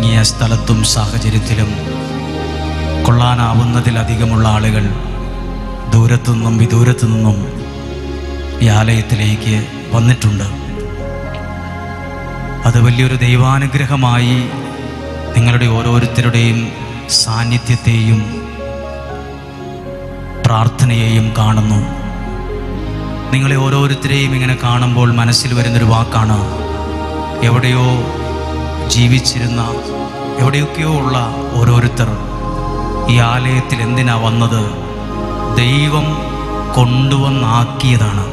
ചുരുങ്ങിയ സ്ഥലത്തും സാഹചര്യത്തിലും കൊള്ളാനാവുന്നതിലധികമുള്ള ആളുകൾ ദൂരത്തുനിന്നും വിദൂരത്തു നിന്നും ഈ ആലയത്തിലേക്ക് വന്നിട്ടുണ്ട്. അത് വലിയൊരു ദൈവാനുഗ്രഹമായി നിങ്ങളുടെ ഓരോരുത്തരുടെയും സാന്നിധ്യത്തെയും പ്രാർത്ഥനയെയും കാണുന്നു. നിങ്ങളെ ഓരോരുത്തരെയും ഇങ്ങനെ കാണുമ്പോൾ മനസ്സിൽ വരുന്നൊരു വാക്കാണ്, എവിടെയോ ജീവിച്ചിരുന്ന എവിടെയൊക്കെയോ ഉള്ള ഓരോരുത്തർ ഈ ആലയത്തിൽ എന്തിനാ വന്നത്? ദൈവം കൊണ്ടുവന്നാക്കിയതാണ്.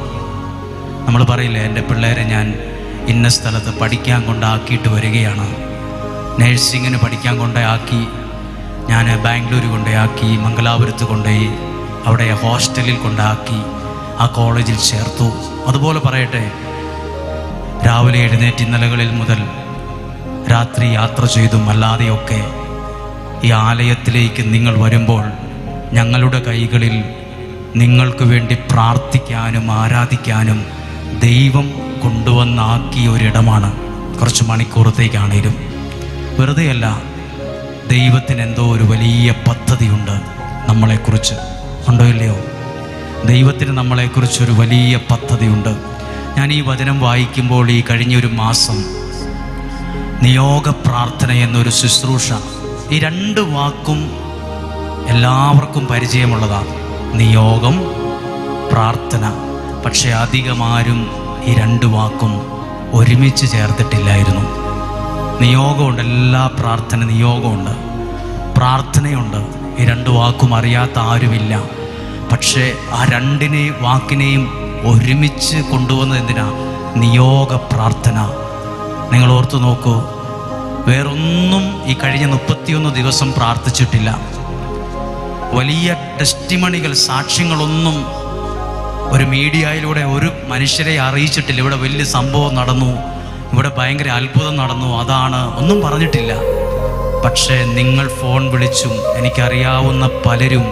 നമ്മൾ പറയില്ലേ, എൻ്റെ പിള്ളേരെ ഞാൻ ഇന്ന സ്ഥലത്ത് പഠിക്കാൻ കൊണ്ടാക്കിയിട്ട് വരികയാണ്, നേഴ്സിങ്ങിന് പഠിക്കാൻ കൊണ്ടാക്കി, ഞാൻ ബാംഗ്ലൂർ കൊണ്ടാക്കി, മംഗലാപുരത്ത് കൊണ്ടുപോയി അവിടെ ഹോസ്റ്റലിൽ കൊണ്ടാക്കി, ആ കോളേജിൽ ചേർത്തു. അതുപോലെ പറയട്ടെ, രാവിലെ എഴുന്നേറ്റ് ഇന്നലകളിൽ മുതൽ രാത്രി യാത്ര ചെയ്തും അല്ലാതെയൊക്കെ ഈ ആലയത്തിലേക്ക് നിങ്ങൾ വരുമ്പോൾ ഞങ്ങളുടെ കൈകളിൽ നിങ്ങൾക്ക് വേണ്ടി പ്രാർത്ഥിക്കാനും ആരാധിക്കാനും ദൈവം കൊണ്ടുവന്നാക്കിയ ഒരിടമാണ്. കുറച്ച് മണിക്കൂറത്തേക്കാണേലും വെറുതെയല്ല, ദൈവത്തിന് എന്തോ ഒരു വലിയ പദ്ധതിയുണ്ട് നമ്മളെക്കുറിച്ച്. ഉണ്ടോ ഇല്ലയോ? ദൈവത്തിന് നമ്മളെക്കുറിച്ചൊരു വലിയ പദ്ധതിയുണ്ട്. ഞാൻ ഈ വചനം വായിക്കുമ്പോൾ ഈ കഴിഞ്ഞൊരു മാസം നിയോഗ പ്രാർത്ഥന എന്നൊരു ശുശ്രൂഷ, ഈ രണ്ട് വാക്കും എല്ലാവർക്കും പരിചയമുള്ളതാണ്, നിയോഗം, പ്രാർത്ഥന. പക്ഷെ അധികമാരും ഈ രണ്ട് വാക്കും ഒരുമിച്ച് ചേർത്തിട്ടില്ലായിരുന്നു. നിയോഗമുണ്ട്, എല്ലാ പ്രാർത്ഥന നിയോഗമുണ്ട്, പ്രാർത്ഥനയുണ്ട്. ഈ രണ്ട് വാക്കും അറിയാത്ത ആരുമില്ല. പക്ഷേ ആ വാക്കിനെയും ഒരുമിച്ച് കൊണ്ടുവന്നത് എന്തിനാ? നിയോഗ പ്രാർത്ഥന. നിങ്ങൾ ഓർത്തു നോക്കൂ, വേറൊന്നും ഈ കഴിഞ്ഞ 31 ദിവസം പ്രാർത്ഥിച്ചിട്ടില്ല. വലിയ ടെസ്റ്റിമണികൾ, സാക്ഷ്യങ്ങളൊന്നും ഒരു മീഡിയയിലൂടെ ഒരു മനുഷ്യരെ അറിയിച്ചിട്ടില്ല. ഇവിടെ വലിയ സംഭവം നടന്നു, ഇവിടെ ഭയങ്കര അത്ഭുതം നടന്നു, അതാണ് ഒന്നും പറഞ്ഞിട്ടില്ല. പക്ഷേ നിങ്ങൾ ഫോൺ വിളിച്ചും എനിക്കറിയാവുന്ന പലരും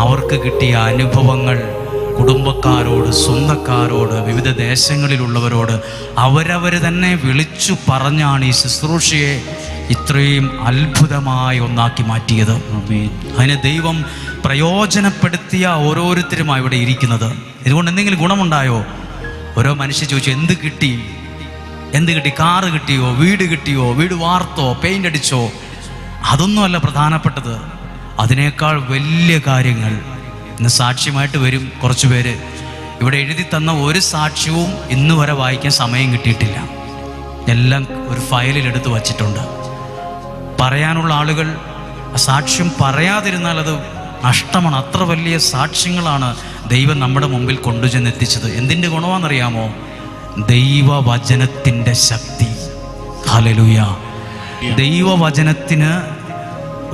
അവർക്ക് കിട്ടിയ അനുഭവങ്ങൾ കുടുംബക്കാരോട്, സ്വന്തക്കാരോട്, വിവിധ ദേശങ്ങളിലുള്ളവരോട് അവരവർ തന്നെ വിളിച്ചു പറഞ്ഞാണ് ഈ ശുശ്രൂഷയെ ഇത്രയും അത്ഭുതമായി ഒന്നാക്കി മാറ്റിയത്. അതിന് ദൈവം പ്രയോജനപ്പെടുത്തിയ ഓരോരുത്തരുമായി ഇവിടെ ഇരിക്കുന്നത്. ഇതുകൊണ്ട് എന്തെങ്കിലും ഗുണമുണ്ടായോ? ഓരോ മനുഷ്യർ ചോദിച്ചു, എന്ത് കിട്ടി? കാറ് കിട്ടിയോ? വീട് കിട്ടിയോ? വീട് വാർത്തോ? പെയിൻ്റ് അടിച്ചോ? അതൊന്നുമല്ല പ്രധാനപ്പെട്ടത്. അതിനേക്കാൾ വലിയ കാര്യങ്ങൾ ഇന്ന് സാക്ഷ്യമായിട്ട് വരും കുറച്ച് പേര്. ഇവിടെ എഴുതി തന്ന ഒരു സാക്ഷ്യവും ഇന്ന് വരെ വായിക്കാൻ സമയം കിട്ടിയിട്ടില്ല. എല്ലാം ഒരു ഫയലിൽ എടുത്ത് വച്ചിട്ടുണ്ട്. പറയാനുള്ള ആളുകൾ സാക്ഷ്യം പറയാതിരുന്നാൽ അത് നഷ്ടമാണ്. അത്ര വലിയ സാക്ഷ്യങ്ങളാണ് ദൈവം നമ്മുടെ മുമ്പിൽ കൊണ്ടുചെന്നെത്തിച്ചത്. എന്തിൻ്റെ ഗുണമാണെന്നറിയാമോ? ദൈവവചനത്തിൻ്റെ ശക്തി. ഹല്ലേലൂയ. ദൈവവചനത്തിന്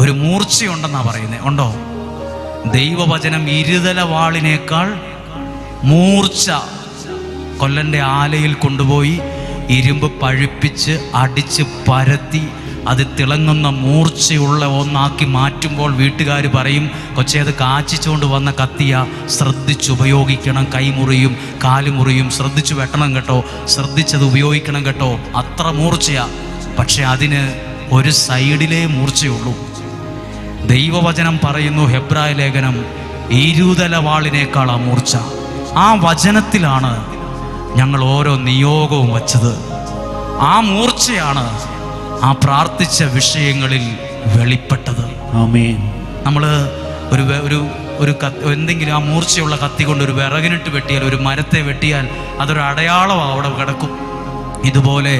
ഒരു മൂർച്ചയുണ്ടെന്നാണ് പറയുന്നത്. ഉണ്ടോ? ദൈവവചനം ഇരുതല വാളിനേക്കാൾ മൂർച്ച. കൊല്ലൻ്റെ ആലയിൽ കൊണ്ടുപോയി ഇരുമ്പ് പഴുപ്പിച്ച് അടിച്ച് പരത്തി അത് തിളങ്ങുന്ന മൂർച്ചയുള്ള ഒന്നാക്കി മാറ്റുമ്പോൾ വീട്ടുകാർ പറയും, കൊച്ചേ അത് കാച്ചിച്ചുകൊണ്ട് വന്ന കത്തിയ, ശ്രദ്ധിച്ചുപയോഗിക്കണം, കൈമുറിയും കാലുമുറിയും, ശ്രദ്ധിച്ചു വെട്ടണം കേട്ടോ, ശ്രദ്ധിച്ചത് ഉപയോഗിക്കണം കേട്ടോ, അത്ര മൂർച്ചയാ. പക്ഷെ അതിന് ഒരു സൈഡിലേ മൂർച്ചയുള്ളൂ. ദൈവവചനം പറയുന്നു, ഹെബ്രായ ലേഖനം, ഇരുതല വാളിനേക്കാൾ ആ മൂർച്ച. ആ വചനത്തിലാണ് ഞങ്ങൾ ഓരോ നിയോഗവും വച്ചത്. ആ മൂർച്ചയാണ് ആ പ്രാർത്ഥിച്ച വിഷയങ്ങളിൽ വെളിപ്പെട്ടത്. ആമേൻ. നമ്മൾ എന്തെങ്കിലും ആ മൂർച്ചയുള്ള കത്തി കൊണ്ട് ഒരു വിറകിനിട്ട് വെട്ടിയാൽ, ഒരു മരത്തെ വെട്ടിയാൽ അതൊരു അടയാളമാണ്, അവിടെ കിടക്കും. ഇതുപോലെ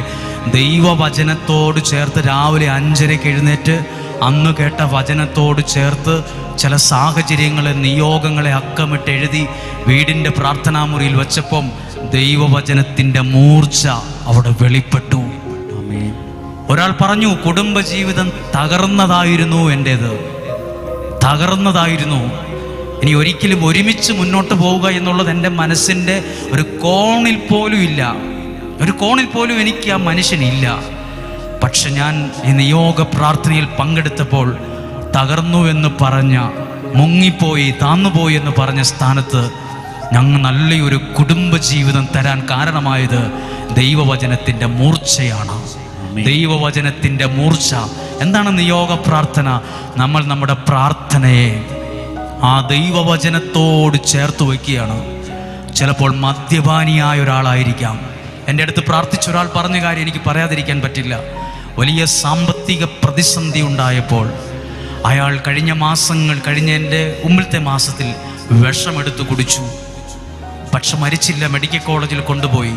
ദൈവവചനത്തോട് ചേർത്ത് രാവിലെ 5:30 എഴുന്നേറ്റ് അന്ന് കേട്ട വചനത്തോട് ചേർത്ത് ചില സാഹചര്യങ്ങളെ, നിയോഗങ്ങളെ അക്കമിട്ട് എഴുതി വീടിൻ്റെ പ്രാർത്ഥനാമുറിയിൽ വെച്ചപ്പം ദൈവവചനത്തിൻ്റെ മൂർച്ച അവിടെ വെളിപ്പെട്ടു. ഒരാൾ പറഞ്ഞു, കുടുംബജീവിതം തകർന്നതായിരുന്നു എൻ്റേത്, തകർന്നതായിരുന്നു. ഇനി ഒരിക്കലും ഒരുമിച്ച് മുന്നോട്ട് പോവുക എന്നുള്ളത് എൻ്റെ മനസ്സിൻ്റെ ഒരു കോണിൽ പോലും ഇല്ല, ഒരു കോണിൽ പോലും എനിക്ക് ആ മനുഷ്യനില്ല. പക്ഷെ ഞാൻ ഈ നിയോഗ പ്രാർത്ഥനയിൽ പങ്കെടുത്തപ്പോൾ തകർന്നുവെന്ന് പറഞ്ഞ, മുങ്ങിപ്പോയി, താന്നുപോയി എന്ന് പറഞ്ഞ സ്ഥാനത്ത് ഞങ്ങൾ നല്ലൊരു കുടുംബജീവിതം തരാൻ കാരണമായത് ദൈവവചനത്തിൻ്റെ മൂർച്ചയാണ്. ദൈവവചനത്തിൻ്റെ മൂർച്ച. എന്താണ് നിയോഗ പ്രാർത്ഥന? നമ്മൾ നമ്മുടെ പ്രാർത്ഥനയെ ആ ദൈവവചനത്തോട് ചേർത്ത് വയ്ക്കുകയാണ്. ചിലപ്പോൾ മദ്യപാനിയായ ഒരാളായിരിക്കാം. എൻ്റെ അടുത്ത് പ്രാർത്ഥിച്ച ഒരാൾ പറഞ്ഞ കാര്യം എനിക്ക് പറയാതിരിക്കാൻ പറ്റില്ല. വലിയ സാമ്പത്തിക പ്രതിസന്ധി ഉണ്ടായപ്പോൾ അയാൾ കഴിഞ്ഞ എൻ്റെ മുമ്പിലത്തെ മാസത്തിൽ വിഷമെടുത്ത് കുടിച്ചു. പക്ഷെ മരിച്ചില്ല. മെഡിക്കൽ കോളേജിൽ കൊണ്ടുപോയി.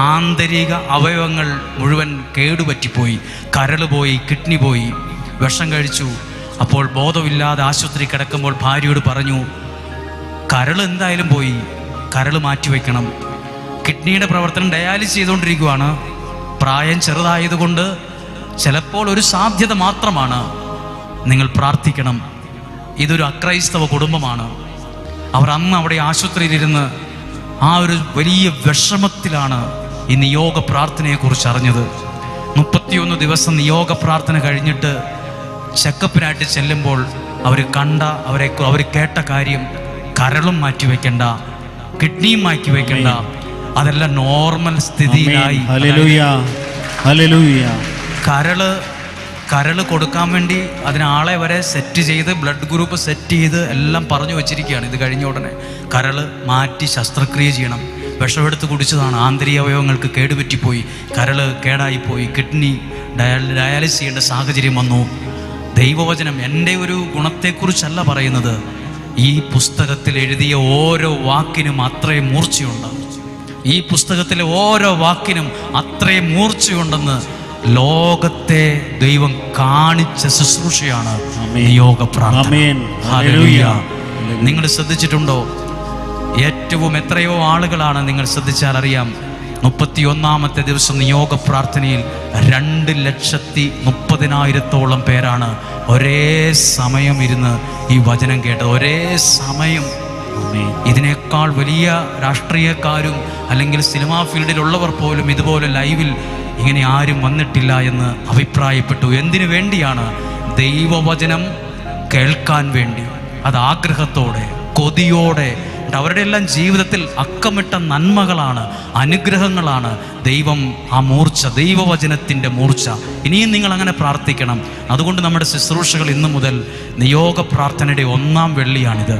ആന്തരിക അവയവങ്ങൾ മുഴുവൻ കേടുപറ്റിപ്പോയി. കരൾ പോയി, കിഡ്നി പോയി. വിഷം കഴിച്ചു. അപ്പോൾ ബോധമില്ലാതെ ആശുപത്രി കിടക്കുമ്പോൾ ഭാര്യയോട് പറഞ്ഞു, കരൾ എന്തായാലും പോയി, കരൾ മാറ്റിവെക്കണം. കിഡ്നിയുടെ പ്രവർത്തനം ഡയാലിസ് ചെയ്തുകൊണ്ടിരിക്കുകയാണ്. പ്രായം ചെറുതായതുകൊണ്ട് ചിലപ്പോൾ ഒരു സാധ്യത മാത്രമാണ്. നിങ്ങൾ പ്രാർത്ഥിക്കണം. ഇതൊരു അക്രൈസ്തവ കുടുംബമാണ്. അവർ അന്ന് അവിടെ ആശുപത്രിയിലിരുന്ന് ആ ഒരു വലിയ വിഷമത്തിലാണ് ഈ നിയോഗ പ്രാർത്ഥനയെക്കുറിച്ച് അറിഞ്ഞത്. 31 ദിവസം നിയോഗ പ്രാർത്ഥന കഴിഞ്ഞിട്ട് ചെക്കപ്പിനായിട്ട് ചെല്ലുമ്പോൾ അവർ കേട്ട കാര്യം, കരളും മാറ്റിവെക്കണ്ട, കിഡ്നിയും മാറ്റിവെക്കണ്ട, അതെല്ലാം നോർമൽ സ്ഥിതിയിലായി. കരള് കൊടുക്കാൻ വേണ്ടി അതിനാളെ വരെ സെറ്റ് ചെയ്ത്, ബ്ലഡ് ഗ്രൂപ്പ് സെറ്റ് ചെയ്ത് എല്ലാം പറഞ്ഞു വെച്ചിരിക്കുകയാണ്. ഇത് കഴിഞ്ഞ ഉടനെ കരള് മാറ്റി ശസ്ത്രക്രിയ ചെയ്യണം. വിഷമെടുത്ത് കുടിച്ചതാണ്. ആന്തരിക അവയവങ്ങൾക്ക് കേടുപറ്റിപ്പോയി, കരള് കേടായിപ്പോയി, കിഡ്നി ഡയാലിസ് ചെയ്യേണ്ട സാഹചര്യം വന്നു. ദൈവവചനം എൻ്റെ ഒരു ഗുണത്തെക്കുറിച്ചല്ല പറയുന്നത്. ഈ പുസ്തകത്തിൽ എഴുതിയ ഓരോ വാക്കിനും അത്രയും മൂർച്ചയുണ്ട്. ഈ പുസ്തകത്തിലെ ഓരോ വാക്കിനും അത്രയും മൂർച്ചയുണ്ടെന്ന് ലോകത്തെ ദൈവം കാണിച്ച ശുശ്രൂഷയാണ് നിയോഗ പ്രാർത്ഥന. ഹല്ലേലൂയ. നിങ്ങൾ ശ്രദ്ധിച്ചിട്ടുണ്ടോ? ഏറ്റവും എത്രയോ ആളുകളാണ്, നിങ്ങൾ ശ്രദ്ധിച്ചാൽ അറിയാം, 31-ാമത്തെ ദിവസം നിയോഗ പ്രാർത്ഥനയിൽ 2,30,000-ഓളം പേരാണ് ഒരേ സമയം ഇരുന്ന് ഈ വചനം കേട്ടത്. ഒരേ സമയം. ഇതിനേക്കാൾ വലിയ രാഷ്ട്രീയക്കാരും അല്ലെങ്കിൽ സിനിമാ ഫീൽഡിലുള്ളവർ പോലും ഇതുപോലെ ലൈവിൽ ഇങ്ങനെ ആരും വന്നിട്ടില്ല എന്ന് അഭിപ്രായപ്പെട്ടു. എന്തിനു വേണ്ടിയാണ്? ദൈവവചനം കേൾക്കാൻ വേണ്ടി. അത് ആഗ്രഹത്തോടെ, കൊതിയോടെ. അവരുടെ എല്ലാം ജീവിതത്തിൽ അക്കമിട്ട നന്മകളാണ്, അനുഗ്രഹങ്ങളാണ്. ദൈവം ആ മൂർച്ച, ദൈവവചനത്തിൻ്റെ മൂർച്ച. ഇനിയും നിങ്ങൾ അങ്ങനെ പ്രാർത്ഥിക്കണം. അതുകൊണ്ട് നമ്മുടെ ശുശ്രൂഷകൾ ഇന്നു മുതൽ നിയോഗ പ്രാർത്ഥനയുടെ 1-ാം വെള്ളിയാണിത്.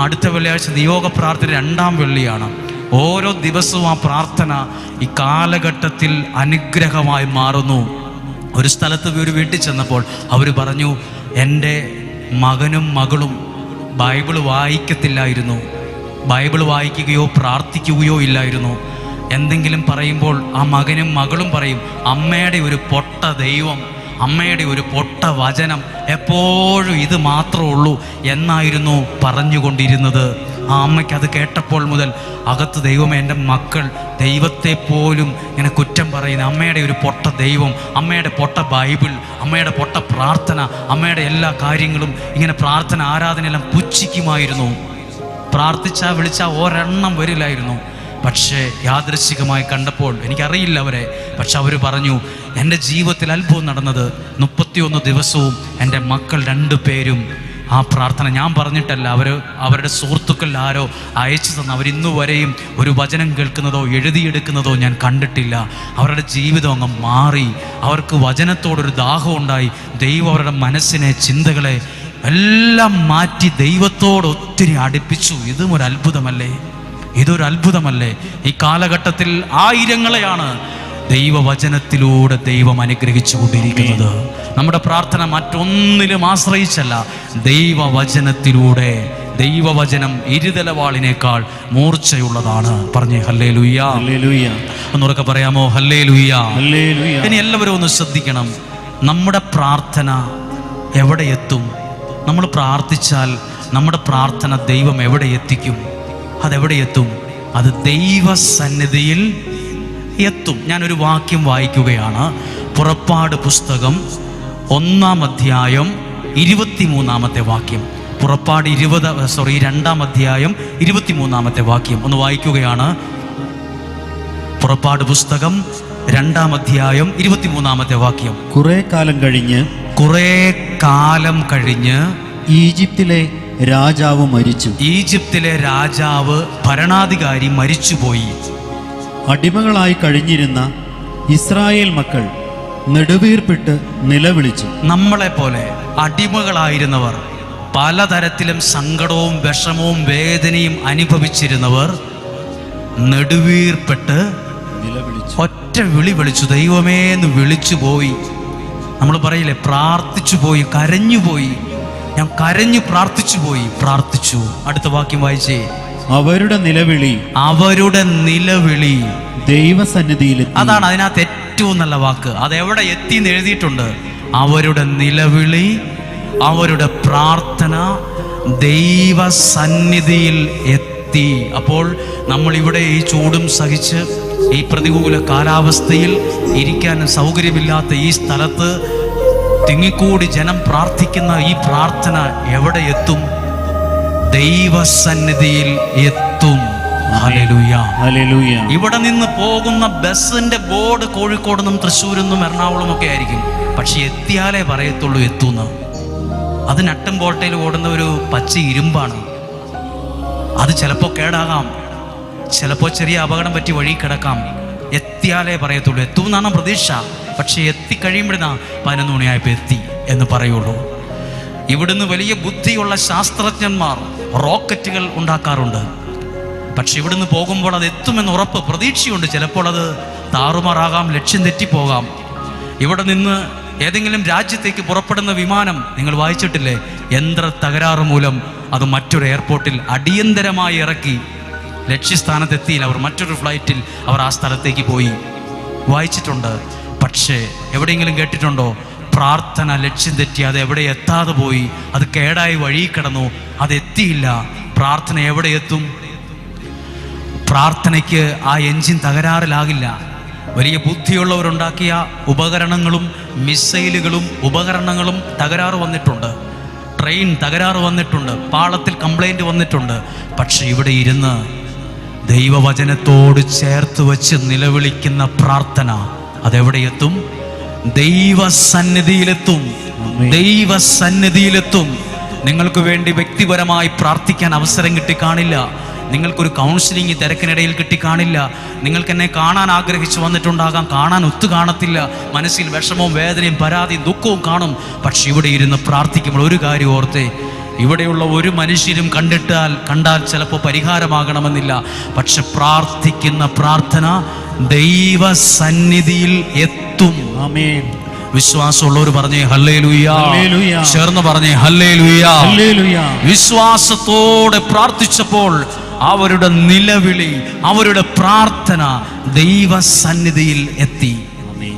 അടുത്ത വെള്ളിയാഴ്ച നിയോഗ പ്രാർത്ഥന 2-ാം വെള്ളിയാണ്. ഓരോ ദിവസവും ആ പ്രാർത്ഥന ഈ കാലഘട്ടത്തിൽ അനുഗ്രഹമായി മാറുന്നു. ഒരു സ്ഥലത്ത് ഒരു വീട്ടിൽ ചെന്നപ്പോൾ അവർ പറഞ്ഞു, എൻ്റെ മകനും മകളും ബൈബിൾ വായിക്കത്തില്ലായിരുന്നു, ബൈബിൾ വായിക്കുകയോ പ്രാർത്ഥിക്കുകയോ ഇല്ലായിരുന്നു. എന്തെങ്കിലും പറയുമ്പോൾ ആ മകനും മകളും പറയും, അമ്മയുടെ ഒരു പൊട്ട ദൈവം, അമ്മയുടെ ഒരു പൊട്ട വചനം, എപ്പോഴും ഇത് മാത്രമേ ഉള്ളൂ എന്നായിരുന്നു പറഞ്ഞുകൊണ്ടിരുന്നത്. ആ അമ്മയ്ക്ക് അത് കേട്ടപ്പോൾ മുതൽ അകത്ത്, ദൈവമേ, എൻ്റെ മക്കൾ ദൈവത്തെ പോലും ഇങ്ങനെ കുറ്റം പറയുന്ന, അമ്മയുടെ ഒരു പൊട്ട ദൈവം, അമ്മയുടെ പൊട്ട ബൈബിൾ, അമ്മയുടെ പൊട്ട പ്രാർത്ഥന, അമ്മയുടെ എല്ലാ കാര്യങ്ങളും ഇങ്ങനെ പ്രാർത്ഥന ആരാധനയെല്ലാം പുച്ഛിക്കുമായിരുന്നു. പ്രാർത്ഥിച്ചാൽ വിളിച്ചാൽ ഒരെണ്ണം വരില്ലായിരുന്നു. പക്ഷേ യാദൃശ്ചികമായി കണ്ടപ്പോൾ, എനിക്കറിയില്ല അവരെ, പക്ഷെ അവർ പറഞ്ഞു, എൻ്റെ ജീവിതത്തിൽ അത്ഭുതം നടന്നത് 31 ദിവസവും എൻ്റെ മക്കൾ 2 പേരും ആ പ്രാർത്ഥന, ഞാൻ പറഞ്ഞിട്ടല്ല, അവരുടെ സുഹൃത്തുക്കളിൽ ആരോ അയച്ചു തന്ന, അവരിന്നു വരെയും ഒരു വചനം കേൾക്കുന്നതോ എഴുതിയെടുക്കുന്നതോ ഞാൻ കണ്ടിട്ടില്ല. അവരുടെ ജീവിതം അങ്ങ് മാറി. അവർക്ക് വചനത്തോടൊരു ദാഹം ഉണ്ടായി. ദൈവം അവരുടെ മനസ്സിനെ, ചിന്തകളെ എല്ലാം മാറ്റി ദൈവത്തോട് ഒത്തിരി അടുപ്പിച്ചു. ഇതും ഒരു അത്ഭുതമല്ലേ? ഇതൊരു അത്ഭുതമല്ലേ? ഈ കാലഘട്ടത്തിൽ ആയിരങ്ങളെയാണ് ദൈവവചനത്തിലൂടെ ദൈവം അനുഗ്രഹിച്ചു കൊണ്ടിരിക്കുന്നത്. നമ്മുടെ പ്രാർത്ഥന മറ്റൊന്നിലും ആശ്രയിച്ചല്ല, ദൈവവചനത്തിലൂടെ. ദൈവവചനം ഇരുതലവാളിനേക്കാൾ മൂർച്ചയുള്ളതാണ്. പറഞ്ഞേ ഹല്ലേലൂയ. ഒന്നുറക്കെ പറയാമോ? ഹല്ലേലൂയ. ഇനി എല്ലാവരും ഒന്ന് ശ്രദ്ധിക്കണം. നമ്മുടെ പ്രാർത്ഥന എവിടെ എത്തും? നമ്മൾ പ്രാർത്ഥിച്ചാൽ നമ്മുടെ പ്രാർത്ഥന ദൈവം എവിടെ എത്തിക്കും? അതെവിടെ എത്തും? അത് ദൈവസന്നിധിയിൽ എത്തും. ഞാനൊരു വാക്യം വായിക്കുകയാണ്. പുറപ്പാട് പുസ്തകം 1-ാം അധ്യായം 23-ാമത്തെ വാക്യം. പുറപ്പാട് 2-ാം അധ്യായം 23-ാമത്തെ വാക്യം ഒന്ന് വായിക്കുകയാണ്. പുറപ്പാട് പുസ്തകം 2-ാം അധ്യായം 23-ാമത്തെ വാക്യം. കുറെ കാലം കഴിഞ്ഞ് ഈജിപ്തിലെ രാജാവ് മരിച്ചു. ഈജിപ്തിലെ രാജാവ്, ഭരണാധികാരി മരിച്ചുപോയി. അടിമകളായി കഴിഞ്ഞിരുന്ന ഇസ്രായേൽ മക്കൾ നെടുവീർപ്പിട്ട് നിലവിളിച്ചു. നമ്മളെപ്പോലെ അടിമകളായിരുന്നവർ, പലതരത്തിലും സങ്കടവും വിഷമവും വേദനയും അനുഭവിച്ചിരുന്നവർ നെടുവീർപ്പിട്ട് നിലവിളിച്ചു. ഒറ്റ വിളി വിളിച്ചു. ദൈവമേന്ന് വിളിച്ചു പോയി. നമ്മൾ പറയില്ലേ, പ്രാർത്ഥിച്ചു പോയി, കരഞ്ഞുപോയി. ഞാൻ കരഞ്ഞു പ്രാർത്ഥിച്ചു പോയി, പ്രാർത്ഥിച്ചു. അടുത്ത വാക്യം വായിച്ചേ. അവരുടെ നിലവിളി ദൈവസന്നിധിയിലെത്തി. അതാണ് അതിനകത്ത് ഏറ്റവും നല്ല വാക്ക്. അതെവിടെ എത്തി എന്ന് എഴുതിയിട്ടുണ്ട്. അവരുടെ നിലവിളി, അവരുടെ പ്രാർത്ഥന ദൈവസന്നിധിയിൽ എത്തി. അപ്പോൾ നമ്മൾ ഇവിടെ ഈ ചൂടും സഹിച്ച് ഈ പ്രതികൂല കാലാവസ്ഥയിൽ ഇരിക്കാൻ സൗകര്യമില്ലാത്ത ഈ സ്ഥലത്ത് തിങ്ങിക്കൂടി ജനം പ്രാർത്ഥിക്കുന്ന ഈ പ്രാർത്ഥന എവിടെ എത്തും? ദൈവസന്നിധിയിൽ എത്തും. Hallelujah, hallelujah. ഇവിടെ നിന്ന് പോകുന്ന ബസ്സിന്റെ ബോർഡ് കോഴിക്കോട് നിന്നും തൃശ്ശൂരിൽ നിന്നും എറണാകുളം ഒക്കെ ആയിരിക്കും. പക്ഷെ എത്തിയാലേ പറയത്തുള്ളൂ എത്തുന്ന്. അത് നട്ടും ബോൾട്ടയിൽ ഓടുന്ന ഒരു പച്ച ഇരുമ്പാണ്. അത് ചിലപ്പോൾ കേടാകാം, ചിലപ്പോൾ ചെറിയ അപകടം പറ്റി വഴി കിടക്കാം. എത്തിയാലേ പറയത്തുള്ളൂ. എത്തും എന്നാണ് പ്രതീക്ഷ. പക്ഷെ എത്തിക്കഴിയുമ്പോഴാ 11 മണിയായപ്പോൾ എത്തി എന്ന് പറയുള്ളൂ. ഇവിടുന്ന് വലിയ ബുദ്ധിയുള്ള ശാസ്ത്രജ്ഞന്മാർ റോക്കറ്റുകൾ ഉണ്ടാക്കാറുണ്ട്. പക്ഷെ ഇവിടുന്ന് പോകുമ്പോൾ അത് എത്തുമെന്ന് ഉറപ്പ്, പ്രതീക്ഷയുണ്ട്. ചിലപ്പോൾ അത് താറുമാറാകാം, ലക്ഷ്യം തെറ്റിപ്പോകാം. ഇവിടെ നിന്ന് ഏതെങ്കിലും രാജ്യത്തേക്ക് പുറപ്പെടുന്ന വിമാനം നിങ്ങൾ വായിച്ചിട്ടില്ലേ? യന്ത്ര തകരാറ് മൂലം അത് മറ്റൊരു എയർപോർട്ടിൽ അടിയന്തരമായി ഇറക്കി. ലക്ഷ്യസ്ഥാനത്തെത്തിയില്ല, അവർ മറ്റൊരു ഫ്ലൈറ്റിൽ അവർ ആ സ്ഥലത്തേക്ക് പോയി. വായിച്ചിട്ടുണ്ട്. പക്ഷേ എവിടെയെങ്കിലും കേട്ടിട്ടുണ്ടോ പ്രാർത്ഥന ലക്ഷ്യം തെറ്റി അത് എവിടെ എത്താതെ പോയി, അത് കേടായി വഴി കിടന്നു, അത് എത്തിയില്ല? പ്രാർത്ഥന എവിടെ എത്തും? പ്രാർത്ഥനയ്ക്ക് ആ എൻജിൻ തകരാറിലാകില്ല. വലിയ ബുദ്ധിയുള്ളവരുണ്ടാക്കിയ ഉപകരണങ്ങളും മിസൈലുകളും ഉപകരണങ്ങളും തകരാറ് വന്നിട്ടുണ്ട്, ട്രെയിൻ തകരാറ് വന്നിട്ടുണ്ട്, പാളത്തിൽ കംപ്ലൈൻറ്റ് വന്നിട്ടുണ്ട്. പക്ഷെ ഇവിടെ ഇരുന്ന് ദൈവവചനത്തോട് ചേർത്ത് വെച്ച് നിലവിളിക്കുന്ന പ്രാർത്ഥന അതെവിടെ എത്തും? ദൈവസന്നിധിയിലെത്തും. ദൈവസന്നിധിയിലെത്തും. നിങ്ങൾക്ക് വേണ്ടി വ്യക്തിപരമായി പ്രാർത്ഥിക്കാൻ അവസരം കിട്ടിക്കാണില്ല. നിങ്ങൾക്കൊരു കൗൺസിലിംഗ് തിരക്കിനിടയിൽ കിട്ടിക്കാണില്ല. നിങ്ങൾക്ക് എന്നെ കാണാൻ ആഗ്രഹിച്ചു വന്നിട്ടുണ്ടാകാം, കാണാൻ ഒത്തു കാണത്തില്ല. മനസ്സിൽ വിഷമവും വേദനയും പരാതിയും ദുഃഖവും കാണും. പക്ഷെ ഇവിടെ ഇരുന്ന് പ്രാർത്ഥിക്കുമ്പോൾ ഒരു കാര്യം ഓർത്തേ, ഇവിടെയുള്ള ഒരു മനുഷ്യരും കണ്ടാൽ ചിലപ്പോൾ പരിഹാരമാകണമെന്നില്ല. പക്ഷെ പ്രാർത്ഥിക്കുന്ന പ്രാർത്ഥന ദൈവസന്നിധിയിൽ എത്തും. ആമേൻ. വിശ്വാസമുള്ളവർ പറഞ്ഞേ ഹല്ലേലൂയ. ചേർന്ന് പറഞ്ഞേ ഹല്ലേലൂയ. വിശ്വാസത്തോടെ പ്രാർത്ഥിച്ചപ്പോൾ അവരുടെ നിലവിളി, അവരുടെ പ്രാർത്ഥന ദൈവസന്നിധിയിൽ എത്തി.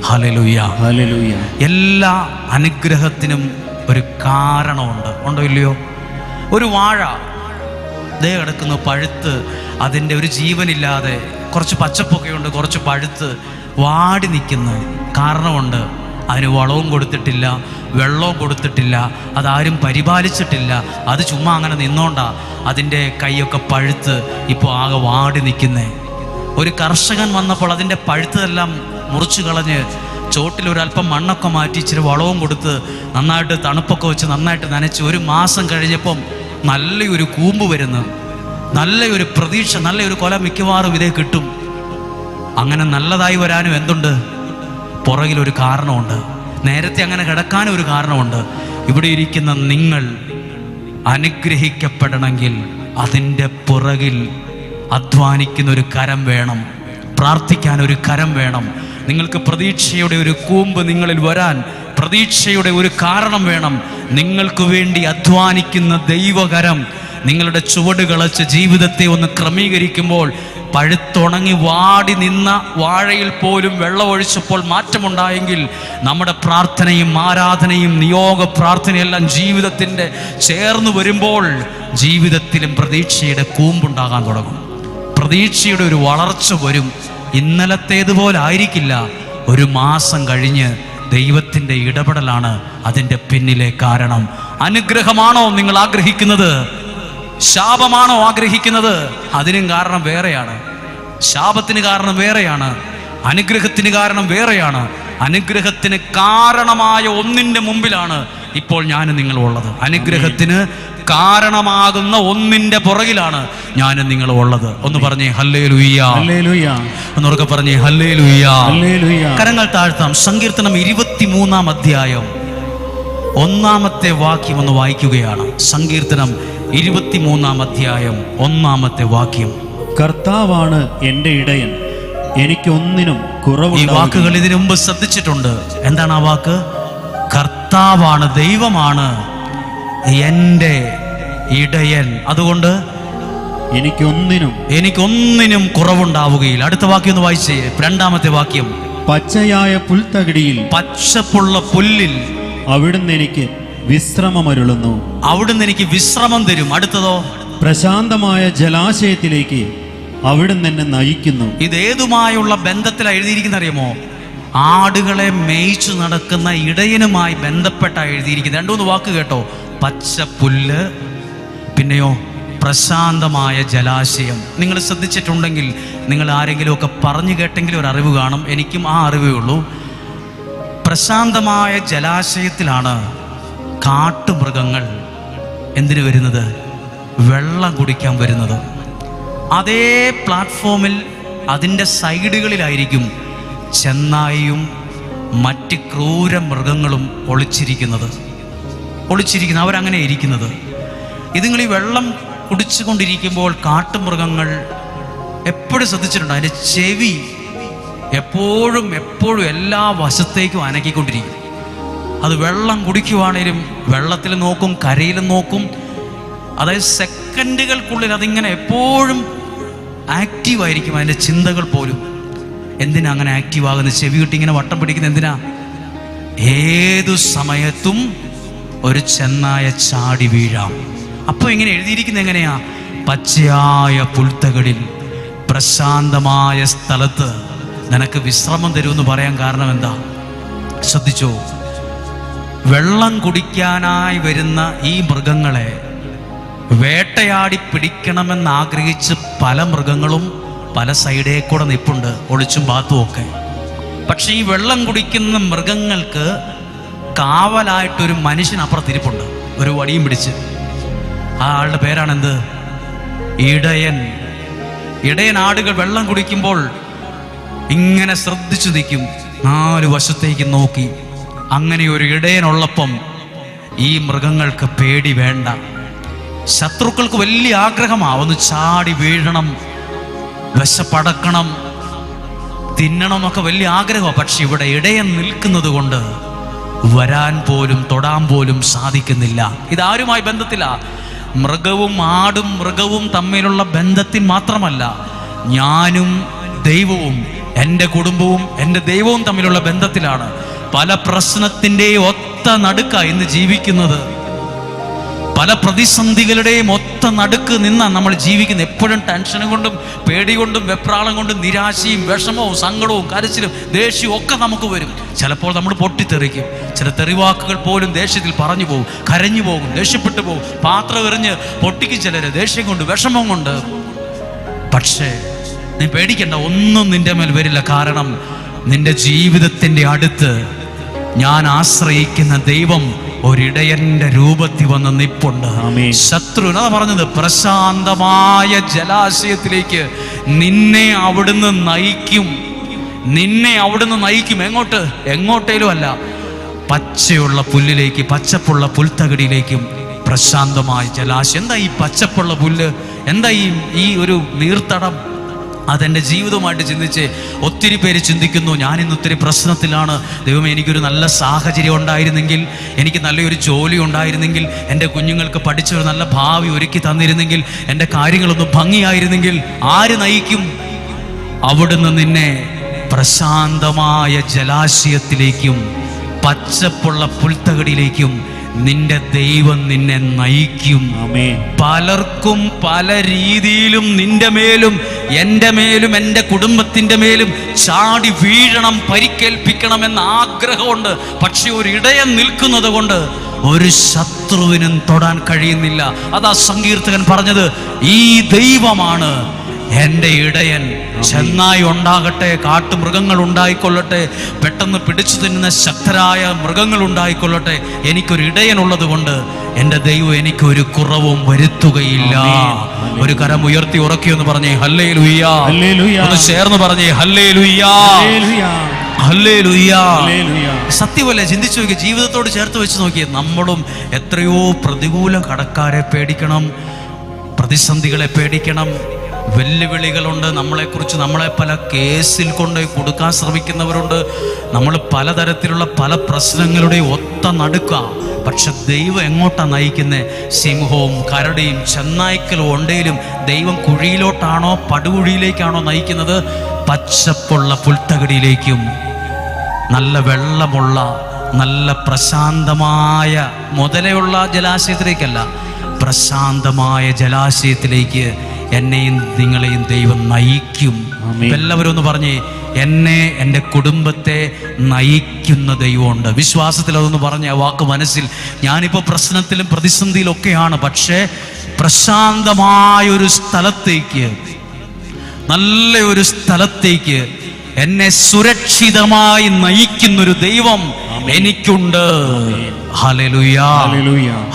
Hallelujah, hallelujah. എല്ലാ അനുഗ്രഹത്തിനും ഒരു കാരണമുണ്ട്, ഉണ്ടോ ഇല്ലയോ? ഒരു വാഴ ദേ കിടക്കുന്നു, പഴുത്ത്, അതിൻ്റെ ഒരു ജീവനില്ലാതെ, കുറച്ച് പച്ചപ്പൊക്കെയുണ്ട്, കുറച്ച് പഴുത്ത് വാടി നിൽക്കുന്നു. കാരണമുണ്ട്. അതിന് വളവും കൊടുത്തിട്ടില്ല, വെള്ളവും കൊടുത്തിട്ടില്ല, അതാരും പരിപാലിച്ചിട്ടില്ല. അത് ചുമ്മാ അങ്ങനെ നിന്നോണ്ടാ അതിൻ്റെ കൈയൊക്കെ പഴുത്ത് ഇപ്പോൾ ആകെ വാടി നിൽക്കുന്നേ. ഒരു കർഷകൻ വന്നപ്പോൾ അതിൻ്റെ പഴുത്തതെല്ലാം മുറിച്ചു കളഞ്ഞ് ചോട്ടിലൊരല്പം മണ്ണൊക്കെ മാറ്റി ഇച്ചിരി വളവും കൊടുത്ത് നന്നായിട്ട് തണുപ്പൊക്കെ വെച്ച് നന്നായിട്ട് നനച്ച് 1 മാസം കഴിഞ്ഞപ്പം നല്ലൊരു കൂമ്പ് വരുന്നു, നല്ലൊരു പ്രതീക്ഷ, നല്ലൊരു കൊല മിക്കവാറും ഇതേ കിട്ടും. അങ്ങനെ നല്ലതായി വരാനും എന്തുണ്ട്? പുറകിലൊരു കാരണമുണ്ട്. നേരത്തെ അങ്ങനെ കിടക്കാനും ഒരു കാരണമുണ്ട്. ഇവിടെ ഇരിക്കുന്ന നിങ്ങൾ അനുഗ്രഹിക്കപ്പെടണമെങ്കിൽ അതിൻ്റെ പുറകിൽ അധ്വാനിക്കുന്ന ഒരു കരം വേണം, പ്രാർത്ഥിക്കാൻ ഒരു കരം വേണം. നിങ്ങൾക്ക് പ്രതീക്ഷയുടെ ഒരു കൂമ്പ് നിങ്ങളിൽ വരാൻ പ്രതീക്ഷയുടെ ഒരു കാരണം വേണം. നിങ്ങൾക്ക് വേണ്ടി അധ്വാനിക്കുന്ന ദൈവകരം നിങ്ങളുടെ ചുവടുകളച്ച് ജീവിതത്തെ ഒന്ന് ക്രമീകരിക്കുമ്പോൾ പഴുത്തുണങ്ങി വാടി നിന്ന വാഴയിൽ പോലും വെള്ളമൊഴിച്ചപ്പോൾ മാറ്റമുണ്ടായെങ്കിൽ നമ്മുടെ പ്രാർത്ഥനയും ആരാധനയും നിയോഗ പ്രാർത്ഥനയെല്ലാം ജീവിതത്തിൻ്റെ ചേർന്ന് വരുമ്പോൾ ജീവിതത്തിലും പ്രതീക്ഷയുടെ കൂമ്പുണ്ടാകാൻ തുടങ്ങും. പ്രതീക്ഷയുടെ ഒരു വളർച്ച വരും. ഇന്നലത്തേതുപോലെ ആയിരിക്കില്ല. 1 മാസം കഴിഞ്ഞ് ദൈവത്തിൻ്റെ ഇടപെടലാണ് അതിൻ്റെ പിന്നിലെ കാരണം. അനുഗ്രഹമാണോ നിങ്ങൾ ആഗ്രഹിക്കുന്നത്? ശാപമാണോ ആഗ്രഹിക്കുന്നത്? അതിനും കാരണം വേറെയാണ്. ശാപത്തിന് കാരണം വേറെയാണ്, അനുഗ്രഹത്തിന് കാരണം വേറെയാണ്. അനുഗ്രഹത്തിന് കാരണമായ ഒന്നിൻ്റെ മുമ്പിലാണ് ഇപ്പോൾ ഞാൻ നിങ്ങളുള്ളത്. അനുഗ്രഹത്തിന് കാരണമാകുന്ന ഒന്നിന്റെ പുറകിലാണ് ഞാനും നിങ്ങളും ഉള്ളത്. ഒന്ന് പറഞ്ഞേ ഹല്ലേലൂയ. ഹല്ലേലൂയ. ഒന്നുറക്കെ പറഞ്ഞേ ഹല്ലേലൂയ. ഹല്ലേലൂയ. കരങ്ങൾ താഴ്ത്താം. സങ്കീർത്തനം 23-ാം അധ്യായം 1-ാമത്തെ വാക്യം ഒന്ന് വായിക്കുകയാണ്. സങ്കീർത്തനം 23-ാം അധ്യായം 1-ാമത്തെ വാക്യം. കർത്താവാണ് എൻ്റെ ഇടയൻ, എനിക്കൊന്നിനും ഈ കുറവുണ്ടാവുകയില്ല. വാക്കുകൾ ഇതിനു മുമ്പ് ശ്രദ്ധിച്ചിട്ടുണ്ട്. എന്താണ് ആ വാക്ക്? കർത്താവാണ്, ദൈവമാണ് എൻ്റെ ഇടയൻ, അതുകൊണ്ട് എനിക്കൊന്നിനും കുറവുണ്ടാവുകയില്ല. അടുത്ത വാക്യം ഒന്ന് വായിച്ചേ, 2-ാമത്തെ വാക്യം. പച്ചയായ പുൽത്തകിടിയിൽ, പച്ചപ്പുള്ള പുല്ലിൽ അവിടുന്ന് എനിക്ക് വിശ്രമമരുളുന്നു. അവിടുന്ന് എനിക്ക് വിശ്രമം തരും. അടുത്തതോ? പ്രശാന്തമായ ജലാശയത്തിലേക്ക് അവിടുന്ന് എന്നെ നയിക്കുന്നു. ഇതേതുമായുള്ള ബന്ധത്തിലാണ് എഴുതിയിരിക്കുന്ന അറിയുമോ? ആടുകളെ മേയിച്ചു നടക്കുന്ന ഇടയനുമായി ബന്ധപ്പെട്ടാണ് എഴുതിയിരിക്കുന്നത്. 2-3 വാക്ക് കേട്ടോ. പച്ചപ്പുല്ല്, പിന്നെയോ പ്രശാന്തമായ ജലാശയം. നിങ്ങൾ ശ്രദ്ധിച്ചിട്ടുണ്ടെങ്കിൽ, നിങ്ങൾ ആരെങ്കിലുമൊക്കെ പറഞ്ഞു കേട്ടെങ്കിൽ ഒരു അറിവ് കാണും. എനിക്കും ആ അറിവേ ഉള്ളൂ. പ്രശാന്തമായ ജലാശയത്തിലാണ് കാട്ടുമൃഗങ്ങൾ എന്തിനു വരുന്നത്? വെള്ളം കുടിക്കാൻ വരുന്നത്. അതേ പ്ലാറ്റ്ഫോമിൽ അതിൻ്റെ സൈഡുകളിലായിരിക്കും ചെന്നായിയും മറ്റ് ക്രൂര മൃഗങ്ങളും ഒളിച്ചിരിക്കുന്നത്. അവരങ്ങനെ ഇരിക്കുന്നത്. ഇതുങ്ങൾ ഈ വെള്ളം കുടിച്ചുകൊണ്ടിരിക്കുമ്പോൾ കാട്ടുമൃഗങ്ങൾ എപ്പോഴും ശ്രദ്ധിച്ചിട്ടുണ്ട്, അതിൻ്റെ ചെവി എപ്പോഴും എല്ലാ വശത്തേക്കും അനക്കിക്കൊണ്ടിരിക്കും. അത് വെള്ളം കുടിക്കുവാണേലും വെള്ളത്തിൽ നോക്കും, കരയിലും നോക്കും. അതായത് സെക്കൻഡുകൾക്കുള്ളിൽ അതിങ്ങനെ എപ്പോഴും ആക്റ്റീവായിരിക്കും അതിൻ്റെ ചിന്തകൾ പോലും. എന്തിനാ അങ്ങനെ ആക്റ്റീവാകുന്നത്? ചെവി കിട്ടി ഇങ്ങനെ വട്ടം പിടിക്കുന്നത് എന്തിനാ? ഏതു സമയത്തും ഒരു ചെന്നായ ചാടി വീഴാം. അപ്പോൾ ഇങ്ങനെ എഴുതിയിരിക്കുന്നത് എങ്ങനെയാ? പച്ചയായ പുൽത്തകിടിൽ, പ്രശാന്തമായ സ്ഥലത്ത് നിനക്ക് വിശ്രമം തരുമെന്ന് പറയാൻ കാരണം എന്താ? ശ്രദ്ധിച്ചോ, വെള്ളം കുടിക്കാനായി വരുന്ന ഈ മൃഗങ്ങളെ വേട്ടയാടി പിടിക്കണമെന്ന് ആഗ്രഹിച്ച് പല മൃഗങ്ങളും പല സൈഡേ കൂടെ നിൽപ്പുണ്ട്, ഒളിച്ചും പാത്തും ഒക്കെ. പക്ഷെ ഈ വെള്ളം കുടിക്കുന്ന മൃഗങ്ങൾക്ക് കാവലായിട്ടൊരു മനുഷ്യൻ അപ്പുറത്തിരിപ്പുണ്ട്, ഒരു വടിയും പിടിച്ച്. ആ ആളുടെ പേരാണെന്ത്? ഇടയൻ. ആടുകൾ വെള്ളം കുടിക്കുമ്പോൾ ഇങ്ങനെ ശ്രദ്ധിച്ചു നിൽക്കും, 4 വശത്തേക്ക് നോക്കി. അങ്ങനെ ഒരു ഇടയനുള്ളപ്പം ഈ മൃഗങ്ങൾക്ക് പേടി വേണ്ട. ശത്രുക്കൾക്ക് വലിയ ആഗ്രഹമാണ് ഒന്ന് ചാടി വീഴണം, വിശപ്പടക്കണം, തിന്നണം എന്നൊക്കെ വലിയ ആഗ്രഹമാണ്. പക്ഷെ ഇവിടെ ഇടയൻ നിൽക്കുന്നത് കൊണ്ട് വരാൻ പോലും തൊടാൻ പോലും സാധിക്കുന്നില്ല. ഇതാരുമായി ബന്ധത്തില? ആടും മൃഗവും തമ്മിലുള്ള ബന്ധത്തിൽ മാത്രമല്ല, ഞാനും ദൈവവും, എൻ്റെ കുടുംബവും എൻ്റെ ദൈവവും തമ്മിലുള്ള ബന്ധത്തിലാണ്. പല പ്രശ്നത്തിൻ്റെയും ഒത്ത നടുക്കാണ് ഇന്ന് ജീവിക്കുന്നത്. പല പ്രതിസന്ധികളുടെയും ഒത്ത നടുക്ക് നിന്നാണ് നമ്മൾ ജീവിക്കുന്നത്. എപ്പോഴും ടെൻഷൻ കൊണ്ടും പേടി കൊണ്ടും വെപ്രാളം കൊണ്ടും നിരാശയും വിഷമവും സങ്കടവും കരച്ചിലും ദേഷ്യവും ഒക്കെ നമുക്ക് വരും. ചിലപ്പോൾ നമ്മൾ പൊട്ടിത്തെറിക്കും. ചില തെറിവാക്കുകൾ പോലും ദേഷ്യത്തിൽ പറഞ്ഞു പോകും, കരഞ്ഞു പോകും, ദേഷ്യപ്പെട്ടു പോകും, പാത്രം എറിഞ്ഞ് പൊട്ടിക്കും ചിലര് ദേഷ്യം കൊണ്ട്, വിഷമം കൊണ്ട്. പക്ഷേ നീ പേടിക്കണ്ട, ഒന്നും നിന്റെ മേൽ വരില്ല. കാരണം നിന്റെ ജീവിതത്തിൻ്റെ അടുത്ത് ഞാൻ ആശ്രയിക്കുന്ന ദൈവം ഒരിടയന്റെ രൂപത്തിൽ വന്ന് നിപ്പുണ്ട്. ശത്രു അതാ പറഞ്ഞത്, പ്രശാന്തമായ ജലാശയത്തിലേക്ക് നിന്നെ അവിടുന്ന് നയിക്കും. എങ്ങോട്ടേലും അല്ല, പച്ചയുള്ള പുല്ലിലേക്ക്, പച്ചപ്പുള്ള പുൽത്തകിടിയിലേക്കും പ്രശാന്തമായ ജലാശയം. എന്താ ഈ പച്ചപ്പുള്ള പുല്ല്? എന്താ ഈ ഒരു നീർത്തടം? അതെൻ്റെ ജീവിതവുമായിട്ട് ചിന്തിച്ച് ഒത്തിരി പേര് ചിന്തിക്കുന്നു, ഞാനിന്ന് ഒത്തിരി പ്രശ്നത്തിലാണ്, ദൈവമേ എനിക്കൊരു നല്ല സാഹചര്യം ഉണ്ടായിരുന്നെങ്കിൽ, എനിക്ക് നല്ലൊരു ജോലി ഉണ്ടായിരുന്നെങ്കിൽ, എൻ്റെ കുഞ്ഞുങ്ങൾക്ക് പഠിച്ചൊരു നല്ല ഭാവി ഒരുക്കി തന്നിരുന്നെങ്കിൽ, എൻ്റെ കാര്യങ്ങളൊന്നും ഭംഗിയായിരുന്നെങ്കിൽ. ആര് നയിക്കും? അവിടുന്ന് നിന്നെ പ്രശാന്തമായ ജലാശയത്തിലേക്കും പച്ചപ്പുള്ള പുൽത്തകിടിയിലേക്കും നിന്റെ ദൈവം നിന്നെ നയിക്കും. പലർക്കും പല രീതിയിലും നിന്റെ മേലും എൻ്റെ മേലും എൻ്റെ കുടുംബത്തിൻ്റെ മേലും ചാടി വീഴണം, പരിക്കേൽപ്പിക്കണമെന്ന ആഗ്രഹമുണ്ട്. പക്ഷെ ഒരു ഇടയൻ നിൽക്കുന്നത് കൊണ്ട് ഒരു ശത്രുവിനും തൊടാൻ കഴിയുന്നില്ല. അതാ സങ്കീർത്തകൻ പറഞ്ഞത്, ഈ ദൈവമാണ് എൻ്റെ ഇടയൻ. ചെന്നായി ഉണ്ടാകട്ടെ, കാട്ടുമൃഗങ്ങൾ ഉണ്ടായിക്കൊള്ളട്ടെ, പെട്ടെന്ന് പിടിച്ചു തിന്നുന്ന ശക്തരായ മൃഗങ്ങൾ ഉണ്ടായിക്കൊള്ളട്ടെ, എനിക്കൊരു ഇടയനുള്ളത് കൊണ്ട് എൻ്റെ ദൈവം എനിക്കൊരു കുറവും വരുത്തുകയില്ല. ഒരു കരം ഉയർത്തി ഉറക്കിയെന്ന് പറഞ്ഞേ ഹല്ലേലൂയ. ഒന്ന് ചേർന്ന് പറഞ്ഞേ ഹല്ലേലൂയ, ഹല്ലേലൂയ. സത്യമല്ലേ? ചിന്തിച്ചു നോക്കി, ജീവിതത്തോട് ചേർത്ത് വെച്ച് നോക്കിയേ. നമ്മളും എത്രയോ പ്രതികൂല കടക്കാരെ പേടിക്കണം, പ്രതിസന്ധികളെ പേടിക്കണം, വെല്ലുവിളികളുണ്ട്. നമ്മളെക്കുറിച്ച് നമ്മളെ പല കേസിൽ കൊണ്ട് കൊടുക്കാൻ ശ്രമിക്കുന്നവരുണ്ട്. നമ്മൾ പലതരത്തിലുള്ള പല പ്രശ്നങ്ങളുടെ ഒത്ത നടുക്കുക. പക്ഷെ ദൈവം എങ്ങോട്ടാണ് നയിക്കുന്നത്? സിംഹവും കരടിയും ചെന്നായ്ക്കലും ഉണ്ടേലും ദൈവം കുഴിയിലോട്ടാണോ പടുകുഴിയിലേക്കാണോ നയിക്കുന്നത്? പച്ചപ്പുള്ള പുൽത്തകടിയിലേക്കും നല്ല വെള്ളമുള്ള നല്ല പ്രശാന്തമായ മുതലയുള്ള ജലാശയത്തിലേക്കല്ല, പ്രശാന്തമായ ജലാശയത്തിലേക്ക് എന്നെയും നിങ്ങളെയും ദൈവം നയിക്കും. എല്ലാവരും ഒന്ന് പറഞ്ഞേ, എന്നെ എൻ്റെ കുടുംബത്തെ നയിക്കുന്ന ദൈവമുണ്ട്. വിശ്വാസത്തിൽ അതൊന്ന് പറഞ്ഞ വാക്ക് മനസ്സിൽ. ഞാനിപ്പോൾ പ്രശ്നത്തിലും പ്രതിസന്ധിയിലൊക്കെയാണ്, പക്ഷേ പ്രശാന്തമായൊരു സ്ഥലത്തേക്ക്, നല്ലൊരു സ്ഥലത്തേക്ക് എന്നെ സുരക്ഷിതമായി നയിക്കുന്നൊരു ദൈവം എനിക്കുണ്ട്. Hallelujah,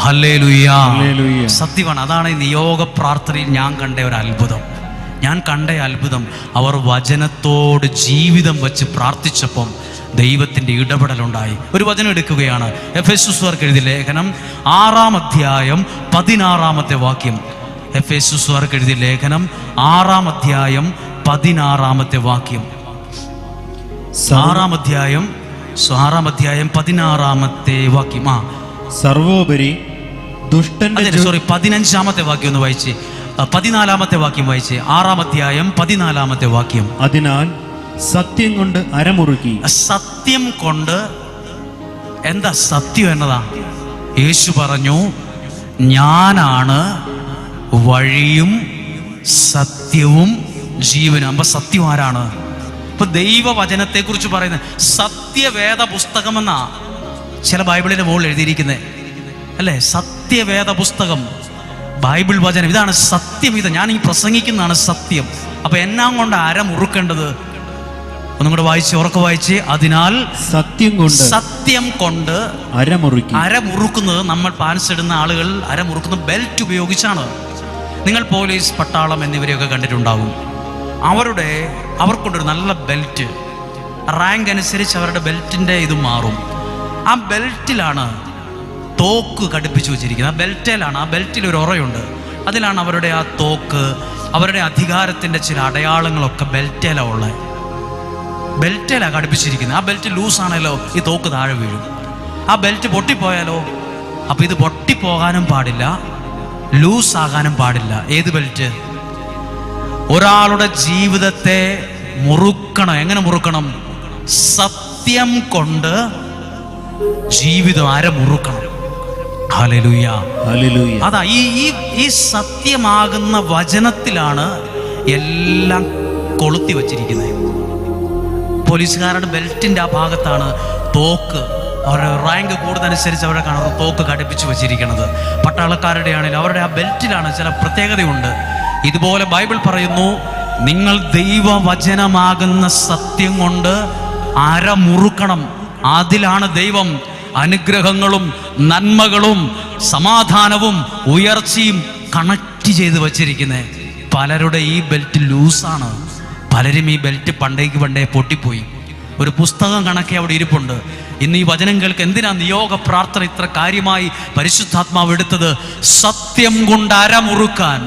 hallelujah. സത്യമാണ്. അതാണ് ഈ നിയോഗ പ്രാർത്ഥനയിൽ ഞാൻ കണ്ട ഒരു അത്ഭുതം. അവർ വചനത്തോട് ജീവിതം വെച്ച് പ്രാർത്ഥിച്ചപ്പം ദൈവത്തിൻ്റെ ഇടപെടലുണ്ടായി. ഒരു വചനം എടുക്കുകയാണ്. എഫെസൂസുകാർക്ക് എഴുതിയ ലേഖനം 6-ാം അധ്യായം 16-ാമത്തെ വാക്യം. എഫെസൂസുകാർക്ക് എഴുതിയ ലേഖനം 6-ാം അധ്യായം 16-ാമത്തെ വാക്യം. 6-ാം അധ്യായം 16-ാമത്തെ വാക്യം. സർവോപരി ദുഷ്ടന്റെ 15-ാമത്തെ വാക്യം ഒന്ന് വായിച്ചേ. 14-ാമത്തെ വാക്യം വായിച്ചേ. 6-ാം അധ്യായം 14-ാമത്തെ വാക്യം. അതിനാൽ സത്യം കൊണ്ട് അരമുറുക്കി. സത്യം കൊണ്ട് എന്താ സത്യം എന്നതാ? യേശു പറഞ്ഞു, ഞാനാണ് വഴിയും സത്യവും ജീവനും. അപ്പൊ സത്യം ആരാണ്? ഇപ്പൊ ദൈവവചനത്തെ കുറിച്ച് പറയുന്നത് സത്യവേദ പുസ്തകമെന്നാ ചില ബൈബിളിന്റെ മുകളിൽ എഴുതിയിരിക്കുന്നത് അല്ലേ? സത്യവേദ പുസ്തകം, ബൈബിൾ വചനം, ഇതാണ് സത്യം. ഇത് ഞാൻ ഈ പ്രസംഗിക്കുന്നതാണ് സത്യം. അപ്പൊ എന്നാ കൊണ്ട് അരമുറുക്കേണ്ടത്? ഒന്നും കൂടെ വായിച്ച് ഉറക്കെ വായിച്ച്. അതിനാൽ സത്യം കൊണ്ട് അരമുറുക്കുന്നത്, നമ്മൾ പാൻസ് ഇടുന്ന ആളുകൾ അരമുറുക്കുന്നത് ബെൽറ്റ് ഉപയോഗിച്ചാണ്. നിങ്ങൾ പോലീസ്, പട്ടാളം എന്നിവരെയൊക്കെ കണ്ടിട്ടുണ്ടാകും. അവർക്കൊണ്ടൊരു നല്ല ബെൽറ്റ്, റാങ്ക് അനുസരിച്ച് അവരുടെ ബെൽറ്റിൻ്റെ ഇത് മാറും. ആ ബെൽറ്റിലാണ് തോക്ക് ഘടിപ്പിച്ചു വെച്ചിരിക്കുന്നത്. ആ ബെൽറ്റിലാണ്, ആ ബെൽറ്റിൽ ഒരു ഉറയുണ്ട്. അതിലാണ് അവരുടെ ആ തോക്ക്, അവരുടെ അധികാരത്തിൻ്റെ ചില അടയാളങ്ങളൊക്കെ ബെൽറ്റിലാണ് ഉള്ളത്. ബെൽറ്റിലാണ് ഘടിപ്പിച്ചിരിക്കുന്നത്. ആ ബെൽറ്റ് ലൂസാണല്ലോ, ഈ തോക്ക് താഴെ വീഴും. ആ ബെൽറ്റ് പൊട്ടിപ്പോയാലോ? അപ്പം ഇത് പൊട്ടിപ്പോകാനും പാടില്ല, ലൂസാകാനും പാടില്ല. ഏത് ബെൽറ്റ്? ഒരാളുടെ ജീവിതത്തെ മുറുക്കണം. എങ്ങനെ മുറുക്കണം? സത്യം കൊണ്ട് ജീവിതം അരമുറുക്കണം. Hallelujah, hallelujah. അതാ ഈ സത്യമാകുന്ന വചനത്തിലാണ് എല്ലാം കൊളുത്തി വച്ചിരിക്കുന്നത്. പോലീസുകാരുടെ ബെൽറ്റിന്റെ ആ ഭാഗത്താണ് തോക്ക്, അവരുടെ റാങ്ക് കൂടുതലനുസരിച്ച് അവരുടെ കാണുന്ന തോക്ക് ഘടിപ്പിച്ചു വെച്ചിരിക്കുന്നത്. പട്ടാളക്കാരുടെ ആണെങ്കിലും അവരുടെ ആ ബെൽറ്റിലാണ് ചില പ്രത്യേകതയുണ്ട്. ഇതുപോലെ ബൈബിൾ പറയുന്നു, നിങ്ങൾ ദൈവവചനമാകുന്ന സത്യം കൊണ്ട് അരമുറുക്കണം. അതിലാണ് ദൈവം അനുഗ്രഹങ്ങളും നന്മകളും സമാധാനവും ഉയർച്ചയും കണക്ട് ചെയ്ത് വച്ചിരിക്കുന്നത്. പലരുടെ ഈ ബെൽറ്റ് ലൂസാണ്. പലരും ഈ ബെൽറ്റ് പണ്ടേ പൊട്ടിപ്പോയി. ഒരു പുസ്തകം കണക്കെ അവിടെ ഇരിപ്പുണ്ട്. ഇന്ന് ഈ വചനം കേൾക്ക്. എന്തിനാ നിയോഗ പ്രാർത്ഥന ഇത്ര കാര്യമായി പരിശുദ്ധാത്മാവ് എടുത്തത്? സത്യം കൊണ്ട് അരമുറുക്കാൻ,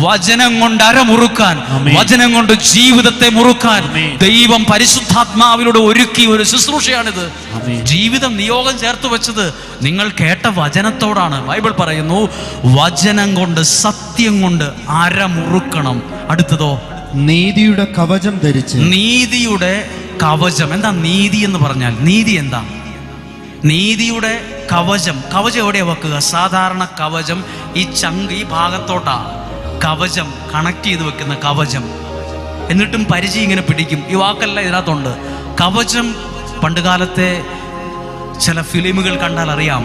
വചനം കൊണ്ട് അരമുറുക്കാൻ, വചനം കൊണ്ട് ജീവിതത്തെ മുറുക്കാൻ ദൈവം പരിശുദ്ധാത്മാവിലൂടെ ഒരുക്കി ഒരു ശുശ്രൂഷയാണിത്. ജീവിതം നിയോഗം ചേർത്ത് വെച്ചത് നിങ്ങൾ കേട്ട വചനത്തോടാണ്. ബൈബിൾ പറയുന്നു, വചനം കൊണ്ട്, സത്യം കൊണ്ട് അരമുറുക്കണം. അടുത്തതോ, നീതിയുടെ കവചം ധരിച്ച്. നീതിയുടെ കവചം. എന്താ നീതി എന്ന് പറഞ്ഞാൽ? നീതി എന്താ? നീതിയുടെ കവചം. കവചം എവിടെയാ വെക്കുക? സാധാരണ കവചം ഈ ചങ്ക്, ഈ ഭാഗത്തോട്ടാ കവചം കണക്ട് ചെയ്ത് വെക്കുന്ന കവചം. എന്നിട്ടും പരിചയം ഇങ്ങനെ പിടിക്കും. ഈ വാക്കെല്ലാം ഇതിനകത്തുണ്ട്. കവചം പണ്ടുകാലത്തെ ചില ഫിലിമുകൾ കണ്ടാൽ അറിയാം.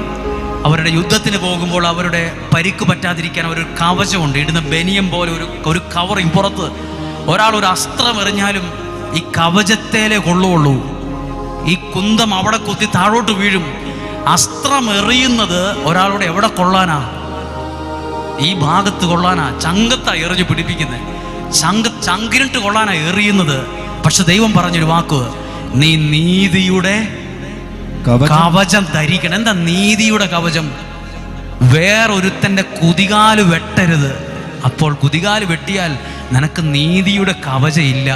അവരുടെ യുദ്ധത്തിന് പോകുമ്പോൾ അവരുടെ പരിക്ക് പറ്റാതിരിക്കാൻ അവരൊരു കവചമുണ്ട്. ഇടുന്ന ബനിയം പോലെ ഒരു കവറിങ് പുറത്ത്. ഒരാൾ ഒരു അസ്ത്രം എറിഞ്ഞാലും ഈ കവചത്തേലേ കൊള്ളുള്ളൂ. ഈ കുന്തം അവിടെ കുത്തി താഴോട്ട് വീഴും. അസ്ത്രം എറിയുന്നത് ഒരാളോട് എവിടെ കൊള്ളാനാ? ഈ ഭാഗത്ത് കൊള്ളാനാ, ചങ്കത്താ എറിഞ്ഞ് പിടിപ്പിക്കുന്നത്. ചങ്കിനിട്ട് കൊള്ളാനാ എറിയുന്നത്. പക്ഷെ ദൈവം പറഞ്ഞൊരു വാക്ക്, നീ നീതിയുടെ കവചം ധരിക്കണം. എന്താ നീതിയുടെ കവചം? വേറൊരുത്തൻ്റെ കുതികാല് വെട്ടരുത്. അപ്പോൾ കുതികാല് വെട്ടിയാൽ നിനക്ക് നീതിയുടെ കവചം ഇല്ല.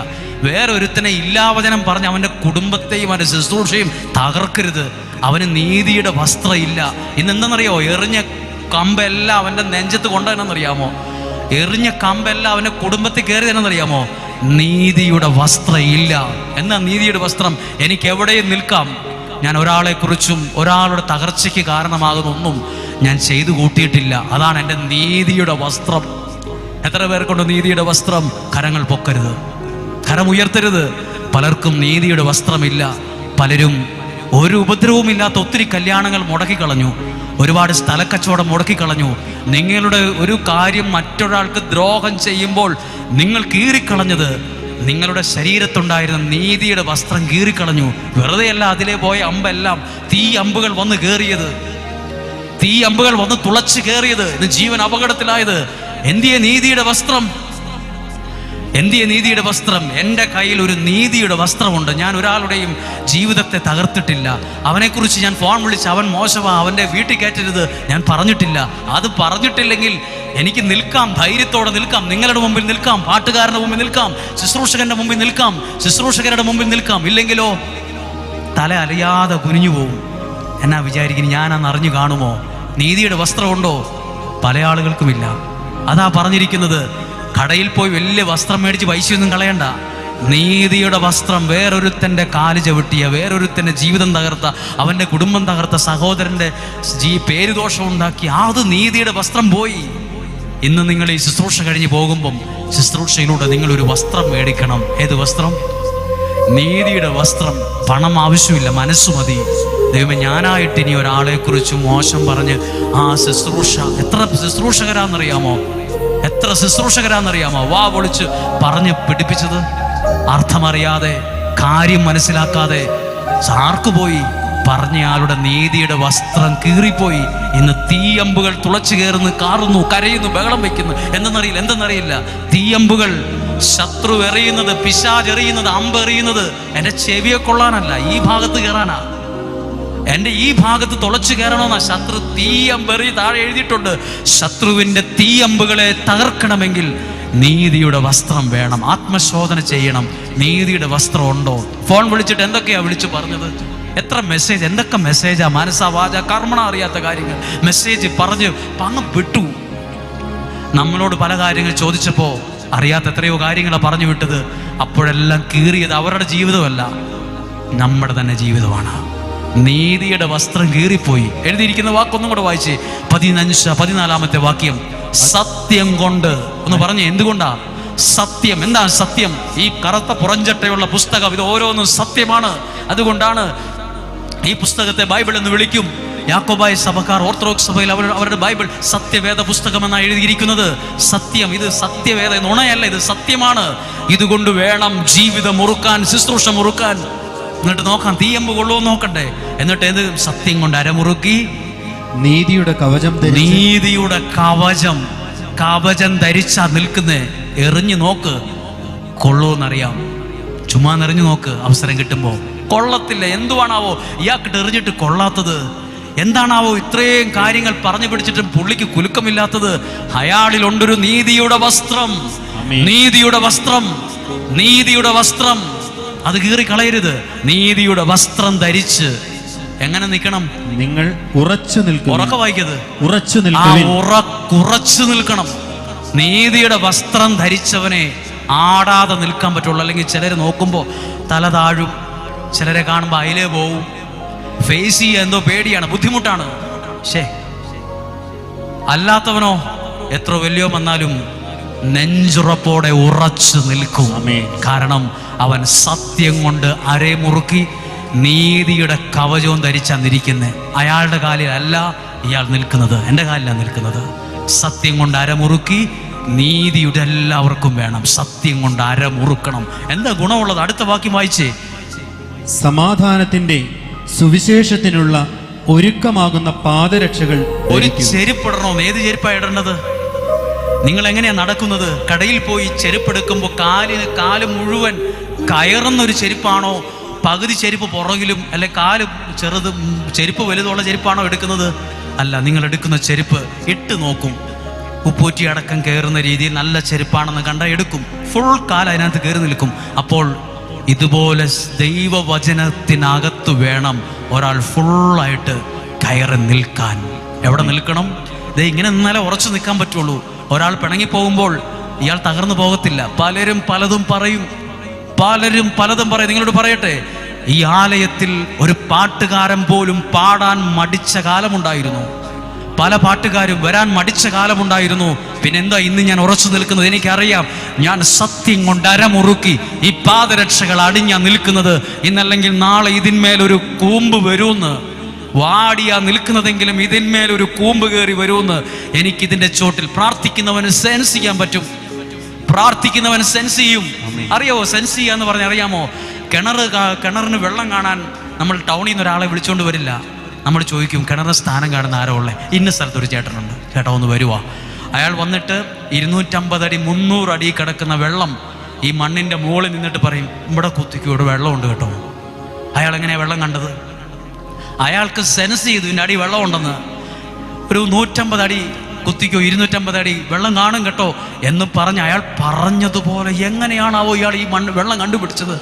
വേറൊരുത്തനെ ഇല്ലാവചനം പറഞ്ഞ് അവൻ്റെ കുടുംബത്തെയും അവൻ്റെ ശുശ്രൂഷയും തകർക്കരുത്. അവന് നീതിയുടെ വസ്ത്രം ഇല്ല. ഇന്ന് എന്താണെന്നറിയോ? എറിഞ്ഞ കമ്പെല്ലാം അവൻ്റെ നെഞ്ചത്ത് കൊണ്ടുവന്നെന്നറിയാമോ? എറിഞ്ഞ കമ്പെല്ലാം അവൻ്റെ കുടുംബത്തിൽ കയറി തന്നെന്നറിയാമോ? നീതിയുടെ വസ്ത്രം ഇല്ല. എന്നാ നീതിയുടെ വസ്ത്രം? എനിക്ക് എവിടെയും നിൽക്കാം. ഞാൻ ഒരാളെക്കുറിച്ചും ഒരാളുടെ തകർച്ചയ്ക്ക് കാരണമാകുന്നൊന്നും ഞാൻ ചെയ്തു കൂട്ടിയിട്ടില്ല. അതാണ് എൻ്റെ നീതിയുടെ വസ്ത്രം. എത്ര പേർക്കുണ്ട് നീതിയുടെ വസ്ത്രം? കരങ്ങൾ പൊക്കരുത്, കരം ഉയർത്തരുത്. പലർക്കും നീതിയുടെ വസ്ത്രമില്ല. പലരും ഒരു ഉപദ്രവവുമില്ലാത്ത ഒത്തിരി കല്യാണങ്ങൾ മുടക്കിക്കളഞ്ഞു, ഒരുപാട് സ്ഥലക്കച്ചവടം മുടക്കിക്കളഞ്ഞു. നിങ്ങളുടെ ഒരു കാര്യം മറ്റൊരാൾക്ക് ദ്രോഹം ചെയ്യുമ്പോൾ നിങ്ങൾ കീറിക്കളഞ്ഞത് നിങ്ങളുടെ ശരീരത്തുണ്ടായിരുന്ന നീതിയുടെ വസ്ത്രം കീറിക്കളഞ്ഞു. വെറുതെയല്ല അതിലെ പോയ അമ്പെല്ലാം തീ അമ്പുകൾ വന്ന് കയറിയത്, തീ അമ്പുകൾ വന്ന് തുളച്ച് കയറിയത്, ഇത് ജീവൻ അപകടത്തിലായത്. എന്തിയെ നീതിയുടെ വസ്ത്രം? എന്തിയെ നീതിയുടെ വസ്ത്രം? എൻ്റെ കയ്യിൽ ഒരു നീതിയുടെ വസ്ത്രമുണ്ട്. ഞാൻ ഒരാളുടെയും ജീവിതത്തെ തകർത്തിട്ടില്ല. അവനെക്കുറിച്ച് ഞാൻ ഫോൺ വിളിച്ച് അവൻ മോശമാ, അവൻ്റെ വീട്ടിൽ കയറ്റരുത് ഞാൻ പറഞ്ഞിട്ടില്ല. അത് പറഞ്ഞിട്ടില്ലെങ്കിൽ എനിക്ക് നിൽക്കാം, ധൈര്യത്തോടെ നിൽക്കാം, നിങ്ങളുടെ മുമ്പിൽ നിൽക്കാം, പാട്ടുകാരൻ്റെ മുമ്പിൽ നിൽക്കാം, ശുശ്രൂഷകൻ്റെ മുമ്പിൽ നിൽക്കാം, ശുശ്രൂഷകരുടെ മുമ്പിൽ നിൽക്കാം. ഇല്ലെങ്കിലോ തല അറിയാതെ കുനിഞ്ഞു പോവും. എന്നാ വിചാരിക്കുന്നു ഞാനന്ന് അറിഞ്ഞു കാണുമോ? നീതിയുടെ വസ്ത്രമുണ്ടോ? പല ആളുകൾക്കുമില്ല. അതാ പറഞ്ഞിരിക്കുന്നത്, കടയിൽ പോയി വലിയ വസ്ത്രം മേടിച്ച് പൈസയൊന്നും കളയണ്ട. നീതിയുടെ വസ്ത്രം. വേറൊരുത്തൻ്റെ കാല് ചവിട്ടിയ, വേറൊരുത്തൻ്റെ ജീവിതം തകർത്ത, അവൻ്റെ കുടുംബം തകർത്ത സഹോദരൻ്റെ പേരുദോഷം ഉണ്ടാക്കി, അത് നീതിയുടെ വസ്ത്രം പോയി. ഇന്ന് നിങ്ങൾ ഈ ശുശ്രൂഷ കഴിഞ്ഞ് പോകുമ്പം ശുശ്രൂഷയിലൂടെ നിങ്ങളൊരു വസ്ത്രം മേടിക്കണം. ഏത് വസ്ത്രം? നീതിയുടെ വസ്ത്രം. പണം ആവശ്യമില്ല, മനസ്സു മതി. ദൈവമേ, ഞാനായിട്ട് ഇനി ഒരാളെക്കുറിച്ച് മോശം പറഞ്ഞ് ആ ശുശ്രൂഷ, എത്ര ശുശ്രൂഷകരാന്നറിയാമോ? എത്ര ശുശ്രൂഷകരാന്നറിയാമോ? വാ പൊളിച്ച് പറഞ്ഞ് പിടിപ്പിച്ചത്. അർത്ഥമറിയാതെ, കാര്യം മനസ്സിലാക്കാതെ ചാർക്കുപോയി പറഞ്ഞയാളുടെ നീതിയുടെ വസ്ത്രം കീറിപ്പോയി. ഇന്ന് തീയമ്പുകൾ തുളച്ചു കയറുന്നു, കാറുന്നു, കരയുന്നു, ബഹളം വയ്ക്കുന്നു. എന്തെന്നറിയില്ല. തീയമ്പുകൾ, ശത്രു എറിയുന്നത്, പിശാച് എറിയുന്നത്, അമ്പ് എറിയുന്നത് എൻ്റെ ചെവിയെ കൊള്ളാനല്ല, ഈ ഭാഗത്ത് കയറാനാ. എൻ്റെ ഈ ഭാഗത്ത് തുളച്ചു കയറണമെന്നാ. ശത്രു തീയമ്പെറി താഴെ എഴുതിയിട്ടുണ്ട്. ശത്രുവിൻ്റെ തീയമ്പുകളെ തകർക്കണമെങ്കിൽ നീതിയുടെ വസ്ത്രം വേണം. ആത്മശോധന ചെയ്യണം. നീതിയുടെ വസ്ത്രം ഉണ്ടോ? ഫോൺ വിളിച്ചിട്ട് എന്തൊക്കെയാ വിളിച്ചു പറഞ്ഞത്? എത്ര മെസ്സേജ്, എന്തൊക്കെ മെസ്സേജാ, മനസ്സാ വാച കർമ്മണ അറിയാത്ത കാര്യങ്ങൾ മെസ്സേജ് പറഞ്ഞ് പങ്ങ് വിട്ടു. നമ്മളോട് പല കാര്യങ്ങൾ ചോദിച്ചപ്പോൾ അറിയാത്ത എത്രയോ കാര്യങ്ങളാണ് പറഞ്ഞു വിട്ടത്. അപ്പോഴെല്ലാം കീറിയത് അവരുടെ ജീവിതമല്ല, നമ്മുടെ തന്നെ ജീവിതമാണ്. നീതിയുടെ വസ്ത്രം കീറിപ്പോയി. എഴുതിയിരിക്കുന്ന വാക്കൊന്നും കൂടെ വായിച്ച് 14-ാമത്തെ വാക്യം. സത്യം കൊണ്ട് ഒന്ന് പറഞ്ഞേ. എന്തുകൊണ്ടാ സത്യം? എന്താ സത്യം? ഈ കറുത്ത പുറഞ്ചട്ടയുള്ള പുസ്തകം, ഇത് ഓരോന്നും സത്യമാണ്. അതുകൊണ്ടാണ് ഈ പുസ്തകത്തെ ബൈബിൾ എന്ന് വിളിക്കും. യാക്കോബായ സഭക്കാർ, ഓർത്തഡോക്സ് സഭയിൽ അവരുടെ ബൈബിൾ സത്യവേദ പുസ്തകം എന്നാണ് എഴുതിയിരിക്കുന്നത്. സത്യം, ഇത് സത്യവേദ, നുണയല്ല, ഇത് സത്യമാണ്. ഇതുകൊണ്ട് വേണം ജീവിതം മുറുക്കാൻ, ശുശ്രൂഷ മുറുക്കാൻ. എന്നിട്ട് നോക്കാം തീയമ്പ് കൊള്ളുമോ നോക്കണ്ടേ. എന്നിട്ട് എന്ത്? സത്യം കൊണ്ട് അരമുറുക്കി നീതിയുടെ കവചം. നീതിയുടെ കവചം ധരിച്ചാ നിൽക്കുന്നേ. എറിഞ്ഞു നോക്ക്, കൊള്ളുമെന്നറിയാം. ചുമ്മാ എറിഞ്ഞു നോക്ക് അവസരം കിട്ടുമ്പോൾ. കൊള്ളത്തില്ല. എന്തുവാണാവോ ഇയാൾക്കിട്ട് എറിഞ്ഞിട്ട് കൊള്ളാത്തത്? എന്താണാവോ ഇത്രയും കാര്യങ്ങൾ പറഞ്ഞു പിടിച്ചിട്ടും പുള്ളിക്ക് കുലുക്കമില്ലാത്തത്? അയാളിലുണ്ടൊരു നീതിയുടെ വസ്ത്രം. നീതിയുടെ വസ്ത്രം, നീതിയുടെ വസ്ത്രം. അത് കീറിക്കളയരുത്. നീതിയുടെ വസ്ത്രം ധരിച്ച് എങ്ങനെ നിൽക്കണം? നിങ്ങൾ ഉറച്ചു നിൽക്കണം. ഉറക്കെ വായിക്കത്. ഉറച്ചു നിൽക്കണം. നീതിയുടെ വസ്ത്രം ധരിച്ചവനെ ആടാതെ നിൽക്കാൻ പറ്റുള്ളൂ. അല്ലെങ്കിൽ ചിലർ നോക്കുമ്പോൾ തല താഴും, ചിലരെ കാണുമ്പോൾ അയിലേ പോവും. ഫേസ് ചെയ്യുക എന്തോ പേടിയാണ്, ബുദ്ധിമുട്ടാണ്. അല്ലാത്തവനോ എത്ര വലിയോ വന്നാലും നെഞ്ചുറപ്പോടെ ഉറച്ചു നിൽക്കും. കാരണം അവൻ സത്യം കൊണ്ട് അരമുറുക്കി നീതിയുടെ കവചവും ധരിച്ചാന്നിരിക്കുന്നത്. അയാളുടെ കാലിലല്ല ഇയാൾ നിൽക്കുന്നത്, എൻ്റെ കാലിലാണ് നിൽക്കുന്നത്. സത്യം കൊണ്ട് അരമുറുക്കി നീതിയുടെ എല്ലാവർക്കും വേണം. സത്യം കൊണ്ട് അരമുറുക്കണം. എന്താ ഗുണമുള്ളത്? അടുത്ത വാക്യം വായിച്ചേ. സമാധാനത്തിന്റെ സുവിശേഷത്തിനുള്ള ഒരുക്കമാകുന്ന പാദരക്ഷകൾ ഒരു ധരിക്കൂ. ചെരുപ്പിടണോ? ഏത് ചെരുപ്പാണ് ഇടേണ്ടത്? നിങ്ങൾ എങ്ങനെയാ നടക്കുന്നത്? കടയിൽ പോയി ചെരുപ്പെടുക്കുമ്പോൾ കാല് മുഴുവൻ കയറുന്നൊരു ചെരുപ്പാണോ, പകുതി ചെരുപ്പ് പുറകിലും, അല്ലെ കാല് ചെരുപ്പ് വലുതുള്ള ചെരുപ്പാണോ എടുക്കുന്നത്? അല്ല, നിങ്ങൾ എടുക്കുന്ന ചെരുപ്പ് ഇട്ട് നോക്കും. ഉപ്പൂറ്റി അടക്കം കയറുന്ന രീതിയിൽ നല്ല ചെരുപ്പാണെന്ന് കണ്ടാൽ എടുക്കും. ഫുൾ കാല് അതിനകത്ത് കയറി നിൽക്കും. അപ്പോൾ ഇതുപോലെ ദൈവവചനത്തിനകത്ത് വേണം ഒരാൾ ഫുള്ളായിട്ട് കയറി നിൽക്കാൻ. എവിടെ നിൽക്കണം? ഇങ്ങനെ നിന്നാലേ ഉറച്ചു നിൽക്കാൻ പറ്റുള്ളൂ. ഒരാൾ പിണങ്ങിപ്പോകുമ്പോൾ ഇയാൾ തകർന്നു പോകത്തില്ല. പലരും പലതും പറയും. നിങ്ങളോട് പറയട്ടെ, ഈ ആലയത്തിൽ ഒരു പാട്ടുകാരൻ പോലും പാടാൻ മടിച്ച കാലമുണ്ടായിരുന്നു. പല പാട്ടുകാരും വരാൻ മടിച്ച കാലമുണ്ടായിരുന്നു. പിന്നെന്താ ഇന്ന് ഞാൻ ഉറച്ചു നിൽക്കുന്നത്? എനിക്കറിയാം, ഞാൻ സത്യം കൊണ്ട് അരമുറുക്കി ഈ പാദരക്ഷകൾ അടിഞ്ഞാ നിൽക്കുന്നത്. ഇന്നല്ലെങ്കിൽ നാളെ ഇതിന്മേലൊരു കൂമ്പ് വരുമെന്ന്. വാടിയാ നിൽക്കുന്നതെങ്കിലും ഇതിന്മേലൊരു കൂമ്പ് കയറി വരുമെന്ന് എനിക്കിതിൻ്റെ ചോട്ടിൽ പ്രാർത്ഥിക്കുന്നവന് സെൻസ് ചെയ്യാൻ പറ്റും. പ്രാർത്ഥിക്കുന്നവൻ സെൻസ് ചെയ്യും. അറിയാമോ സെൻസ് ചെയ്യാന്ന് പറഞ്ഞാൽ? അറിയാമോ, കിണറിന് വെള്ളം കാണാൻ നമ്മൾ ടൗണിൽ നിന്ന് ഒരാളെ വിളിച്ചുകൊണ്ട് വരില്ല. നമ്മൾ ചോദിക്കും, കിണറിന് സ്ഥാനം കാണുന്ന ആരോ ഉള്ളേ? ഇന്ന സ്ഥലത്തൊരു ചേട്ടനുണ്ട്, ചേട്ടാ ഒന്ന് വരുവാ. അയാൾ വന്നിട്ട് 250 അടി 300 അടി കിടക്കുന്ന വെള്ളം ഈ മണ്ണിൻ്റെ മുകളിൽ നിന്നിട്ട് പറയും, ഇവിടെ കുത്തിക്കൂ, ഇവിടെ വെള്ളമുണ്ട് കേട്ടോ. അയാൾ എങ്ങനെയാണ് വെള്ളം കണ്ടത്? അയാൾക്ക് സെൻസ് ചെയ്തു ഇതിൻ്റെ അടി വെള്ളമുണ്ടെന്ന്. ഒരു 150 അടി കുത്തിക്കോ, 250 അടി വെള്ളം കാണും കേട്ടോ എന്ന് പറഞ്ഞ് അയാൾ പറഞ്ഞതുപോലെ എങ്ങനെയാണാവോ ഇയാൾ ഈ വെള്ളം കണ്ടുപിടിച്ചത്?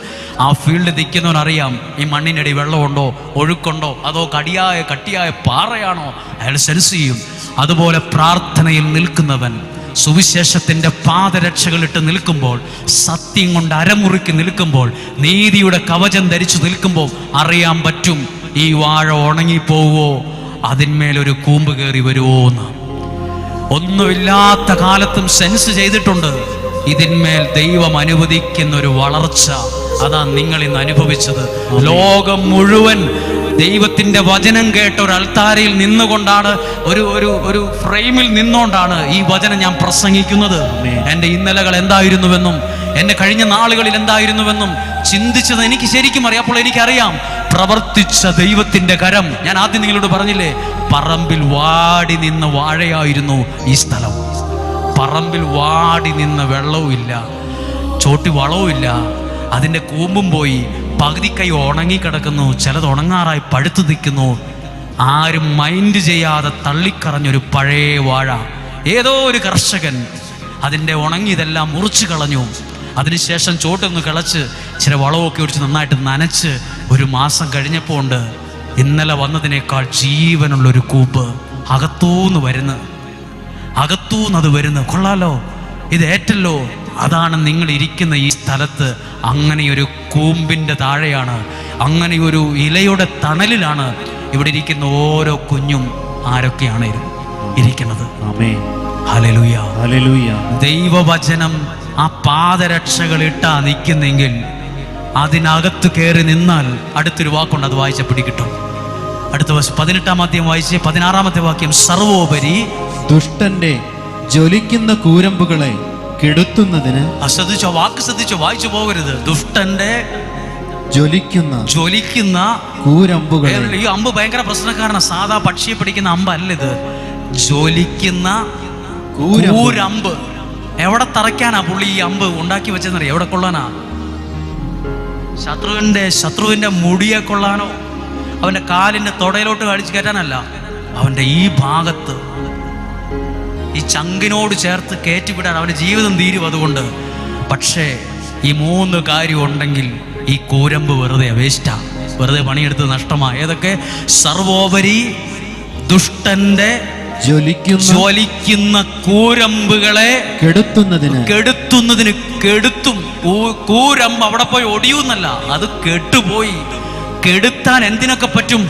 ആ ഫീൽഡിൽ നിൽക്കുന്നവനറിയാം ഈ മണ്ണിനടി വെള്ളമുണ്ടോ, ഒഴുക്കുണ്ടോ, അതോ കട്ടിയായ പാറയാണോ? അയാൾ സെൻസ് ചെയ്യും. അതുപോലെ പ്രാർത്ഥനയിൽ നിൽക്കുന്നവൻ സുവിശേഷത്തിൻ്റെ പാദരക്ഷകളിട്ട് നിൽക്കുമ്പോൾ, സത്യം കൊണ്ട് അരമുറുക്കി നിൽക്കുമ്പോൾ, നീതിയുടെ കവചം ധരിച്ചു നിൽക്കുമ്പോൾ അറിയാൻ പറ്റും ഈ വാഴ ഉണങ്ങിപ്പോവോ, അതിന്മേലൊരു കൂമ്പ് കയറി വരുമോ എന്ന്. ഒന്നുമില്ലാത്ത കാലത്തും സെൻസ് ചെയ്തിട്ടുണ്ട്. ഇതിന്മേൽ ദൈവം അനുവദിക്കുന്ന ഒരു വളർച്ച, അതാ നിങ്ങൾ ഇന്ന് അനുഭവിച്ചത്. ലോകം മുഴുവൻ ദൈവത്തിന്റെ വചനം കേട്ട ഒരു അൾത്താരയിൽ നിന്നുകൊണ്ടാണ്, ഒരു ഫ്രെയിമിൽ നിന്നുകൊണ്ടാണ് ഈ വചനം ഞാൻ പ്രസംഗിക്കുന്നത്. എൻ്റെ ഇന്നലകൾ എന്തായിരുന്നുവെന്നും എൻ്റെ കഴിഞ്ഞ നാളുകളിൽ എന്തായിരുന്നുവെന്നും ചിന്തിച്ചത് എനിക്ക് ശരിക്കും അറിയാം. അപ്പോൾ എനിക്കറിയാം പ്രവർത്തിച്ച ദൈവത്തിന്റെ കരം. ഞാൻ ആദ്യം നിങ്ങളോട് പറഞ്ഞില്ലേ, പറമ്പിൽ വാടി നിന്ന വാഴയായിരുന്നു ഈ സ്ഥലം. പറമ്പിൽ വാടി നിന്ന വെള്ളവും ഇല്ല, ചോട്ടി വളവും ഇല്ല, അതിൻ്റെ കൂമ്പും പോയി, പകുതി കൈ ഉണങ്ങിക്കിടക്കുന്നു, ചിലത് ഉണങ്ങാറായി പഴുത്തു നിൽക്കുന്നു. ആരും മൈൻഡ് ചെയ്യാതെ തള്ളിക്കറഞ്ഞൊരു പഴയ വാഴ. ഏതോ ഒരു കർഷകൻ അതിൻ്റെ ഉണങ്ങിയതെല്ലാം മുറിച്ചു കളഞ്ഞു. അതിനുശേഷം ചോട്ടൊന്ന് കിളച്ച് ചില വളമൊക്കെ ഒഴിച്ച് നന്നായിട്ട് നനച്ച് 1 മാസം കഴിഞ്ഞപ്പോൾ ഉണ്ട് ഇന്നലെ വന്നതിനേക്കാൾ ജീവനുള്ളൊരു കൂമ്പ് അകത്തൂന്ന് അത് വരുന്നു. കൊള്ളാലോ, ഇത് ഏറ്റല്ലോ. അതാണ് നിങ്ങൾ ഇരിക്കുന്ന ഈ സ്ഥലത്ത്. അങ്ങനെയൊരു കൂമ്പിൻ്റെ താഴെയാണ്, അങ്ങനെ ഒരു ഇലയുടെ തണലിലാണ് ഇവിടെ ഇരിക്കുന്ന ഓരോ കുഞ്ഞും. ആരൊക്കെയാണ് ഇരിക്കുന്നത്? Hallelujah, hallelujah. ദൈവവചനം ആ പാദരക്ഷകൾ ഇട്ടാ നിൽക്കുന്നെങ്കിൽ അതിനകത്ത് കയറി നിന്നാൽ അടുത്തൊരു വാക്കുണ്ട്, അത് വായിച്ച പിടികിട്ടും. അടുത്ത 18-ാം അധ്യായം വായിച്ച് 16-ാമത്തെ വാക്യം, സർവോപരി ദുഷ്ടന്റെ ജ്വലിക്കുന്ന കൂരമ്പുകളെ കെടുത്തുന്നതിന്. ശ്രദ്ധിച്ചോ, വാക്ക് ശ്രദ്ധിച്ചോ, വായിച്ചു പോകരുത്. ദുഷ്ടന്റെ ജ്വലിക്കുന്ന കൂരമ്പുകൾ. ഈ അമ്പ് ഭയങ്കര പ്രശ്നക്കാരനാണ്. സാധാ പക്ഷിയെ പിടിക്കുന്ന അമ്പല്ല ഇത്, ജ്വലിക്കുന്ന കൂരമ്പ്. എവിടെ തറയ്ക്കാനാ പുള്ളി ഈ അമ്പ് ഉണ്ടാക്കി വെച്ചെന്നറിയാം? എവിടെ കൊള്ളാനാ? ശത്രുവിന്റെ മുടിയെ കൊള്ളാനോ, അവന്റെ കാലിന്റെ തൊടയിലോട്ട് കഴിച്ചു കയറ്റാനല്ല, അവന്റെ ഈ ഭാഗത്ത്, ഈ ചങ്കിനോട് ചേർത്ത് കയറ്റിവിടാൻ അവന്റെ ജീവിതം തീരും. അതുകൊണ്ട് പക്ഷേ ഈ 3 കാര്യം ഉണ്ടെങ്കിൽ ഈ കൂരമ്പ് വെറുതെ വേസ്റ്റാ, വെറുതെ പണിയെടുത്ത് നഷ്ടമാ. ഏതൊക്കെ? സർവോപരി ദുഷ്ടന്റെ ജ്വലിക്കുന്ന കൂരമ്പുകളെ കെടുത്തുന്നതിന് കെടുത്തും. കൂരമ്പ് അവിടെ പോയി ഒടിയൂന്നല്ല, അത് കെട്ടുപോയി. കെടുത്താൻ എന്തിനൊക്കെ പറ്റും?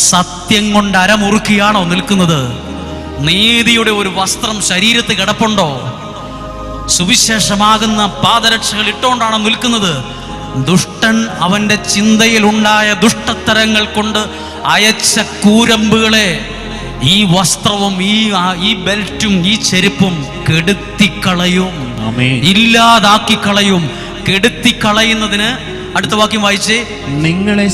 സത്യം കൊണ്ട് അരമുറുക്കിയാണോ നിൽക്കുന്നത്? നീതിയുടെ ഒരു വസ്ത്രം ശരീരത്ത് കിടപ്പുണ്ടോ? സുവിശേഷമാകുന്ന പാദരക്ഷകൾ ഇട്ടുകൊണ്ടാണോ നിൽക്കുന്നത്? ദുഷ്ടൻ അവന്റെ ചിന്തയിൽ ഉണ്ടായ ദുഷ്ടത്തരങ്ങൾ കൊണ്ട് അയച്ച കൂരമ്പുകളെ ഈ വസ്ത്രവും ഈ ബെൽറ്റും ഈ ചെരുപ്പും കെടുത്തിക്കളയും, ഇല്ലാതാക്കി കളയും. കെടുത്തിക്കളയുന്നതിന് അടുത്ത വാക്യം വായിച്ചേ. നിങ്ങളെ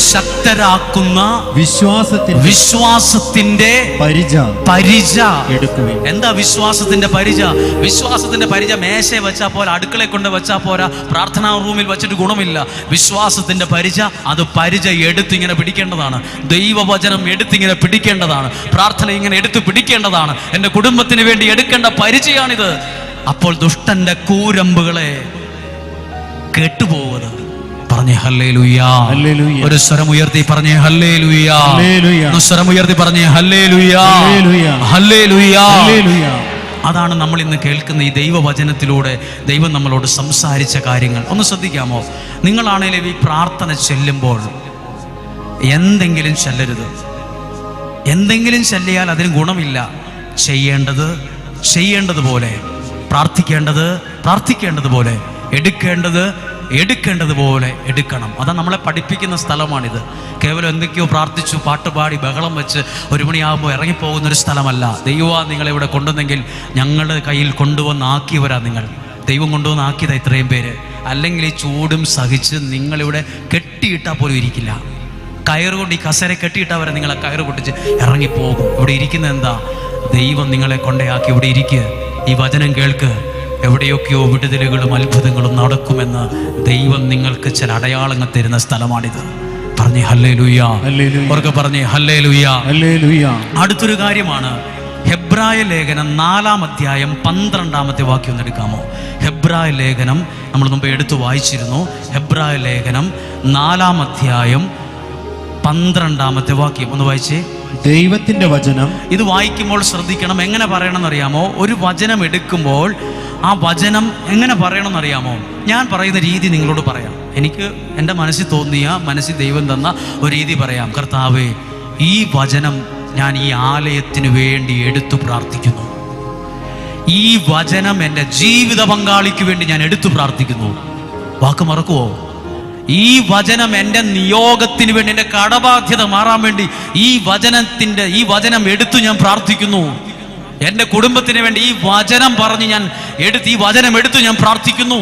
ശക്തരാക്കുന്ന വിശ്വാസത്തിന്റെ പരിച എടുക്കുവിൻ. എന്താ വിശ്വാസത്തിന്റെ പരിച? വിശ്വാസത്തിന്റെ പരിച മേശയെ വെച്ചാൽ പോരാ, അടുക്കളയെ കൊണ്ട് വെച്ചാൽ പോരാ, പ്രാർത്ഥനാ റൂമിൽ വെച്ചിട്ട് ഗുണമില്ല. വിശ്വാസത്തിന്റെ പരിച, അത് പരിച എടുത്തിങ്ങനെ പിടിക്കേണ്ടതാണ്. ദൈവവചനം എടുത്തിങ്ങനെ പിടിക്കേണ്ടതാണ്. പ്രാർത്ഥന ഇങ്ങനെ എടുത്തു പിടിക്കേണ്ടതാണ്. എൻ്റെ കുടുംബത്തിന് വേണ്ടി എടുക്കേണ്ട പരിചയാണിത്. അപ്പോൾ ദുഷ്ടന്റെ കൂരമ്പുകളെ കേട്ടുപോകുന്നത്. പറഞ്ഞേ ഹല്ലേലൂയാ. ഒരു സ്വരം ഉയർത്തി പറഞ്ഞേ ഹല്ലേലൂയാ. സ്വരം ഉയർത്തി പറഞ്ഞേ ഹല്ലേലൂയാ, ഹല്ലേലൂയാ. അതാണ് നമ്മൾ ഇന്ന് കേൾക്കുന്ന ഈ ദൈവവചനത്തിലൂടെ ദൈവം നമ്മളോട് സംസാരിച്ച കാര്യങ്ങൾ. ഒന്ന് ശ്രദ്ധിക്കാമോ? നിങ്ങളാണെങ്കിലും ഈ പ്രാർത്ഥന ചെല്ലുമ്പോൾ എന്തെങ്കിലും ചെല്ലരുത്. എന്തെങ്കിലും ചെല്ലിയാൽ അതിന് ഗുണമില്ല. ചെയ്യേണ്ടതുപോലെ, പ്രാർത്ഥിക്കേണ്ടതുപോലെ, എടുക്കേണ്ടതുപോലെ എടുക്കണം. അതാ നമ്മളെ പഠിപ്പിക്കുന്ന സ്ഥലമാണിത്. കേവലം എന്തൊക്കെയോ പ്രാർത്ഥിച്ചു, പാട്ടുപാടി, ബഹളം വെച്ച് 1 മണിയാകുമ്പോൾ ഇറങ്ങിപ്പോകുന്നൊരു സ്ഥലമല്ല. ദൈവം നിങ്ങളെ ഇവിടെ കൊണ്ടുവന്നെങ്കിൽ ഞങ്ങളുടെ കയ്യിൽ കൊണ്ടുവന്നാക്കിയവരാ നിങ്ങൾ. ദൈവം കൊണ്ടുവന്നാക്കിയതാ ഇത്രയും പേര്. അല്ലെങ്കിൽ ഈ ചൂടും സഹിച്ച് നിങ്ങളിവിടെ കെട്ടിയിട്ടാൽ പോലും ഇരിക്കില്ല. കയറുകൊണ്ട് ഈ കസേര കെട്ടിയിട്ടാൽ വരെ നിങ്ങളെ കയറ് പൊട്ടിച്ച് ഇറങ്ങിപ്പോകും. ഇവിടെ ഇരിക്കുന്നത് എന്താ? ദൈവം നിങ്ങളെ കൊണ്ടയാക്കി. ഇവിടെ ഇരിക്കുക, ഈ വചനം കേൾക്ക്. എവിടെയൊക്കെയോ വിടുതലുകളും അത്ഭുതങ്ങളും നടക്കുമെന്ന് ദൈവം നിങ്ങൾക്ക് ചില അടയാളങ്ങൾ തരുന്ന സ്ഥലമാണിത്. പറഞ്ഞേ ഹല്ലേലൂയാ. അവർക്ക് പറഞ്ഞേ ഹല്ലേലൂയാ. അടുത്തൊരു കാര്യമാണ് ഹെബ്രായ ലേഖനം 4-ാം അധ്യായം 12-ാമത്തെ വാക്യം ഒന്ന് എടുക്കാമോ? ഹെബ്രായ ലേഖനം നമ്മൾ മുമ്പ് എടുത്തു വായിച്ചിരുന്നു. ഹെബ്രായ ലേഖനം 4-ാം അധ്യായം 12-ാമത്തെ വാക്യം ഒന്ന് വായിച്ചേ. ദൈവത്തിന്റെ വചനം. ഇത് വായിക്കുമ്പോൾ ശ്രദ്ധിക്കണം. എങ്ങനെ പറയണമെന്നറിയാമോ? ഒരു വചനം എടുക്കുമ്പോൾ ആ വചനം എങ്ങനെ പറയണമെന്നറിയാമോ? ഞാൻ പറയുന്ന രീതി നിങ്ങളോട് പറയാം. എനിക്ക് എൻ്റെ മനസ്സിൽ തോന്നിയ, മനസ്സിൽ ദൈവം തന്ന ഒരു രീതി പറയാം. കർത്താവേ, ഈ വചനം ഞാൻ ഈ ആലയത്തിന് വേണ്ടി എടുത്തു പ്രാർത്ഥിക്കുന്നു. ഈ വചനം എൻ്റെ ജീവിത പങ്കാളിക്ക് വേണ്ടി ഞാൻ എടുത്തു പ്രാർത്ഥിക്കുന്നു. വാക്ക് മറക്കുവോ? ഈ വചനം എൻ്റെ നിയോഗത്തിന് വേണ്ടി, എൻ്റെ കടബാധ്യത മാറാൻ വേണ്ടി ഈ വചനം എടുത്തു ഞാൻ പ്രാർത്ഥിക്കുന്നു. എൻ്റെ കുടുംബത്തിന് വേണ്ടി ഈ വചനം പറഞ്ഞ് ഞാൻ ഈ വചനം എടുത്തു ഞാൻ പ്രാർത്ഥിക്കുന്നു.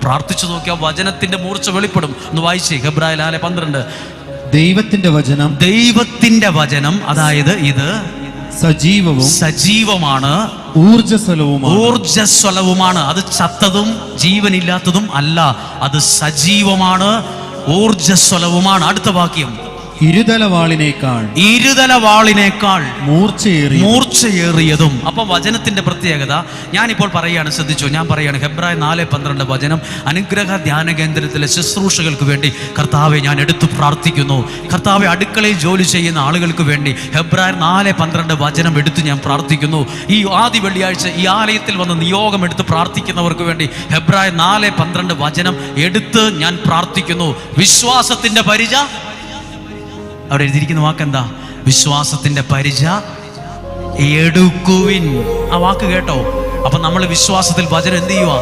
പ്രാർത്ഥിച്ചു നോക്കിയാൽ വചനത്തിന്റെ മൂർച്ച വെളിപ്പെടും. ഒന്ന് വായിച്ചേ ഹെബ്രായ 4:12. ദൈവത്തിന്റെ വചനം, അതായത് ഇത് സജീവമാണ്, ഊർജ്ജസ്വലവുമാണ്. അത് ചത്തതും ജീവനില്ലാത്തതും അല്ല, അത് സജീവമാണ്, ഊർജ്ജസ്വലവുമാണ്. അടുത്ത വാക്യം. ഇരുതലവാളിനേക്കാൾ മൂർച്ചയേറിയതും. അപ്പൊ വചനത്തിന്റെ പ്രത്യേകത ഞാനിപ്പോൾ പറയുകയാണ്, ശ്രദ്ധിച്ചു. ഞാൻ പറയാണ് ഹെബ്രായ 4:12 വചനം അനുഗ്രഹ ധ്യാന കേന്ദ്രത്തിലെ ശുശ്രൂഷകൾക്ക് വേണ്ടി കർത്താവെ ഞാൻ എടുത്തു പ്രാർത്ഥിക്കുന്നു. കർത്താവെ, അടുക്കളയിൽ ജോലി ചെയ്യുന്ന ആളുകൾക്ക് വേണ്ടി ഹെബ്രായ 4:12 വചനം എടുത്ത് ഞാൻ പ്രാർത്ഥിക്കുന്നു. ഈ ആദ്യ വെള്ളിയാഴ്ച ഈ ആലയത്തിൽ വന്ന് നിയോഗം എടുത്ത് പ്രാർത്ഥിക്കുന്നവർക്ക് വേണ്ടി ഹെബ്രായ 4:12 വചനം എടുത്ത് ഞാൻ പ്രാർത്ഥിക്കുന്നു. വിശ്വാസത്തിന്റെ പരിച, അവിടെ എഴുതിയിരിക്കുന്ന വാക്കെന്താ? വിശ്വാസത്തിന്റെ പരിച എടുക്കുവിൻ. ആ വാക്ക് കേട്ടോ? അപ്പൊ നമ്മൾ വിശ്വാസത്തിൽ വചനം എന്ത് ചെയ്യുക?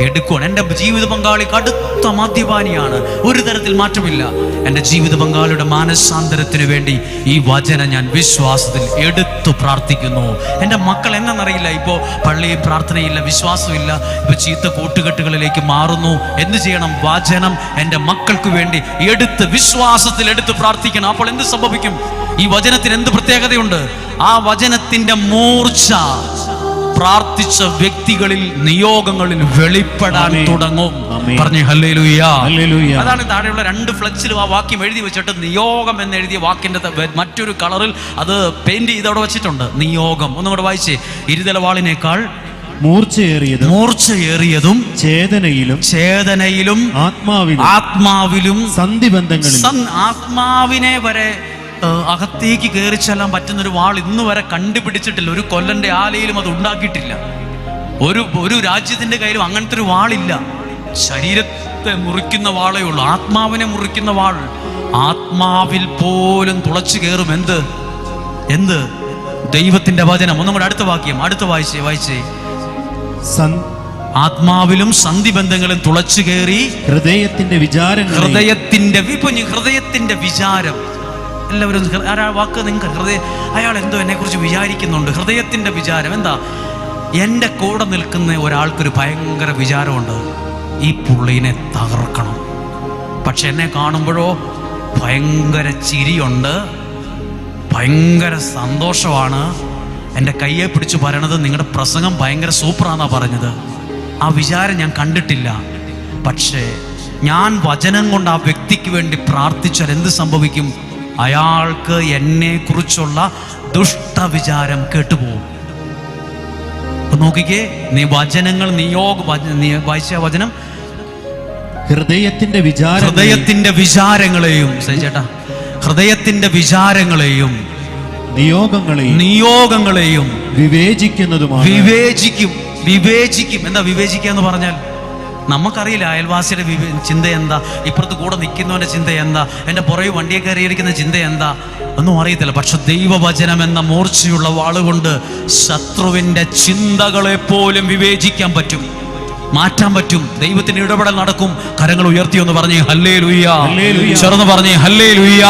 എടുക്കുവാണ്. എൻ്റെ ജീവിത പങ്കാളി കടുത്ത മദ്യപാനിയാണ്, ഒരു തരത്തിൽ മാറ്റമില്ല. എൻ്റെ ജീവിത പങ്കാളിയുടെ മാനസാന്തരത്തിന് വേണ്ടി ഈ വചനം ഞാൻ വിശ്വാസത്തിൽ എടുത്തു പ്രാർത്ഥിക്കുന്നു. എൻ്റെ മക്കൾ എന്നറിയില്ല, ഇപ്പോൾ പള്ളിയിൽ പ്രാർത്ഥനയില്ല, വിശ്വാസമില്ല, ഇപ്പൊ ചീത്ത കൂട്ടുകെട്ടുകളിലേക്ക് മാറുന്നു. എന്ത് ചെയ്യണം? വചനം എൻ്റെ മക്കൾക്ക് വേണ്ടി വിശ്വാസത്തിൽ എടുത്ത് പ്രാർത്ഥിക്കണം. അപ്പോൾ എന്ത് സംഭവിക്കും? ഈ വചനത്തിന് എന്ത് പ്രത്യേകതയുണ്ട്? ആ വചനത്തിന്റെ മൂർച്ച പ്രാർത്ഥിച്ച വ്യക്തികളിൽ, നിയോഗങ്ങളിൽ വെളിപ്പെടാൻ തുടങ്ങും. പറഞ്ഞേ ഹല്ലേലൂയാ. അതാണ് താഴെയുള്ള 2 ഫ്ലെക്സിലും ആ വാക്യം എഴുതി വെച്ചിട്ട് നിയോഗം എന്ന് എഴുതിയ വാക്കിന്റെ മറ്റൊരു കളറിൽ അത് പെയിന്റ് ചെയ്ത് അവിടെ വെച്ചിട്ടുണ്ട്. നിയോഗം. ഒന്നും കൂടെ വായിച്ചേ. ഇരുതലവാളിനേക്കാൾ മൂർച്ചയേറിയതും ചേതനയിലും ആത്മാവിലും സന്ധിബന്ധങ്ങളിലും. ആത്മാവിനെ വരെ അകത്തേക്ക് കയറി ചെല്ലാൻ പറ്റുന്നൊരു വാൾ ഇന്ന് വരെ കണ്ടുപിടിച്ചിട്ടില്ല. ഒരു കൊല്ലന്റെ ആലയിലും അത് ഉണ്ടാക്കിയിട്ടില്ല. ഒരു രാജ്യത്തിന്റെ കയ്യിലും അങ്ങനത്തെ ഒരു വാളില്ല. ശരീരത്തെ മുറിക്കുന്ന വാളേ ഉള്ളൂ. ആത്മാവിനെ മുറിക്കുന്ന വാൾ ആത്മാവിൽ പോലും തുളച്ചു കയറും. എന്ത്? ദൈവത്തിന്റെ വചനം. ഒന്നും കൂടെ അടുത്ത വാക്യം, അടുത്ത വായിച്ചേ. ആത്മാവിലും സന്ധിബന്ധങ്ങളും തുളച്ചു കയറി ഹൃദയത്തിന്റെ വിചാരം. എല്ലാവരും വാക്ക് നിങ്ങൾക്ക് അയാൾ എന്തോ എന്നെക്കുറിച്ച് വിചാരിക്കുന്നുണ്ട്. ഹൃദയത്തിൻ്റെ വിചാരം എന്താ? എൻ്റെ കൂടെ നിൽക്കുന്ന ഒരാൾക്കൊരു ഭയങ്കര വിചാരമുണ്ട്, ഈ പുള്ളിനെ തകർക്കണം. പക്ഷെ എന്നെ കാണുമ്പോഴോ ഭയങ്കര ചിരിയുണ്ട്, ഭയങ്കര സന്തോഷമാണ്. എൻ്റെ കയ്യെ പിടിച്ച് പറയണത് നിങ്ങളുടെ പ്രസംഗം ഭയങ്കര സൂപ്പറാണെന്നാണ് പറഞ്ഞത്. ആ വിചാരം ഞാൻ കണ്ടിട്ടില്ല. പക്ഷേ ഞാൻ വചനം കൊണ്ട് ആ വ്യക്തിക്ക് വേണ്ടി പ്രാർത്ഥിച്ചാൽ എന്ത് സംഭവിക്കും? അയാൾക്ക് എന്നെക്കുറിച്ചുള്ള ദുഷ്ടവിചാരം കേട്ടുപോകും. നോക്കിക്കേ, നീ വചനങ്ങൾ നീ വായിച്ച വചനം ഹൃദയത്തിന്റെ വിചാരങ്ങളെയും ചേട്ടാ, ഹൃദയത്തിന്റെ വിചാരങ്ങളെയും നിയോഗങ്ങളെയും വിവേചിക്കുന്നതുമാണ്. വിവേചിക്കും. എന്താ വിവേചിക്കുക എന്ന് പറഞ്ഞാൽ? നമുക്കറിയില്ല അയൽവാസിയുടെ ചിന്ത എന്താ, ഇപ്പുറത്ത് കൂടെ നിൽക്കുന്നവൻ്റെ ചിന്ത എന്താ, എൻ്റെ പുറകെ വണ്ടിയെ കയറിയിരിക്കുന്ന ചിന്ത എന്താ, ഒന്നും അറിയത്തില്ല. പക്ഷെ ദൈവവചനം എന്ന മൂർച്ചയുള്ള വാളുകൊണ്ട് ശത്രുവിൻ്റെ ചിന്തകളെ പോലും വിവേചിക്കാൻ പറ്റും, മാറ്റാൻ പറ്റും. ദൈവത്തിന്റെ ഇടപെടൽ നടക്കും. കരങ്ങൾ ഉയർത്തി ഒന്ന് പറഞ്ഞേ ഹല്ലേലൂയ. ചേർന്ന് പറഞ്ഞേ ഹല്ലേലൂയ.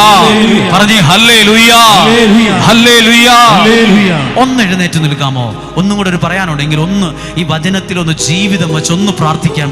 പറഞ്ഞേ ഹല്ലേലൂയ. ഹല്ലേലൂയ. ഒന്ന് എഴുന്നേറ്റ് നിൽക്കാമോ? ഒന്നും കൂടെ ഒരു പറയാനുണ്ടെങ്കിൽ ഒന്ന് ഈ വചനത്തിലൊന്ന് ജീവിതം വെച്ച് ഒന്ന് പ്രാർത്ഥിക്കാൻ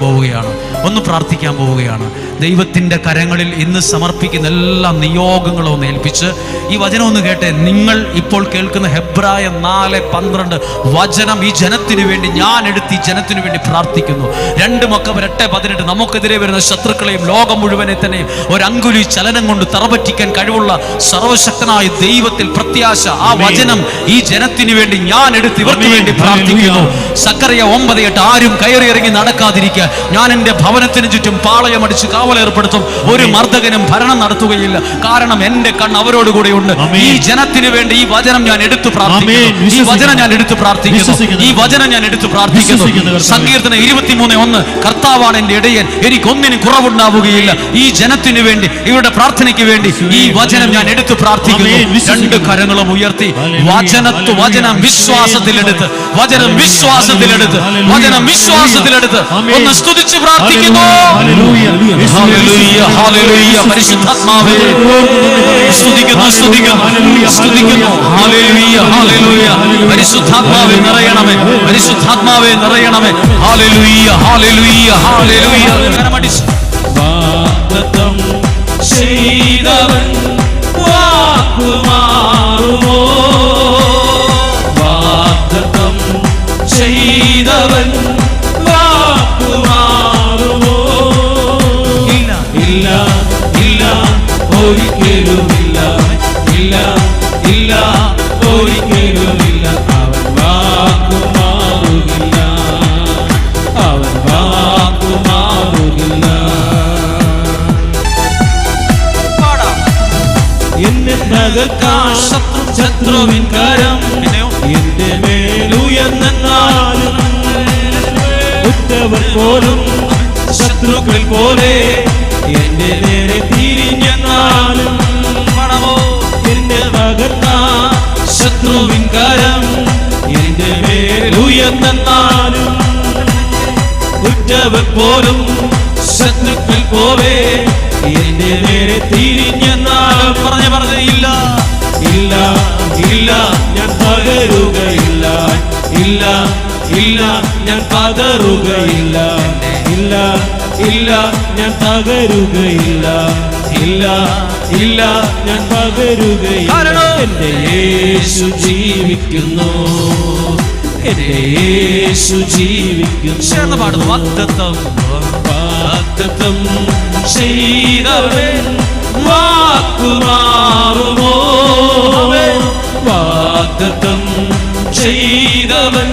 പോവുകയാണ്. ദൈവത്തിന്റെ കരങ്ങളിൽ ഇന്ന് സമർപ്പിക്കുന്ന എല്ലാ നിയോഗങ്ങളും ഒന്ന് ഏൽപ്പിച്ച് ഈ വചനം ഒന്ന് കേട്ടെ. നിങ്ങൾ ഇപ്പോൾ കേൾക്കുന്ന ഹെബ്രായ 4:12 വചനം ഈ ജനത്തിനു വേണ്ടി ഞാൻ എടുത്ത് ഈ ജനത്തിനു വേണ്ടി പ്രാർത്ഥിക്കുന്നു. 2 മക്കബർ 8:18 നമുക്കെതിരെ വരുന്ന ശത്രുക്കളെയും ലോകം മുഴുവനെ തന്നെയും ഒരങ്കുലി ചലനം കൊണ്ട് തറപറ്റിക്കാൻ കഴിവുള്ള സർവശക്തനായ ദൈവത്തിൽ പ്രത്യാശ. ആ വചനം ഈ ജനത്തിനു വേണ്ടി ഞാൻ എടുത്ത് ഇവർക്ക് വേണ്ടി പ്രാർത്ഥിക്കുന്നു. സക്കറിയ 9:8 ആരും കയറി ഇറങ്ങി നടക്കാതിരിക്കുക, ഞാൻ എൻ്റെ ഭവനത്തിന് ചുറ്റും പാളയമടിച്ച് കാവലേർപ്പെടുത്തും, ഒരു മർദ്ദകനും ഭരണം നടത്തുകയില്ല, കാരണം എൻ്റെ കണ്ണ് അവരോട് കൂടെയുണ്ട്. ഈ ജനത്തിനു വേണ്ടി ഈ വചനം ഞാൻ എടുത്തു പ്രാർത്ഥിക്കുന്നു. ഈ വചനം ഞാൻ എടുത്തു പ്രാർത്ഥിക്കുന്നു. സങ്കീർത്തനം 23:1 കർത്താവാണ് എൻ്റെ ഇടയൻ, എനിക്കൊന്നിനും കുറവുണ്ടാവുകയില്ല. ഈ ജനത്തിനു വേണ്ടി, ഇവരുടെ പ്രാർത്ഥനയ്ക്ക് വേണ്ടി ഈ വചനം ഞാൻ എടുത്തു പ്രാർത്ഥിക്കുന്നു. 2 കരങ്ങളും ഉയർത്തി വചനം വിശ്വാസത്തിലെടുത്ത് ഒന്ന് സ്തുതിച്ച് പ്രാർത്ഥിക്കുന്നു. പരിശുദ്ധാത്മാവേ സ്തുതിക്കുന്നു. പരിശുദ്ധാത്മാവേ നിറയണമേ. വാഗ്ദത്തം ചെയ്തവൻ വാക്കുമാറുമോ? വാഗ്ദത്തം ചെയ്തവൻ വാക്കുമാറുമോ? ഇല്ല ഒരിക്കലുമില്ല. ഒരിക്കലുമില്ല. അവൻ വാക്കുമാറുകില്ല. എന്നെ തകർക്കാൻ ശത്രുവിൻ കരം എന്റെ മേലുയർന്നാലും ഉറ്റവർ പോലും ശത്രുക്കൾ പോലെ എന്റെ നേരെ തിരിഞ്ഞെന്നാലും എന്നെ തകർക്കാൻ ശത്രുവിൻ കരം എന്റെ മേലുയർന്നാലും ഉറ്റവർ പോലും ശത്രുക്കൾ പോലെ എന്റെ നേരെ തിരിഞ്ഞെന്നാലും പറഞ്ഞില്ല ഞാൻ പകരുകയില്ല. ഞാൻ പകരുകയില്ല. ഞാൻ പകരുകയില്ല. ഞാൻ പകരുകയില്ല. എന്റെ യേശു ജീവിക്കുന്നു. ചേർന്ന് പാടുന്നു. വാഗ്ദത്തം ചെയ്തവൻ വാക്കുമാറുമോ? വാഗ്ദത്തം ചെയ്തവൻ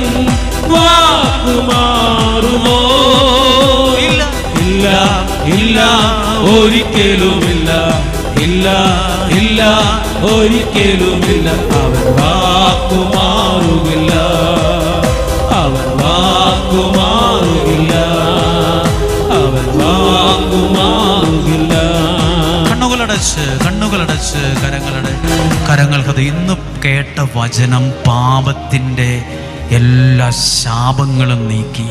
വാക്കുമാറുമോ? ഇല്ല ഒരിക്കലുമില്ല. ഒരിക്കലുമില്ല. അവൻ വാക്കുമാറുകില്ല. കണ്ണുകളടച്ച് കരങ്ങൾ അത് ഇന്ന് കേട്ട വചനം പാപത്തിൻ്റെ എല്ലാ ശാപങ്ങളും നീക്കി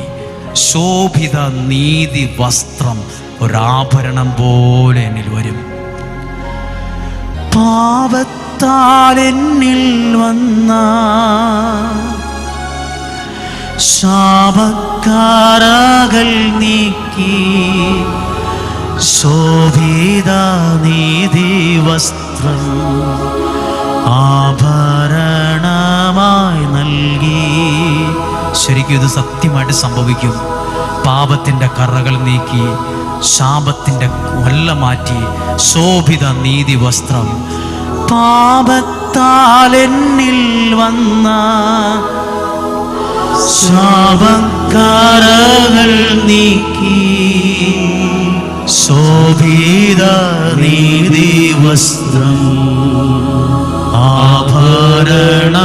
ശോഭിത നീതി വസ്ത്രം ഒരാഭരണം പോലെ എന്നിൽ വരും. പാപത്താൽ എന്നിൽ വന്ന ശാപക്കാരകൾ നീക്കി ശോഭിത നീതി വസ്ത്രം ആഭരണമായി നൽകി. ശരിക്കും ഇത് സത്യമായിട്ട് സംഭവിക്കും. പാപത്തിൻ്റെ കറകൾ നീക്കി ശാപത്തിൻ്റെ കൊല്ല മാറ്റി ശോഭിത നീതി വസ്ത്രം. പാപത്താൽ എന്നിൽ വന്ന ശാപക്കാരകൾ നീക്കി ശോഭിത നീതി വസ്ത്രം ആഭരണമായി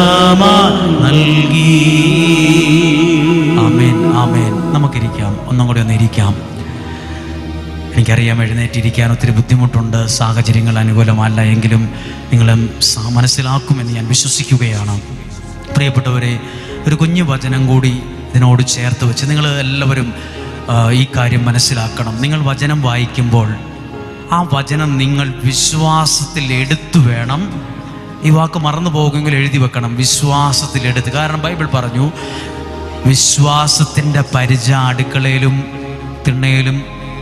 നൽകി. ആമേൻ, ആമേൻ. നമുക്കിരിക്കാം, ഒന്നും കൂടി ഒന്ന് ഇരിക്കാം. എനിക്കറിയാം എഴുന്നേറ്റിരിക്കാൻ ഒത്തിരി ബുദ്ധിമുട്ടുണ്ട്, സാഹചര്യങ്ങൾ അനുകൂലമല്ല, എങ്കിലും നിങ്ങൾ മനസ്സിലാക്കുമെന്ന് ഞാൻ വിശ്വസിക്കുകയാണ്. പ്രിയപ്പെട്ടവരെ, ഒരു കുഞ്ഞു വചനം കൂടി ഇതിനോട് ചേർത്ത് വെച്ച് നിങ്ങൾ എല്ലാവരും ഈ കാര്യം മനസ്സിലാക്കണം. നിങ്ങൾ വചനം വായിക്കുമ്പോൾ ആ വചനം നിങ്ങൾ വിശ്വാസത്തിൽ എടുത്തു വേണം. ഈ വാക്ക് മറന്നു പോകുമെങ്കിൽ എഴുതി വെക്കണം, വിശ്വാസത്തിലെടുത്ത്. കാരണം ബൈബിൾ പറഞ്ഞു, വിശ്വാസത്തിൻ്റെ പരിച അടുക്കളയിലും തിണ്ണയിലും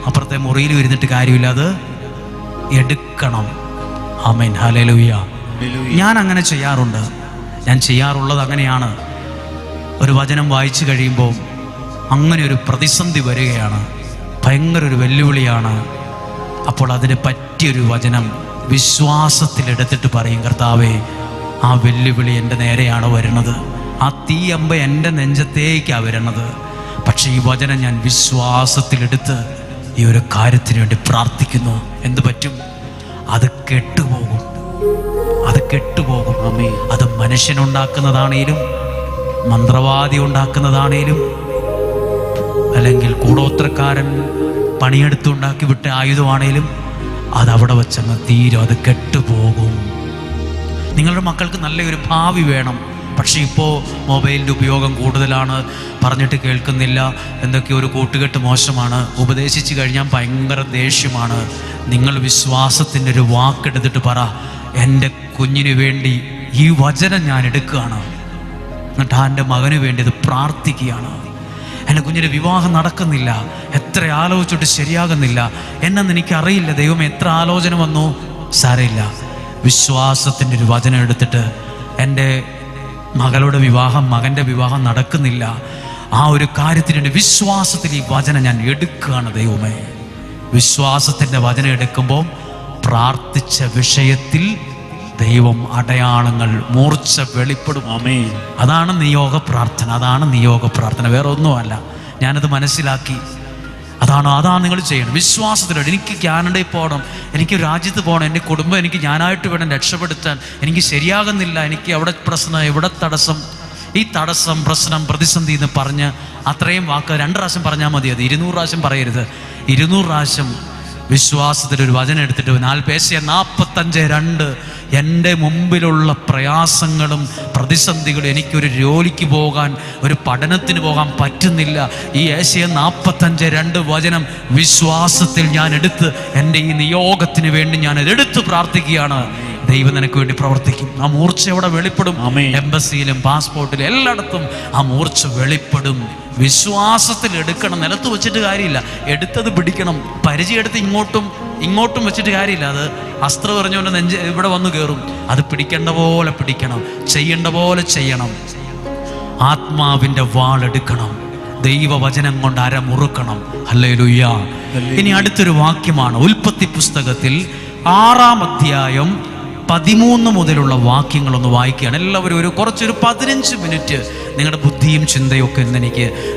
അപ്പുറത്തെ മുറിയിലും ഇരുന്നിട്ട് കാര്യമില്ല, അത് എടുക്കണം. ആമേൻ, ഹല്ലേലൂയ. ഞാൻ അങ്ങനെ ചെയ്യാറുണ്ട്. ഞാൻ ചെയ്യാറുള്ളത് അങ്ങനെയാണ്. ഒരു വചനം വായിച്ചു കഴിയുമ്പോൾ അങ്ങനെ ഒരു പ്രതിസന്ധി വരികയാണ്, ഭയങ്കര ഒരു വെല്ലുവിളിയാണ്. അപ്പോൾ അതിന് പറ്റിയൊരു വചനം വിശ്വാസത്തിലെടുത്തിട്ട് പറയും, കർത്താവേ, ആ വെല്ലുവിളി എൻ്റെ നേരെയാണ് വരുന്നത്, ആ തീയമ്പ എൻ്റെ നെഞ്ചത്തേക്കാണ് വരുന്നത്. പക്ഷേ ഈ വചനം ഞാൻ വിശ്വാസത്തിലെടുത്ത് ഈ ഒരു കാര്യത്തിന് വേണ്ടി പ്രാർത്ഥിക്കുന്നു. എന്ത് പറ്റും? അത് കെട്ടുപോകും, അത് കെട്ടുപോകും. അത് മനുഷ്യനുണ്ടാക്കുന്നതാണേലും മന്ത്രവാദി ഉണ്ടാക്കുന്നതാണേലും അല്ലെങ്കിൽ കൂടോത്രക്കാരൻ പണിയെടുത്തുണ്ടാക്കി വിട്ട ആയുധമാണേലും അതവിടെ വെച്ചങ്ങ് തീരും, അത് കെട്ടുപോകും. നിങ്ങളുടെ മക്കൾക്ക് നല്ലൊരു ഭാവി വേണം. പക്ഷേ ഇപ്പോൾ മൊബൈലിൻ്റെ ഉപയോഗം കൂടുതലാണ്, പറഞ്ഞിട്ട് കേൾക്കുന്നില്ല, എന്തൊക്കെ ഒരു കൂട്ടുകെട്ട് മോശമാണ്, ഉപദേശിച്ച് കഴിഞ്ഞാൽ ഭയങ്കര ദേഷ്യമാണ്. നിങ്ങൾ വിശ്വാസത്തിൻ്റെ ഒരു വാക്കെടുത്തിട്ട് പറ, എൻ്റെ കുഞ്ഞിന് വേണ്ടി ഈ വചനം ഞാൻ എടുക്കുകയാണ്, എന്നിട്ട് എൻ്റെ മകന് വേണ്ടി അത് പ്രാർത്ഥിക്കുകയാണ്. എൻ്റെ കുഞ്ഞിൻ്റെ വിവാഹം നടക്കുന്നില്ല, എത്ര ആലോചിച്ചിട്ട് ശരിയാകുന്നില്ല, എന്നെന്ന് എനിക്കറിയില്ല, ദൈവം എത്ര ആലോചന വന്നു, സാരമില്ല, വിശ്വാസത്തിൻ്റെ ഒരു വചനം എടുത്തിട്ട് എൻ്റെ മകളുടെ വിവാഹം, മകൻ്റെ വിവാഹം നടക്കുന്നില്ല, ആ ഒരു കാര്യത്തിന് വിശ്വാസത്തിൽ ഈ വചനം ഞാൻ എടുക്കുകയാണ് ദൈവമേ. വിശ്വാസത്തിൻ്റെ വചനം എടുക്കുമ്പോൾ പ്രാർത്ഥിച്ച വിഷയത്തിൽ ദൈവം അടയാളങ്ങൾ മൂർച്ച വെളിപ്പെടും. ആമേൻ. അതാണ് നിയോഗ പ്രാർത്ഥന, അതാണ് നിയോഗ പ്രാർത്ഥന, വേറെ ഒന്നുമല്ല. ഞാനത് മനസ്സിലാക്കി. അതാണ് നിങ്ങൾ ചെയ്യണം. വിശ്വാസത്തിലൂടെ എനിക്ക് കാനഡയിൽ പോകണം, എനിക്ക് രാജ്യത്ത് പോകണം, എൻ്റെ കുടുംബം എനിക്ക് ഞാനായിട്ട് വേണം രക്ഷപ്പെടുത്താൻ, എനിക്ക് ശരിയാകുന്നില്ല, എനിക്ക് അവിടെ പ്രശ്നം, ഇവിടെ തടസ്സം, ഈ തടസ്സം, പ്രശ്നം, പ്രതിസന്ധി എന്ന് പറഞ്ഞ് അത്രയും വാക്ക് 2 പ്രാവശ്യം പറഞ്ഞാൽ മതി. അത് 200 പ്രാവശ്യം പറയരുത്. 200 പ്രാവശ്യം വിശ്വാസത്തിലൊരു വചനം എടുത്തിട്ട് 45:2 എൻ്റെ മുമ്പിലുള്ള പ്രയാസങ്ങളും പ്രതിസന്ധികളും, എനിക്കൊരു ജോലിക്ക് പോകാൻ, ഒരു പഠനത്തിന് പോകാൻ പറ്റുന്നില്ല, ഈ ഏശയ്യ 45:2 വചനം വിശ്വാസത്തിൽ ഞാൻ എടുത്ത് എൻ്റെ ഈ നിയോഗത്തിന് വേണ്ടി ഞാൻ അതെടുത്ത് പ്രാർത്ഥിക്കുകയാണ്. ദൈവം നിനക്ക് വേണ്ടി പ്രവർത്തിക്കും. ആ മൂർച്ച അവിടെ വെളിപ്പെടും. എംബസിയിലും പാസ്പോർട്ടിലും എല്ലായിടത്തും ആ മൂർച്ച വെളിപ്പെടും. വിശ്വാസത്തിൽ എടുക്കണം, നിലത്ത് വെച്ചിട്ട് കാര്യമില്ല, എടുത്തത് പിടിക്കണം. പരിചയെടുത്ത് ഇങ്ങോട്ടും വെച്ചിട്ട് കാര്യമില്ല, അത് അസ്ത്രം എറിഞ്ഞുകൊണ്ട് നെഞ്ച് ഇവിടെ വന്ന് കയറും. അത് പിടിക്കേണ്ട പോലെ പിടിക്കണം, ചെയ്യേണ്ട പോലെ ചെയ്യണം. ആത്മാവിൻ്റെ വാളെടുക്കണം, ദൈവവചനം കൊണ്ട് അരമുറുക്കണം. ഹല്ലേലൂയ. ഇനി അടുത്തൊരു വാക്യമാണ് ഉൽപ്പത്തി പുസ്തകത്തിൽ 6-ാം അധ്യായം 13 മുതലുള്ള വാക്യങ്ങളൊന്ന് വായിക്കുകയാണ്. എല്ലാവരും ഒരു 15 മിനിറ്റ് നിങ്ങളുടെ ബുദ്ധിയും ചിന്തയും ഒക്കെ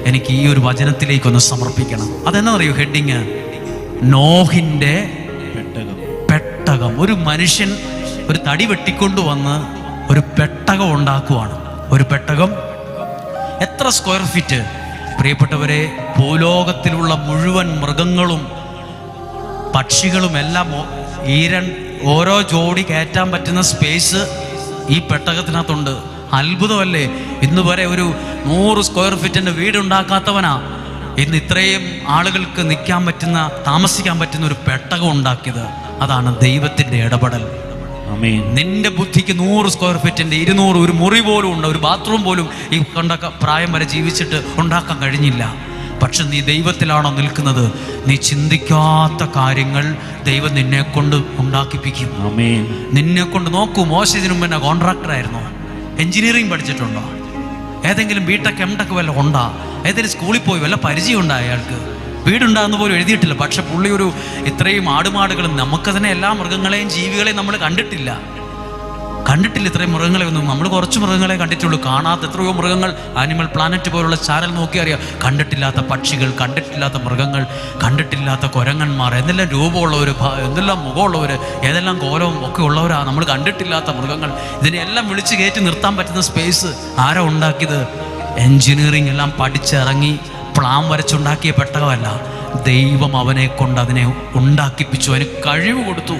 എനിക്ക് ഈ ഒരു വചനത്തിലേക്കൊന്ന് സമർപ്പിക്കണം. അതെന്നറിയോ ഹെഡിങ്? നോഹിൻ്റെ പെട്ടകം. ഒരു മനുഷ്യൻ ഒരു തടി വെട്ടിക്കൊണ്ടുവന്ന് ഒരു പെട്ടകം ഉണ്ടാക്കുവാണ്. ഒരു പെട്ടകം എത്ര സ്ക്വയർ ഫീറ്റ്? പ്രിയപ്പെട്ടവരെ, ഭൂലോകത്തിലുള്ള മുഴുവൻ മൃഗങ്ങളും പക്ഷികളും എല്ലാം ഓരോ ജോഡി കയറ്റാൻ പറ്റുന്ന സ്പേസ് ഈ പെട്ടകത്തിനകത്തുണ്ട്. അത്ഭുതമല്ലേ? ഇന്ന് വരെ ഒരു 100 സ്ക്വയർ ഫീറ്റിൻ്റെ വീടുണ്ടാക്കാത്തവനാ ഇന്ന് ഇത്രയും ആളുകൾക്ക് താമസിക്കാൻ പറ്റുന്ന ഒരു പെട്ടകം ഉണ്ടാക്കിയത്. അതാണ് ദൈവത്തിൻ്റെ ഇടപെടൽ. ആമേൻ. നിന്റെ ബുദ്ധിക്ക് 100 സ്ക്വയർ ഫീറ്റിന്റെ 200 ഒരു മുറി പോലും ഉണ്ട്, ഒരു ബാത്റൂം പോലും ഈ കണ്ട പ്രായം വരെ ജീവിച്ചിട്ട് ഉണ്ടാക്കാൻ കഴിഞ്ഞില്ല. പക്ഷെ നീ ദൈവത്തിലാണോ നിൽക്കുന്നത്? നീ ചിന്തിക്കാത്ത കാര്യങ്ങൾ ദൈവം നിന്നെ കൊണ്ട് ഉണ്ടാക്കിപ്പിക്കും. ആമേൻ. നിന്നെ കൊണ്ട് നോക്കൂ, മോശ ഇതിനു മുമ്പ് കോൺട്രാക്ടറായിരുന്നു. എഞ്ചിനീയറിംഗ് പഠിച്ചിട്ടുണ്ടോ? ഏതെങ്കിലും ബിടെക് എംടെക് വല്ല ഉണ്ടാ? ഏതെങ്കിലും സ്കൂളിൽ പോയി വല്ല പരിചയം ഉണ്ടാ? അയാൾക്ക് വീടുണ്ടാകുന്ന പോലും എഴുതിയിട്ടില്ല. പക്ഷെ പുള്ളി ഒരു ഇത്രയും ആടുമാടുകളും, നമുക്ക് തന്നെ എല്ലാ മൃഗങ്ങളെയും ജീവികളെയും നമ്മൾ കണ്ടിട്ടില്ല. ഇത്രയും മൃഗങ്ങളെ ഒന്നും. നമ്മൾ കുറച്ച് മൃഗങ്ങളെ കണ്ടിട്ടുള്ളൂ. കാണാത്ത എത്രയോ മൃഗങ്ങൾ. ആനിമൽ പ്ലാനറ്റ് പോലുള്ള ചാനൽ നോക്കി അറിയാം. കണ്ടിട്ടില്ലാത്ത പക്ഷികൾ, കണ്ടിട്ടില്ലാത്ത മൃഗങ്ങൾ, കണ്ടിട്ടില്ലാത്ത കുരങ്ങന്മാർ, എന്തെല്ലാം രൂപമുള്ളവർ, എന്തെല്ലാം മുഖമുള്ളവർ, ഏതെല്ലാം കോലവും ഒക്കെ ഉള്ളവരാണ് നമ്മൾ കണ്ടിട്ടില്ലാത്ത മൃഗങ്ങൾ. ഇതിനെല്ലാം വിളിച്ച് കയറ്റി നിർത്താൻ പറ്റുന്ന സ്പേസ് ആരാ ഉണ്ടാക്കിയത്? എൻജിനീയറിംഗ് എല്ലാം പഠിച്ചിറങ്ങി പ്ലാൻ വരച്ചുണ്ടാക്കിയ പെട്ടകമല്ല. ദൈവം അവനെ കൊണ്ട് അതിനെ ഉണ്ടാക്കിപ്പിച്ചു, അതിന് കഴിവ് കൊടുത്തു.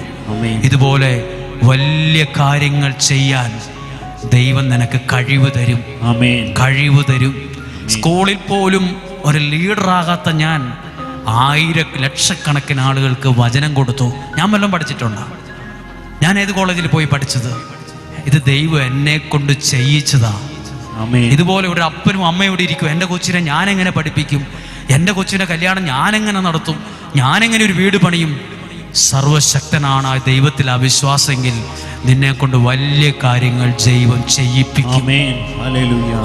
ഇതുപോലെ വലിയ കാര്യങ്ങൾ ചെയ്യാൻ ദൈവം നിനക്ക് കഴിവ് തരും. കഴിവ് തരും. സ്കൂളിൽ പോലും ഒരു ലീഡറാകാത്ത ഞാൻ ലക്ഷക്കണക്കിന് ആളുകൾക്ക് വചനം കൊടുത്തു. ഞാൻ വല്ലതും പഠിച്ചിട്ടുണ്ടോ? ഞാൻ ഏത് കോളേജിൽ പോയി പഠിച്ചത്? ഇത് ദൈവം എന്നെ കൊണ്ട് ചെയ്യിച്ചതാ. ഇതുപോലെ ഒരു അപ്പനും അമ്മയും ഇവിടെ ഇരിക്കും. എൻ്റെ കൊച്ചിനെ ഞാനെങ്ങനെ പഠിപ്പിക്കും? എൻ്റെ കൊച്ചിൻ്റെ കല്യാണം ഞാനെങ്ങനെ നടത്തും? ഞാനെങ്ങനെ ഒരു വീട് പണിയും? സർവശക്തനാണ് ദൈവത്തിൽ അവിശ്വാസമെങ്കിൽ നിന്നെ കൊണ്ട് വലിയ കാര്യങ്ങൾ ദൈവം ചെയ്യിപ്പിക്കും.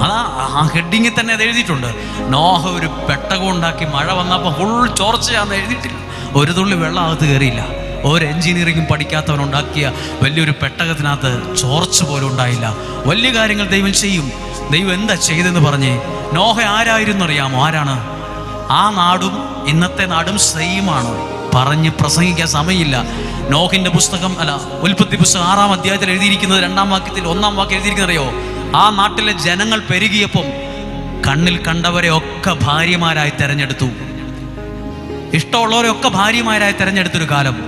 അതാ ആ ഹെഡിങ്ങിൽ തന്നെ അത് എഴുതിയിട്ടുണ്ട്. നോഹ ഒരു പെട്ടകം ഉണ്ടാക്കി മഴ വന്നപ്പോൾ ഫുൾ ചോർച്ചയാന്ന് എഴുതിയിട്ടില്ല. ഒരു തുള്ളി വെള്ളം അകത്ത് കയറിയില്ല. ഒരു എൻജിനീയറിംഗും പഠിക്കാത്തവൻ ഉണ്ടാക്കിയ വലിയൊരു പെട്ടകത്തിനകത്ത് ചോർച്ച പോലും ഉണ്ടായില്ല. വലിയ കാര്യങ്ങൾ ദൈവം ചെയ്യും. ദൈവം എന്താ ചെയ്തെന്ന് പറഞ്ഞേ. നോഹ ആരായിരുന്നു അറിയാമോ? ആരാണ്? ആ നാടും ഇന്നത്തെ നാടും സെയിമാണ്. പറഞ്ഞ് പ്രസംഗിക്കാൻ സമയമില്ല. നോഹിന്റെ പുസ്തകം ഉൽപ്പത്തി പുസ്തകം 6-ാം അധ്യായത്തിൽ എഴുതിയിരിക്കുന്നത് 2-ാം വാക്യത്തിൽ 1-ാം വാക്യം എഴുതിയിരിക്കുന്നത് അറിയോ? ആ നാട്ടിലെ ജനങ്ങൾ പെരുകിയപ്പം കണ്ണിൽ കണ്ടവരെ ഒക്കെ ഭാര്യമാരായി തെരഞ്ഞെടുത്തു. ഇഷ്ടമുള്ളവരെ ഒക്കെ ഭാര്യമാരായി തെരഞ്ഞെടുത്തൊരു കാലം.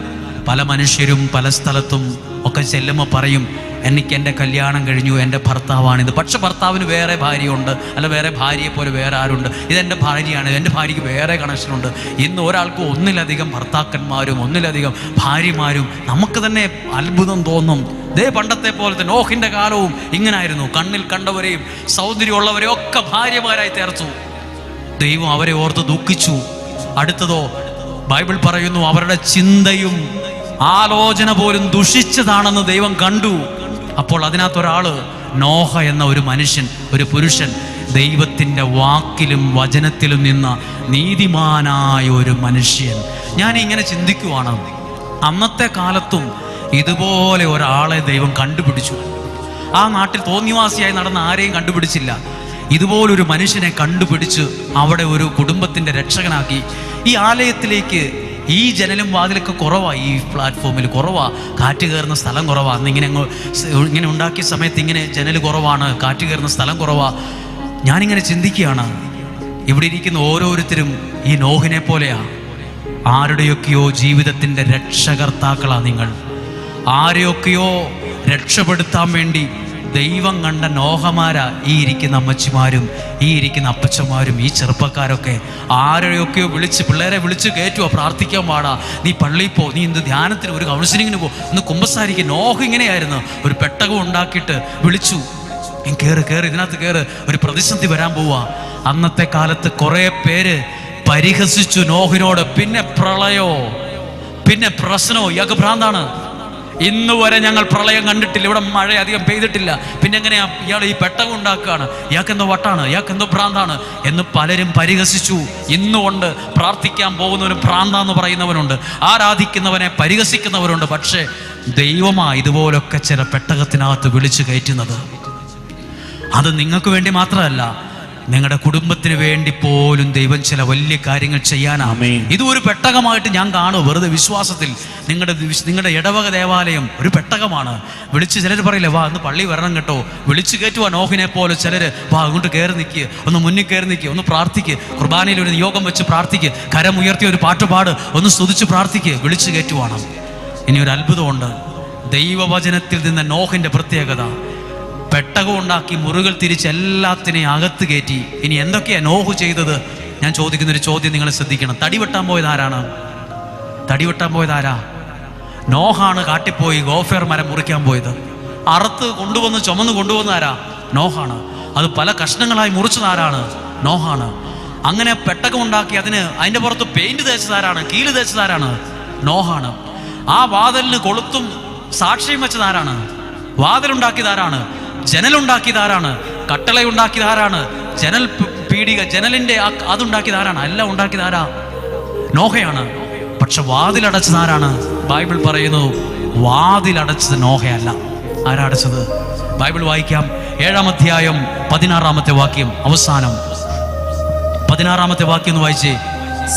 പല മനുഷ്യരും പല സ്ഥലത്തും ഒക്കെ ചെല്ലുമ്പോൾ പറയും, എനിക്ക് എൻ്റെ കല്യാണം കഴിഞ്ഞു, എൻ്റെ ഭർത്താവാണിത്. പക്ഷെ ഭർത്താവിന് വേറെ ഭാര്യയുണ്ട്, വേറെ ഭാര്യയെ പോലെ വേറെ ആരുണ്ട്. ഇതെൻ്റെ ഭാര്യയാണ്, എൻ്റെ ഭാര്യയ്ക്ക് വേറെ കണക്ഷനുണ്ട്. ഇന്ന് ഒരാൾക്ക് ഒന്നിലധികം ഭർത്താക്കന്മാരും ഒന്നിലധികം ഭാര്യമാരും. നമുക്ക് തന്നെ അത്ഭുതം തോന്നും. ദേ പണ്ടത്തെ പോലത്തെ നോഹിൻ്റെ കാലവും ഇങ്ങനായിരുന്നു. കണ്ണിൽ കണ്ടവരെയും സൗന്ദര്യമുള്ളവരെയും ഒക്കെ ഭാര്യമാരായി ചേർത്തു. ദൈവം അവരെ ഓർത്ത് ദുഃഖിച്ചു. അടുത്തതോ ബൈബിൾ പറയുന്നു, അവരുടെ ചിന്തയും ആലോചന പോലും ദുഷിച്ചതാണെന്ന് ദൈവം കണ്ടു. അപ്പോൾ അതിനകത്തൊരാള്, നോഹ എന്ന ഒരു മനുഷ്യൻ, ഒരു പുരുഷൻ, ദൈവത്തിൻ്റെ വാക്കിലും വചനത്തിലും നിന്ന നീതിമാനായ ഒരു മനുഷ്യൻ. ഞാൻ ഇങ്ങനെ ചിന്തിക്കുവാണ്, അന്നത്തെ കാലത്തും ഇതുപോലെ ഒരാളെ ദൈവം കണ്ടുപിടിച്ചു. ആ നാട്ടിൽ തോന്നിവാസിയായി നടന്ന ആരെയും കണ്ടുപിടിച്ചില്ല. ഇതുപോലൊരു മനുഷ്യനെ കണ്ടുപിടിച്ച് അവിടെ ഒരു കുടുംബത്തിൻ്റെ രക്ഷകനാക്കി. ഈ ആലയത്തിലേക്ക് ഈ ജനലും വാതിലൊക്കെ കുറവാണ്. ഈ പ്ലാറ്റ്ഫോമിൽ കുറവാണ്. കാറ്റ് കയറുന്ന സ്ഥലം കുറവാണ്. ഇങ്ങനെ ഉണ്ടാക്കിയ സമയത്ത് ഇങ്ങനെ ജനൽ കുറവാണ്, കാറ്റ് കയറുന്ന സ്ഥലം കുറവാണ്. ഞാനിങ്ങനെ ചിന്തിക്കുകയാണ്, ഇവിടെ ഇരിക്കുന്ന ഓരോരുത്തരും ഈ നോഹിനെ പോലെയാണ്. ആരുടെയൊക്കെയോ ജീവിതത്തിൻ്റെ രക്ഷകർത്താക്കളാണ് നിങ്ങൾ. ആരെയൊക്കെയോ രക്ഷപ്പെടുത്താൻ വേണ്ടി ദൈവം കണ്ട നോഹമാരാ ഈ ഇരിക്കുന്ന അമ്മച്ചിമാരും ഈ ഇരിക്കുന്ന അപ്പച്ചന്മാരും ഈ ചെറുപ്പക്കാരൊക്കെ. ആരെയൊക്കെയോ പിള്ളേരെ വിളിച്ച് കയറ്റുക, പ്രാർത്ഥിക്കാൻ പാടാ, നീ പള്ളിയിൽ പോ, നീ എന്ത് ധ്യാനത്തിന്, ഒരു കൗൺസിലിങ്ങിന് പോ, ഒന്ന് കുമ്പസാരിക്കുക. നോഹ ഇങ്ങനെയായിരുന്നു. ഒരു പെട്ടകം ഉണ്ടാക്കിയിട്ട് വിളിച്ചു, കയറ് ഇതിനകത്ത് കയറ്, ഒരു പ്രതിസന്ധി വരാൻ പോവാ. അന്നത്തെ കാലത്ത് കുറേ പേര് പരിഹസിച്ചു നോഹിനോട്. പിന്നെ പ്രളയോ, പിന്നെ പ്രശ്നമോ, ഇയാൾക്ക് ഭ്രാന്താണ്, ഇന്ന് വരെ ഞങ്ങൾ പ്രളയം കണ്ടിട്ടില്ല, ഇവിടെ മഴ അധികം പെയ്തിട്ടില്ല, പിന്നെ എങ്ങനെയാ ഇയാൾ ഈ പെട്ടകം ഉണ്ടാക്കുകയാണ്, ഇയാൾക്കെന്തോ വട്ടാണ്, ഇയാൾക്കെന്തോ ഭ്രാന്താണ് എന്ന് പലരും പരിഹസിച്ചു. ഇന്നുകൊണ്ട് പ്രാർത്ഥിക്കാൻ പോകുന്നവനും ഭ്രാന്താന്ന് പറയുന്നവനുണ്ട്, ആരാധിക്കുന്നവനെ പരിഹസിക്കുന്നവരുണ്ട്. പക്ഷേ ദൈവമാ ഇതുപോലൊക്കെ ചില പെട്ടകത്തിനകത്ത് വിളിച്ചു കയറ്റുന്നത്. അത് നിങ്ങൾക്ക് വേണ്ടി മാത്രമല്ല, നിങ്ങളുടെ കുടുംബത്തിന് വേണ്ടി പോലും ദൈവം ചില വലിയ കാര്യങ്ങൾ ചെയ്യാനാണ്. ഇതൊരു പെട്ടകമായിട്ട് ഞാൻ കാണും. വെറുതെ വിശ്വാസത്തിൽ നിങ്ങളുടെ ഇടവക ദേവാലയം ഒരു പെട്ടകമാണ്. വിളിച്ച് ചിലർ പറയില്ലേ, വാ ഒന്ന് പള്ളി വരണം കേട്ടോ, വിളിച്ചു കയറ്റുവാ നോഹിനെ പോലെ. ചിലർ വാ അങ്ങോട്ട് കയറി നിൽക്കുക, ഒന്ന് മുന്നിൽ കയറി നിൽക്കുക, ഒന്ന് പ്രാർത്ഥിക്കുക, കുർബാനയിൽ ഒരു നിയോഗം വെച്ച് പ്രാർത്ഥിക്കുക, കരമുയർത്തി ഒരു പാട്ടുപാട്, ഒന്ന് സ്തുതിച്ച് പ്രാർത്ഥിക്കുക, വിളിച്ചു കയറ്റുവാണ്. ഇനി ഒരു അത്ഭുതമുണ്ട്. ദൈവവചനത്തിൽ നിന്ന് നോഹിൻ്റെ പ്രത്യേകത, പെട്ടകം ഉണ്ടാക്കി മുറികൾ തിരിച്ച് എല്ലാത്തിനെയും അകത്ത് കയറ്റി. ഇനി എന്തൊക്കെയാണ് നോഹു ചെയ്തത്? ഞാൻ ചോദിക്കുന്നൊരു ചോദ്യം നിങ്ങൾ ശ്രദ്ധിക്കണം. തടി വെട്ടാൻ പോയത് ആരാണ്? നോഹാണ് കാട്ടിപ്പോയി ഗോഫേർ മരം മുറിക്കാൻ പോയത്. അറുത്ത് കൊണ്ടുവന്ന് ചുമന്ന് കൊണ്ടുവന്ന ആരാ? നോഹാണ്. അത് പല കഷ്ണങ്ങളായി മുറിച്ചതാരാണ്? നോഹാണ്. അങ്ങനെ പെട്ടകം ഉണ്ടാക്കി അതിൻ്റെ പുറത്ത് പെയിന്റ് തേച്ചതാരാണ്? കീല് തേച്ചതാരാണ്? നോഹാണ്. ആ വാതിലിന് കൊളുത്തും സാക്ഷിയും വെച്ചതാരാണ്? വാതിലുണ്ടാക്കിയതാരാണ്? ജനലുണ്ടാക്കിയതാരാണ്? കട്ടളയുണ്ടാക്കിയതാരാണ്? ജനൽ പീടിക ജനലിന്റെ അതുണ്ടാക്കിയതാരാണ്? എല്ലാം ഉണ്ടാക്കിയതാരാ? നോഹയാണ്. പക്ഷെ വാതിലടച്ചതാരാണ്? ബൈബിൾ പറയുന്നു വാതിലടച്ചത് നോഹയല്ല. ആരടച്ചത്? ബൈബിൾ വായിക്കാം. 7-ാം അധ്യായം 16-ാമത്തെ വാക്യം, അവസാനം 16-ാമത്തെ വാക്യം ഒന്ന് വായിച്ചേ.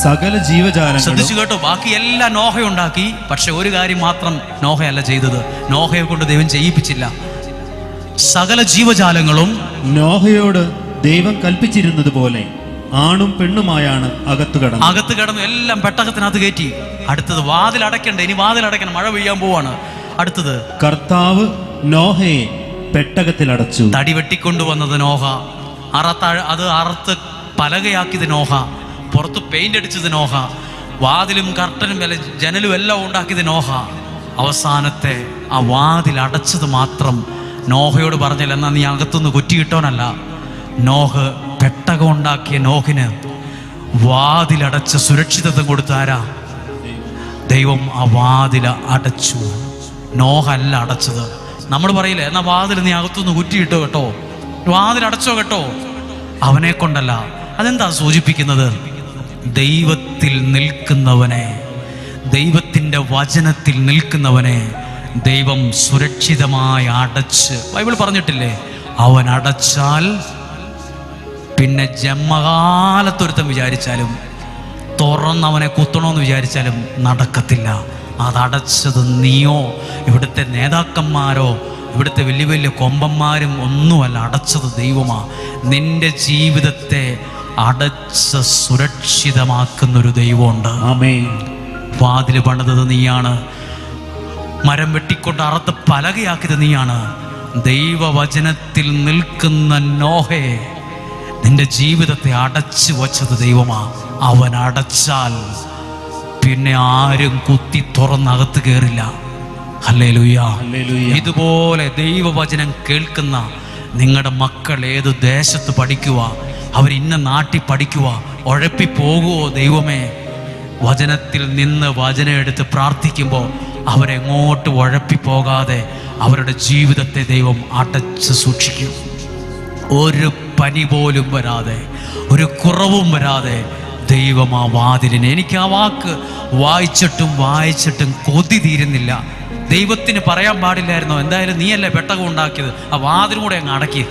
സകല ജീവജാലങ്ങളും, ശ്രദ്ധിച്ചു കേട്ടോ, ബാക്കി എല്ലാം നോഹയുണ്ടാക്കി. പക്ഷെ ഒരു കാര്യം മാത്രം നോഹയല്ല ചെയ്തത്. നോഹയെ കൊണ്ട് ദൈവം ചെയ്യിപ്പിച്ചില്ല. സകല ജീവജാലങ്ങളും നോഹയോട് ദൈവം കൽപ്പിച്ചിരുന്നത് പോലെ ആണും പെണ്ണുമായാണ് അകത്തു കടന്നു. എല്ലാം പെട്ടകത്തിനകത്ത് കയറ്റി. അടുത്തത് വാതിൽ അടയ്ക്കണ്ടേ? ഇനി വാതിൽ അടയ്ക്കണം, മഴ പെയ്യാൻ പോവാണ്. അടുത്തത് കർത്താവ് നോഹയെ പെട്ടകത്തിൽ അടച്ചു. തടി വെട്ടിക്കൊണ്ടുവന്നത് നോഹ, അത് അറുത്ത് പലകയാക്കിയത് നോഹ, പുറത്ത് പെയിന്റ് അടിച്ചത് നോഹ, വാതിലും കർട്ടനും ജനലും എല്ലാം ഉണ്ടാക്കിയത് നോഹ. അവസാനത്തെ ആ വാതിൽ അടച്ചത് മാത്രം നോഹയോട് പറഞ്ഞില്ല, എന്നാ നീ അകത്തുനിന്ന് കുറ്റി കിട്ടോനല്ല. നോഹ് പെട്ടകം ഉണ്ടാക്കിയ നോഹിന് വാതിലടച്ച് സുരക്ഷിതത്വം കൊടുത്താരാ? ദൈവം ആ വാതിൽ അടച്ചു. നോഹ അല്ല അടച്ചത്. നമ്മൾ പറയില്ലേ, എന്നാ വാതിൽ നീ അകത്തുനിന്ന് കുറ്റിയിട്ടോ കേട്ടോ, വാതിലടച്ചോ കേട്ടോ. അവനെ കൊണ്ടല്ല. അതെന്താ സൂചിപ്പിക്കുന്നത്? ദൈവത്തിൽ നിൽക്കുന്നവനെ, ദൈവത്തിൻ്റെ വചനത്തിൽ നിൽക്കുന്നവനെ ദൈവം സുരക്ഷിതമായി അടച്ച്, ബൈബിൾ പറഞ്ഞിട്ടില്ലേ, അവൻ അടച്ചാൽ പിന്നെ ജന്മകാലത്തൊരുത്തം വിചാരിച്ചാലും തുറന്നവനെ കുത്തണമെന്ന് വിചാരിച്ചാലും നടക്കത്തില്ല. അതടച്ചത് നീയോ ഇവിടുത്തെ നേതാക്കന്മാരോ ഇവിടുത്തെ വലിയ വലിയ കൊമ്പന്മാരും ഒന്നുമല്ല. അടച്ചത് ദൈവമാ. നിന്റെ ജീവിതത്തെ അടച്ച് സുരക്ഷിതമാക്കുന്നൊരു ദൈവമുണ്ട്. ആമേൻ. വാതിൽ പണിതത് നീയാണ്. മരം വെട്ടിക്കൊണ്ട് അറുത്ത് പലകയാക്കിയത് നീയാണ്. ദൈവവചനത്തിൽ നിൽക്കുന്ന നോഹയെ നിന്റെ ജീവിതത്തെ അടച്ചു വച്ചത് ദൈവമാ. അവൻ അടച്ചാൽ പിന്നെ ആരും കുത്തി തുറന്നകത്ത് കയറില്ല. ഹല്ലേലൂയ. ഇതുപോലെ ദൈവവചനം കേൾക്കുന്ന നിങ്ങളുടെ മക്കൾ ഏത് ദേശത്ത് പഠിക്കുക, അവർ ഇന്ന നാട്ടിൽ പഠിക്കുക, ഉഴപ്പിപ്പോകുമോ? ദൈവമേ, വചനത്തിൽ നിന്ന് വചനം എടുത്ത് പ്രാർത്ഥിക്കുമ്പോൾ അവരെങ്ങോട്ട് ഉഴപ്പിപ്പോകാതെ അവരുടെ ജീവിതത്തെ ദൈവം അടച്ച് സൂക്ഷിക്കും. ഒരു പനി പോലും വരാതെ, ഒരു കുറവും വരാതെ ദൈവം ആ വാതിലിനെ, എനിക്ക് ആ വാക്ക് വായിച്ചിട്ടും കൊതി തീരുന്നില്ല. ദൈവത്തിന് പറയാൻ പാടില്ലായിരുന്നോ? എന്തായാലും നീയല്ലേ പെട്ടകം ഉണ്ടാക്കിയത്, ആ വാതിലും കൂടെ അങ്ങ് അടക്കി.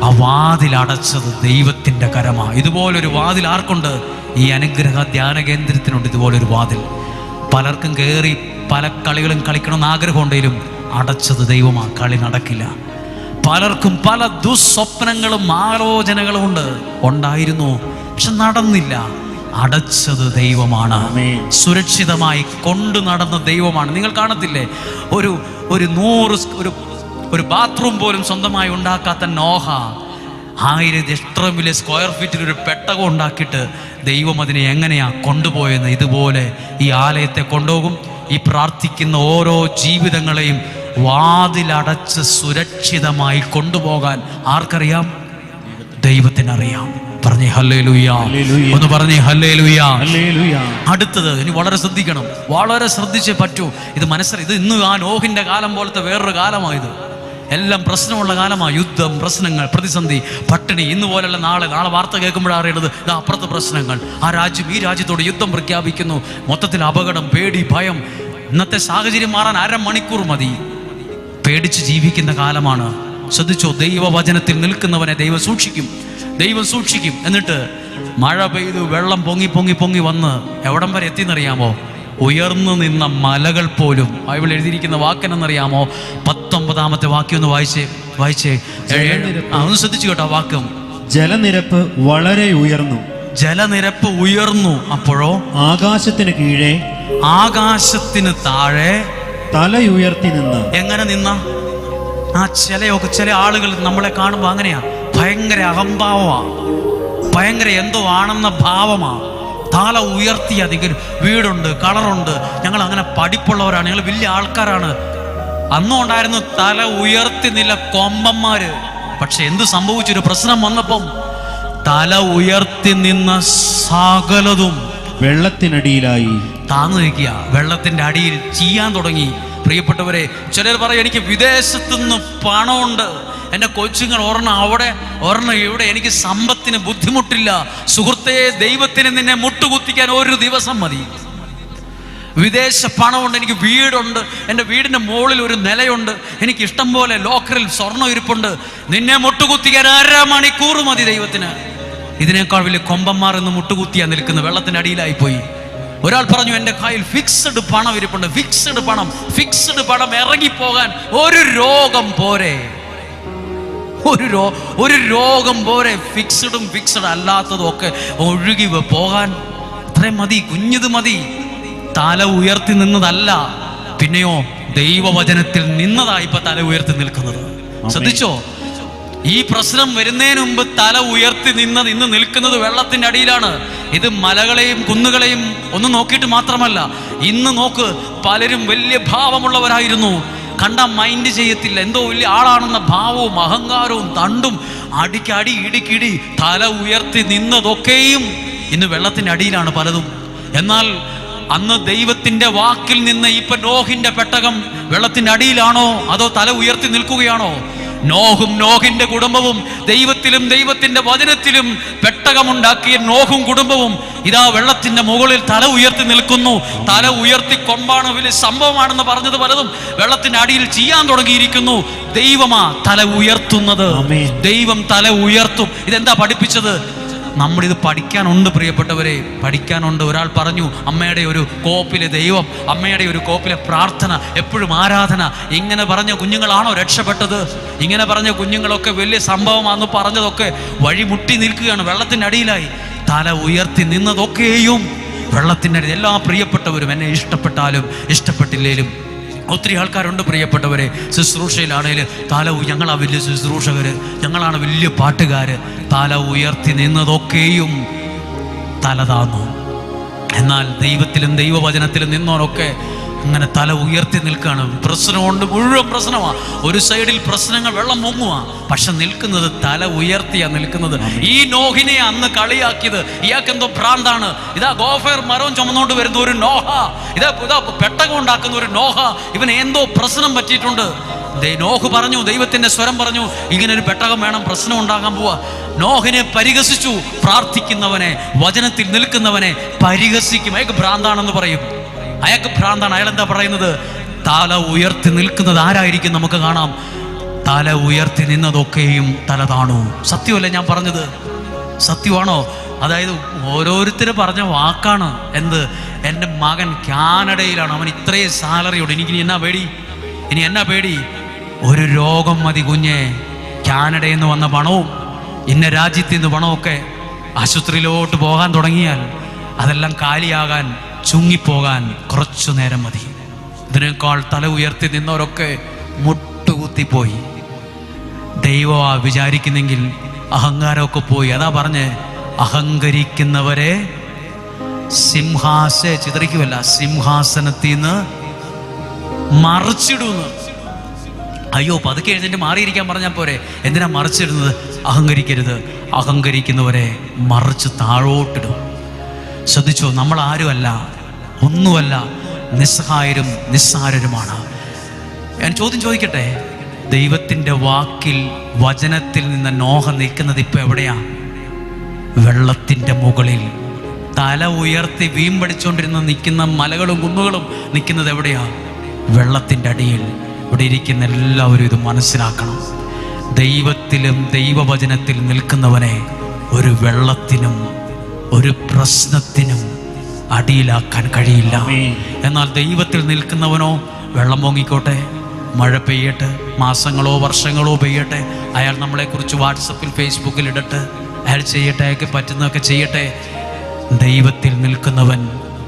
ആ വാതിൽ അടച്ചത് ദൈവത്തിൻ്റെ കരമാ. ഇതുപോലൊരു വാതിൽ ആർക്കുണ്ട്? ഈ അനുഗ്രഹ ധ്യാന കേന്ദ്രത്തിനുണ്ട് ഇതുപോലൊരു വാതിൽ. പലർക്കും കയറി പല കളികളും കളിക്കണമെന്ന് ആഗ്രഹമുണ്ടെങ്കിലും അടച്ചത് ദൈവമാ. കളി നടക്കില്ല. പലർക്കും പല ദുസ്വപ്നങ്ങളും ആലോചനകളും ഉണ്ടായിരുന്നു, പക്ഷെ നടന്നില്ല. അടച്ചത് ദൈവമാണ്. സുരക്ഷിതമായി കൊണ്ടു നടന്ന ദൈവമാണ്. നിങ്ങൾ കാണത്തില്ലേ, ഒരു ബാത്റൂം പോലും സ്വന്തമായി ഉണ്ടാക്കാത്ത നോഹ 1000 എത്രയും വലിയ സ്ക്വയർ ഫീറ്റിൽ ഒരു പെട്ടകം ഉണ്ടാക്കിയിട്ട് ദൈവം അതിനെ എങ്ങനെയാ കൊണ്ടുപോയെന്ന് ഇതുപോലെ ഈ ആലയത്തെ കൊണ്ടുപോകും. ഈ പ്രാർത്ഥിക്കുന്ന ഓരോ ജീവിതങ്ങളെയും വാതിലടച്ച് സുരക്ഷിതമായി കൊണ്ടുപോകാൻ ആർക്കറിയാം? ദൈവത്തിനറിയാം. പറഞ്ഞേ ഹല്ലേലൂയ. ഒന്ന് പറഞ്ഞേ ഹല്ലേലൂയ. അടുത്തത് ഇനി വളരെ ശ്രദ്ധിക്കണം, വളരെ ശ്രദ്ധിച്ചേ പറ്റൂ. ഇത് ഇത് ഇന്ന് ആ നോഹിന്റെ കാലം പോലത്തെ വേറൊരു കാലമായത്. എല്ലാം പ്രശ്നമുള്ള കാലമാണ്. യുദ്ധം, പ്രശ്നങ്ങൾ, പ്രതിസന്ധി, പട്ടിണി. ഇന്ന് പോലെയല്ല നാളെ വാർത്ത കേൾക്കുമ്പോഴാണ് അറിയുന്നത് ഇതാ അപ്പുറത്ത് പ്രശ്നങ്ങൾ, ആ രാജ്യം ഈ രാജ്യത്തോട് യുദ്ധം പ്രഖ്യാപിക്കുന്നു. മൊത്തത്തിൽ അപകടം, പേടി, ഭയം. ഇന്നത്തെ സാഹചര്യം മാറാൻ അരമണിക്കൂർ മതി. പേടിച്ച് ജീവിക്കുന്ന കാലമാണ്. ശ്രദ്ധിച്ചോ, ദൈവവചനത്തിൽ നിൽക്കുന്നവനെ ദൈവം സൂക്ഷിക്കും. എന്നിട്ട് മഴ പെയ്തു, വെള്ളം പൊങ്ങി വന്ന് എവിടം വരെ എത്തിയെന്നറിയാമോ? ഉയർന്നു നിന്ന മലകൾ പോലും. ബൈബിൾ എഴുതിയിരിക്കുന്ന വാക്കെന്നറിയാമോ? 19-ാമത്തെ വാക്യം ഒന്ന് വായിച്ചേ. ഒന്ന് ശ്രദ്ധിച്ചു കേട്ടോ വാക്യം. ജലനിരപ്പ് വളരെ ഉയർന്നു. ജലനിരപ്പ് ഉയർന്നു. അപ്പോഴോ ആകാശത്തിന് താഴെ തലയുയർത്തി നിന്ന്. എങ്ങനെ നിന്ന? ചില ആളുകൾ നമ്മളെ കാണുമ്പോൾ അങ്ങനെയാ, ഭയങ്കര അഹംഭാവമാ, ഭയങ്കര എന്തോ ആണെന്ന ഭാവമാ. തല ഉയർത്തി അധികം വീടുണ്ട്, കളറുണ്ട്, ഞങ്ങൾ അങ്ങനെ പഠിപ്പുള്ളവരാണ്, ഞങ്ങൾ വലിയ ആൾക്കാരാണ്. അന്നും ഉണ്ടായിരുന്നു തല ഉയർത്തി നില കൊമ്പന്മാര്. പക്ഷെ എന്ത് സംഭവിച്ചൊരു പ്രശ്നം വന്നപ്പം തല ഉയർത്തി നിന്ന സകലതും വെള്ളത്തിനടിയിലായി താന്നു നിൽക്കുക, വെള്ളത്തിന്റെ അടിയിൽ ചെയ്യാൻ തുടങ്ങി. പ്രിയപ്പെട്ടവരെ, ചിലർ പറയും എനിക്ക് വിദേശത്തുനിന്ന് പണമുണ്ട്, എൻ്റെ കൊച്ചുങ്ങൾ ഒരെണ്ണം അവിടെ ഒരെണ്ണം ഇവിടെ, എനിക്ക് സമ്പത്തിന് ബുദ്ധിമുട്ടില്ല. സുഹൃത്തേ, ദൈവത്തിന് നിന്നെ മുട്ടുകുത്തിക്കാൻ ഒരു ദിവസം മതി. വിദേശ പണമുണ്ട്, എനിക്ക് വീടുണ്ട്, എൻ്റെ വീടിൻ്റെ മുകളിൽ ഒരു നിലയുണ്ട്, എനിക്ക് ഇഷ്ടം പോലെ ലോക്കറിൽ സ്വർണ്ണം ഇരിപ്പുണ്ട്. നിന്നെ മുട്ടുകുത്തിക്കാൻ 1/2 മണിക്കൂർ മതി ദൈവത്തിന്. ഇതിനേക്കാൾ വലിയ കൊമ്പന്മാർ എന്ന് മുട്ടുകുത്തിയാ നിൽക്കുന്ന വെള്ളത്തിൻ്റെ അടിയിലായി പോയി. ഒരാൾ പറഞ്ഞു എൻ്റെ കയ്യിൽ ഫിക്സഡ് പണം ഇരിപ്പുണ്ട്. ഫിക്സഡ് പണം ഇറങ്ങിപ്പോകാൻ ഒരു രോഗം പോരെ, ഒരു രോഗം പോരെ. ഫിക്സഡ് അല്ലാത്തതും ഒക്കെ ഒഴുകി പോകാൻ അത്രയും മതി, കുഞ്ഞത് മതി. തല ഉയർത്തി നിന്നതല്ല, പിന്നെയോ ദൈവവചനത്തിൽ നിന്നതായി ഇപ്പൊ തല ഉയർത്തി നിൽക്കുന്നത്. ശ്രദ്ധിച്ചോ, ഈ പ്രശ്നം വരുന്നതിന് മുമ്പ് തല ഉയർത്തി നിന്നത് ഇന്ന് നിൽക്കുന്നത് വെള്ളത്തിന്റെ അടിയിലാണ്. ഇത് മലകളെയും കുന്നുകളെയും ഒന്നും നോക്കിയിട്ട് മാത്രമല്ല. ഇന്ന് നോക്ക്, പലരും വലിയ ഭാവമുള്ളവരായിരുന്നു, കണ്ട മൈൻഡ് ചെയ്യത്തില്ല, എന്തോ വലിയ ആളാണെന്ന ഭാവവും അഹങ്കാരവും തണ്ടും അടിക്കടി ഇടിക്കിടി തല ഉയർത്തി നിന്നതൊക്കെയും ഇന്ന് വെള്ളത്തിന്റെ അടിയിലാണ് പലതും. എന്നാൽ അന്ന് ദൈവത്തിന്റെ വാക്കിൽ നിന്ന് ഇപ്പൊ നോഹിന്റെ പെട്ടകം വെള്ളത്തിന്റെ അടിയിലാണോ അതോ തല ഉയർത്തി നിൽക്കുകയാണോ? നോഹും നോഹിന്റെ കുടുംബവും ദൈവത്തിലും ദൈവത്തിന്റെ വചനത്തിലും പെട്ടകമുണ്ടാക്കിയ നോഹും കുടുംബവും ഇതാ വെള്ളത്തിന്റെ മുകളിൽ തല ഉയർത്തി നിൽക്കുന്നു. തല ഉയർത്തി കൊമ്പാണ്, വലിയ സംഭവമാണെന്ന് പറഞ്ഞത് പലതും വെള്ളത്തിന്റെ അടിയിൽ ചെയ്യാൻ തുടങ്ങിയിരിക്കുന്നു. ദൈവമാ തല ഉയർത്തുന്നത്, ദൈവം തല ഉയർത്തും. ഇതെന്താ പഠിപ്പിച്ചത്? നമ്മളിത് പഠിക്കാനുണ്ട് പ്രിയപ്പെട്ടവരെ, പഠിക്കാനുണ്ട്. ഒരാൾ പറഞ്ഞു, അമ്മയുടെ ഒരു കോപ്പിലെ ദൈവം, അമ്മയുടെ ഒരു കോപ്പിലെ പ്രാർത്ഥന, എപ്പോഴും ആരാധന. ഇങ്ങനെ പറഞ്ഞ കുഞ്ഞുങ്ങളാണോ രക്ഷപ്പെട്ടത്? ഇങ്ങനെ പറഞ്ഞ കുഞ്ഞുങ്ങളൊക്കെ വലിയ സംഭവമാണെന്ന് പറഞ്ഞതൊക്കെ വഴിമുട്ടി നിൽക്കുകയാണ്, വെള്ളത്തിൻ്റെ അടിയിലായി. തല ഉയർത്തി നിന്നതൊക്കെയും വെള്ളത്തിൻ്റെ അടിയിൽ. എല്ലാ പ്രിയപ്പെട്ടവരും, എന്നെ ഇഷ്ടപ്പെട്ടാലും ഇഷ്ടപ്പെട്ടില്ലേലും ഒത്തിരി ആൾക്കാരുണ്ട് പ്രിയപ്പെട്ടവരെ. ശുശ്രൂഷയിലാണേലും ഞങ്ങളാണ് വലിയ ശുശ്രൂഷകര്, ഞങ്ങളാണ് വലിയ പാട്ടുകാര്. തല ഉയർത്തി നിന്നതൊക്കെയും തല താന്നു. എന്നാൽ ദൈവത്തിലും ദൈവവചനത്തിലും നിന്നോരൊക്കെ അങ്ങനെ തല ഉയർത്തി നിൽക്കുകയാണ്. പ്രശ്നമുണ്ട്, മുഴുവൻ പ്രശ്നമാണ്. ഒരു സൈഡിൽ പ്രശ്നങ്ങൾ, വെള്ളം മുങ്ങുക, പക്ഷെ നിൽക്കുന്നത് തല ഉയർത്തിയാ നിൽക്കുന്നത്. ഈ നോഹിനെ അന്ന് കളിയാക്കിയത്, ഇയാൾക്കെന്തോ ഭ്രാന്താണ്, ഇതാ ഗോഫർ മരവും ചുമന്നുകൊണ്ട് വരുന്ന ഒരു നോഹ, ഇതാ പെട്ടകം ഉണ്ടാക്കുന്ന ഒരു നോഹ, ഇവന് എന്തോ പ്രശ്നം പറ്റിയിട്ടുണ്ട്. നോഹ് പറഞ്ഞു, ദൈവത്തിന്റെ സ്വരം പറഞ്ഞു, ഇങ്ങനെ ഒരു പെട്ടകം വേണം, പ്രശ്നം ഉണ്ടാകാൻ പോവാ. നോഹിനെ പരിഹസിച്ചു. പ്രാർത്ഥിക്കുന്നവനെ, വചനത്തിൽ നിൽക്കുന്നവനെ പരിഹസിക്കും. അയാൾക്ക് ഭ്രാന്താണെന്ന് പറയും. അയാൾക്ക് ഭ്രാന്താണ്. അയാൾ എന്താ പറയുന്നത്? തല ഉയർത്തി നിൽക്കുന്നത് ആരായിരിക്കും? നമുക്ക് കാണാം. തല ഉയർത്തി നിന്നതൊക്കെയും തല താണു. സത്യമല്ലേ ഞാൻ പറഞ്ഞത്? സത്യമാണോ? അതായത് ഓരോരുത്തർ പറഞ്ഞ വാക്കാണ്. എന്ത്? എൻ്റെ മകൻ കാനഡയിലാണ്, അവൻ ഇത്രയും സാലറിയോട്, എനിക്കിനി എന്നാ പേടി? ഒരു രോഗം മതി കുഞ്ഞെ. കാനഡയിൽ നിന്ന് വന്ന പണവും ഇന്ന രാജ്യത്തിൽ നിന്ന് പണമൊക്കെ ആശുപത്രിയിലോട്ട് പോകാൻ തുടങ്ങിയാൽ അതെല്ലാം കാലിയാകാൻ, ചുങ്ങിപ്പോകാൻ കുറച്ചു നേരം മതി. ഇതിനേക്കാൾ തല ഉയർത്തി നിന്നവരൊക്കെ മുട്ടുകുത്തിപ്പോയി. ദൈവമാ വിചാരിക്കുന്നെങ്കിൽ അഹങ്കാരമൊക്കെ പോയി. അതാ പറഞ്ഞ്, അഹങ്കരിക്കുന്നവരെ ചിതറിക്കുമല്ല, സിംഹാസനത്തിൽ നിന്ന് മറിച്ചിടുന്നു. അയ്യോ, പതുക്കെ എഴുന്നേറ്റ് മാറിയിരിക്കാൻ പറഞ്ഞാൽ പോരെ, എന്തിനാ മറിച്ചിടുന്നത്? അഹങ്കരിക്കരുത്. അഹങ്കരിക്കുന്നവരെ മറിച്ച് താഴോട്ടിടും. ശ്രദ്ധിച്ചോ, നമ്മൾ ആരുമല്ല, ഒന്നുമല്ല, നിസ്സഹായരും നിസ്സാരരുമാണ്. ഞാൻ ചോദ്യം ചോദിക്കട്ടെ, ദൈവത്തിൻ്റെ വാക്കിൽ, വചനത്തിൽ നിന്ന് നോഹ നിൽക്കുന്നത് ഇപ്പം എവിടെയാ? വെള്ളത്തിൻ്റെ മുകളിൽ. തല ഉയർത്തി വീമ്പടിച്ചുകൊണ്ടിരുന്ന നിൽക്കുന്ന മലകളും കുന്നുകളും നിൽക്കുന്നത് എവിടെയാ? വെള്ളത്തിൻ്റെ അടിയിൽ. ഇവിടെ ഇരിക്കുന്ന എല്ലാവരും ഇത് മനസ്സിലാക്കണം. ദൈവത്തിലും ദൈവവചനത്തിൽ നിൽക്കുന്നവനെ ഒരു വെള്ളത്തിനും ഒരു പ്രശ്നത്തിനും അടിയിലാക്കാൻ കഴിയില്ല. എന്നാൽ ദൈവത്തിൽ നിൽക്കുന്നവനോ, വെള്ളം പൊങ്ങിക്കോട്ടെ, മഴ പെയ്യട്ടെ, മാസങ്ങളോ വർഷങ്ങളോ പെയ്യട്ടെ, അയാൾ നമ്മളെക്കുറിച്ച് വാട്സപ്പിൽ ഫേസ്ബുക്കിൽ ഇടട്ടെ, അയാൾ ചെയ്യട്ടെ, അയാൾക്ക് പറ്റുന്നതൊക്കെ ചെയ്യട്ടെ. ദൈവത്തിൽ നിൽക്കുന്നവൻ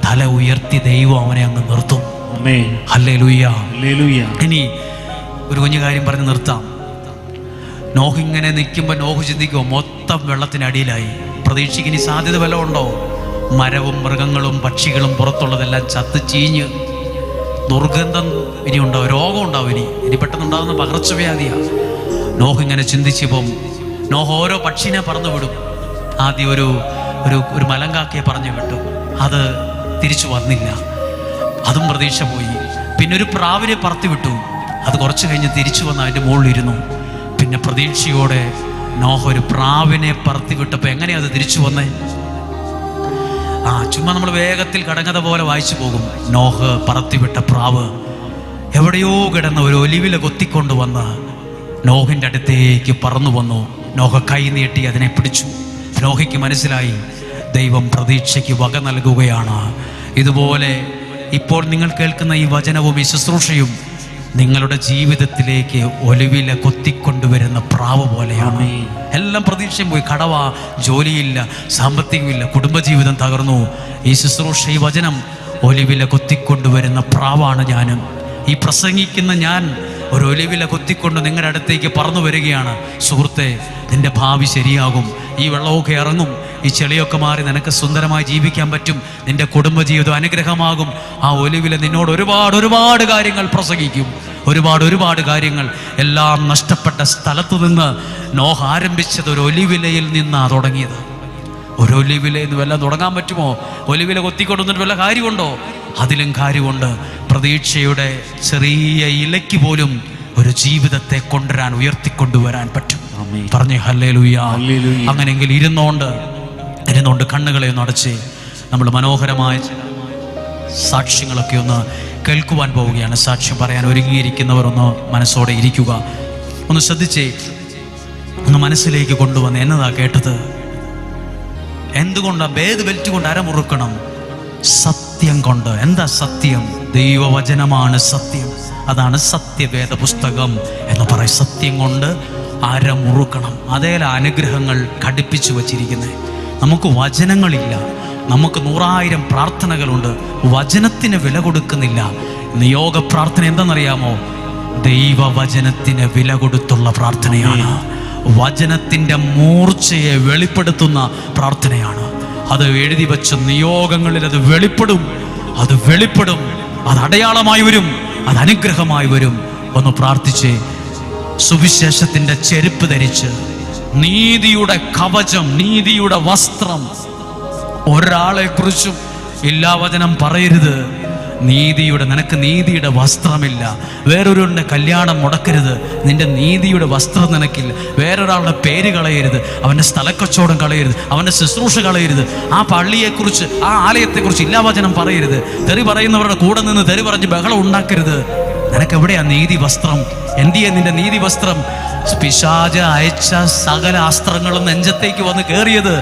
തല ഉയർത്തി ദൈവം അവനെ അങ്ങ് നിർത്തും. ഹല്ലേലൂയ. ഇനി ഒരു കുഞ്ഞു കാര്യം പറഞ്ഞ് നിർത്താം. നോഹ് ഇങ്ങനെ നിൽക്കുമ്പോൾ നോഹ് ചിന്തിക്കുമോ, മൊത്തം വെള്ളത്തിനടിയിലായി, പ്രതീക്ഷയ്ക്ക് ഇനി സാധ്യത വല്ലതും ഉണ്ടോ? മരവും മൃഗങ്ങളും പക്ഷികളും പുറത്തുള്ളതെല്ലാം ചത്ത് ചീഞ്ഞ് ദുർഗന്ധം ഇനിയുണ്ടോ, രോഗം ഉണ്ടാവും, ഇനി പെട്ടെന്നുണ്ടാകുന്ന പകർച്ചവ്യാധിയാണ്. നോഹ് ഇങ്ങനെ ചിന്തിച്ചപ്പം നോഹ് ഓരോ പക്ഷിനെ പറന്നു വിടും. ആദ്യം ഒരു മലങ്കാക്കയെ പറഞ്ഞു വിട്ടു, അത് തിരിച്ചു വന്നില്ല, അതും പ്രതീക്ഷ പോയി. പിന്നെ ഒരു പ്രാവിനെ പറത്തി വിട്ടു, അത് കുറച്ച് കഴിഞ്ഞ് തിരിച്ചു വന്ന് അതിൻ്റെ മുകളിലിരുന്നു. പിന്നെ പ്രതീക്ഷയോടെ നോഹ് ഒരു പ്രാവിനെ പറത്തി വിട്ടപ്പോൾ എങ്ങനെയാ അത് തിരിച്ചു വന്നേ? ചുമ്മാ നമ്മൾ വേഗത്തിൽ കടങ്ങത പോലെ വായിച്ചു പോകും. നോഹ് പറത്തിവിട്ട പ്രാവ് എവിടെയോ കിടന്ന ഒരു ഒലിവില കൊത്തിക്കൊണ്ടുവന്ന് നോഹിൻ്റെ അടുത്തേക്ക് പറന്നു വന്നു. നോഹ കൈ നീട്ടി അതിനെ പിടിച്ചു. നോഹയ്ക്ക് മനസ്സിലായി ദൈവം പ്രതീക്ഷയ്ക്ക് വക നൽകുകയാണ്. ഇതുപോലെ ഇപ്പോൾ നിങ്ങൾ കേൾക്കുന്ന ഈ വചനവും ഈ ശുശ്രൂഷയും നിങ്ങളുടെ ജീവിതത്തിലേക്ക് ഒലിവില കൊത്തിക്കൊണ്ടുവരുന്ന പ്രാവ് പോലെയാണ്. എല്ലാം പ്രതീക്ഷയും പോയി, കടവ, ജോലിയില്ല, സാമ്പത്തികമില്ല, കുടുംബജീവിതം തകർന്നു. ഈ ശുശ്രൂഷ, ഈ വചനം ഒലിവില കൊത്തിക്കൊണ്ടുവരുന്ന പ്രാവാണ് ഞാനും. ഈ പ്രസംഗിക്കുന്ന ഞാൻ ഒരു ഒലിവില കൊത്തിക്കൊണ്ട് നിങ്ങളുടെ അടുത്തേക്ക് പറന്നു വരികയാണ്. സുഹൃത്തെ, നിന്റെ ഭാവി ശരിയാകും. ഈ വെള്ളമൊക്കെ ഇറങ്ങും, ഈ ചെളിയൊക്കെ മാറി നിനക്ക് സുന്ദരമായി ജീവിക്കാൻ പറ്റും. നിന്റെ കുടുംബജീവിതം അനുഗ്രഹമാകും. ആ ഒലിവില നിന്നോട് ഒരുപാട് കാര്യങ്ങൾ പ്രസംഗിക്കും. ഒരുപാട് കാര്യങ്ങൾ. എല്ലാം നഷ്ടപ്പെട്ട സ്ഥലത്തു നിന്ന് നോഹ് ആരംഭിച്ചത് ഒരു ഒലിവിലയിൽ നിന്നാണ് തുടങ്ങിയത്. ഒരു ഒലിവിലയിൽ നിന്ന് വല്ലതും തുടങ്ങാൻ പറ്റുമോ? ഒലിവില കൊത്തിക്കൊണ്ടുവന്നിട്ട് വല്ല കാര്യമുണ്ടോ? അതിലും കാര്യമുണ്ട്. പ്രതീക്ഷയുടെ ചെറിയ ഇലയ്ക്ക് പോലും ഒരു ജീവിതത്തെ കൊണ്ടുവരാൻ, ഉയർത്തിക്കൊണ്ടുവരാൻ പറ്റും. പറഞ്ഞേ ഹല്ലേലൂയ. അങ്ങനെയെങ്കിൽ ഇരുന്നോണ്ട് കണ്ണുകളെ ഒന്ന് അടച്ച് നമ്മൾ മനോഹരമായ സാക്ഷ്യങ്ങളൊക്കെ ഒന്ന് കേൾക്കുവാൻ പോവുകയാണ്. സാക്ഷ്യം പറയാൻ ഒരുങ്ങിയിരിക്കുന്നവർ ഒന്ന് മനസ്സോടെ ഇരിക്കുക. ഒന്ന് ശ്രദ്ധിച്ചേ, ഒന്ന് മനസ്സിലേക്ക് കൊണ്ടുവന്ന് എന്നതാ കേട്ടത്? എന്തുകൊണ്ടാ ബേദ് ബെൽറ്റ് കൊണ്ട് അരമുറുക്കണം? സത്യം കൊണ്ട്. എന്താ സത്യം? ദൈവവചനമാണ് സത്യം. അതാണ് സത്യവേദ പുസ്തകം എന്ന് പറയും. സത്യം കൊണ്ട് അരമുറുക്കണം. അതേല അനുഗ്രഹങ്ങൾ ഘടിപ്പിച്ചു വച്ചിരിക്കുന്നത്. നമുക്ക് വചനങ്ങളില്ല, നമുക്ക് 100,000 പ്രാർത്ഥനകളുണ്ട്, വചനത്തിന് വില കൊടുക്കുന്നില്ല. നിയോഗ പ്രാർത്ഥന എന്താണെന്നറിയാമോ? ദൈവവചനത്തിന് വില കൊടുത്തുള്ള പ്രാർത്ഥനയാണ്. വചനത്തിൻ്റെ മൂർച്ചയെ വെളിപ്പെടുത്തുന്ന പ്രാർത്ഥനയാണ്. അത് എഴുതി വെച്ച നിയോഗങ്ങളിൽ അത് വെളിപ്പെടും. അത് അടയാളമായി വരും, അത് അനുഗ്രഹമായി വരും. ഒന്ന് പ്രാർത്ഥിച്ചേ. സുവിശേഷത്തിൻ്റെ ചെരുപ്പ് ധരിച്ച്, നീതിയുടെ കവചം, നീതിയുടെ വസ്ത്രം. ഒരാളെ കുറിച്ചും ഇല്ലാവചനം പറയരുത്. നിനക്ക് നീതിയുടെ വസ്ത്രമില്ല. വേറൊരുവന്റെ കല്യാണം മുടക്കരുത്. നിന്റെ നീതിയുടെ വസ്ത്രം നിനക്കില്ല. വേറൊരാളുടെ പേര് കളയരുത്, അവൻ്റെ സ്ഥലക്കച്ചവടം കളയരുത്, അവൻ്റെ ശുശ്രൂഷ കളയരുത്, ആ പള്ളിയെക്കുറിച്ച്, ആ ആലയത്തെക്കുറിച്ച് ഇല്ലാവചനം പറയരുത്. തെറി പറയുന്നവരുടെ കൂടെ നിന്ന് തെറി പറഞ്ഞ് ബഹളം ഉണ്ടാക്കരുത്. നിനക്ക് എവിടെയാ നീതി വസ്ത്രം? എന്തിയെ നിന്റെ നീതി വസ്ത്രം? പിശാച് അയച്ച സകല അസ്ത്രങ്ങളും നെഞ്ചത്തേക്ക് വന്ന് കയറിയത്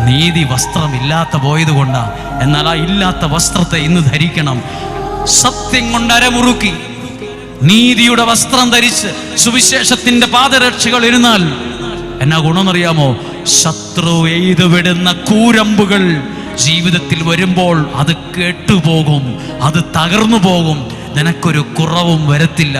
നീതി വസ്ത്രം ഇല്ലാത്ത പോയത് കൊണ്ടാ. എന്നാൽ ആ ഇല്ലാത്ത വസ്ത്രത്തെ ഇന്ന് ധരിക്കണം. സത്യം കൊണ്ട് അരമുറുക്കി നീതിയുടെ വസ്ത്രം ധരിച്ച് സുവിശേഷത്തിന്റെ പാദരക്ഷകൾ ഇരുന്നാൽ എന്നാ ഗുണമെന്നറിയാമോ? ശത്രു എയ്തു വിടുന്ന കൂരമ്പുകൾ ജീവിതത്തിൽ വരുമ്പോൾ അത് കേട്ടുപോകും, അത് തകർന്നു പോകും. നിനക്കൊരു കുറവും വരത്തില്ല.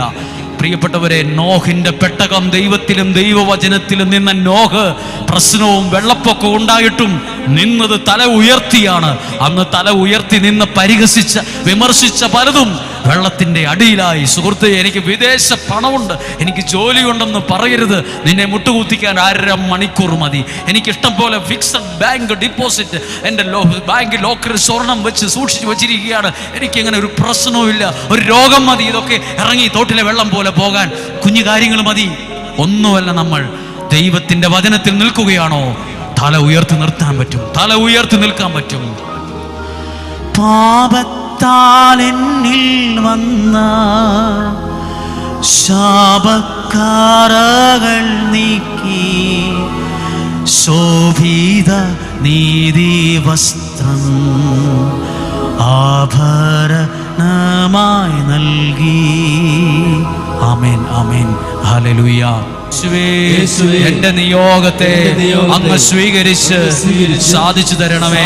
പ്രിയപ്പെട്ടവരെ, നോഹിന്റെ പെട്ടകം ദൈവത്തിലും ദൈവവചനത്തിലും നിന്ന നോഹ് പ്രശ്നവും വെള്ളപ്പൊക്കവും ഉണ്ടായിട്ടും നിന്നത് തല ഉയർത്തിയാണ്. അന്ന് തല ഉയർത്തി നിന്ന് പരിഹസിച്ച, വിമർശിച്ച പലതും വെള്ളത്തിന്റെ അടിയിലായി. സുഹൃത്തെ, എനിക്ക് വിദേശ പണമുണ്ട്, എനിക്ക് ജോലിയുണ്ടെന്ന് പറയരുത്. നിന്നെ മുട്ടുകുത്തിക്കാൻ 1.5 മണിക്കൂർ മതി. എനിക്കിഷ്ടം പോലെ ഫിക്സഡ് ബാങ്ക് ഡിപ്പോസിറ്റ് എൻ്റെ ബാങ്ക് ലോക്കറിൽ സ്വർണം വെച്ച് സൂക്ഷിച്ചു വെച്ചിരിക്കുകയാണ്. എനിക്കിങ്ങനെ ഒരു പ്രശ്നവുമില്ല. ഒരു രോഗം മതി, ഇതൊക്കെ ഇറങ്ങി തോട്ടിലെ വെള്ളം പോലെ പോകാൻ. കുഞ്ഞു കാര്യങ്ങൾ മതി. ഒന്നുമല്ല, നമ്മൾ ദൈവത്തിന്റെ വചനത്തിൽ നിൽക്കുകയാണോ, തല ഉയർത്തി നിർത്താൻ പറ്റും. തല ഉയർത്തി നിൽക്കാൻ പറ്റും. പാപത്താൽ എന്നിൽ വന്ന ശാപക്കാരകൾ നീക്കി ശോഭിത നീതി വസ്ത്രം ആഭരണമായി നൽകി. ആമേൻ, ആമേൻ. ഹല്ലേലൂയ. യേശുവേ, എന്റെ നിയോഗത്തെ അങ്ങ് സ്വീകരിച്ച് സാധിച്ചു തരണമേ.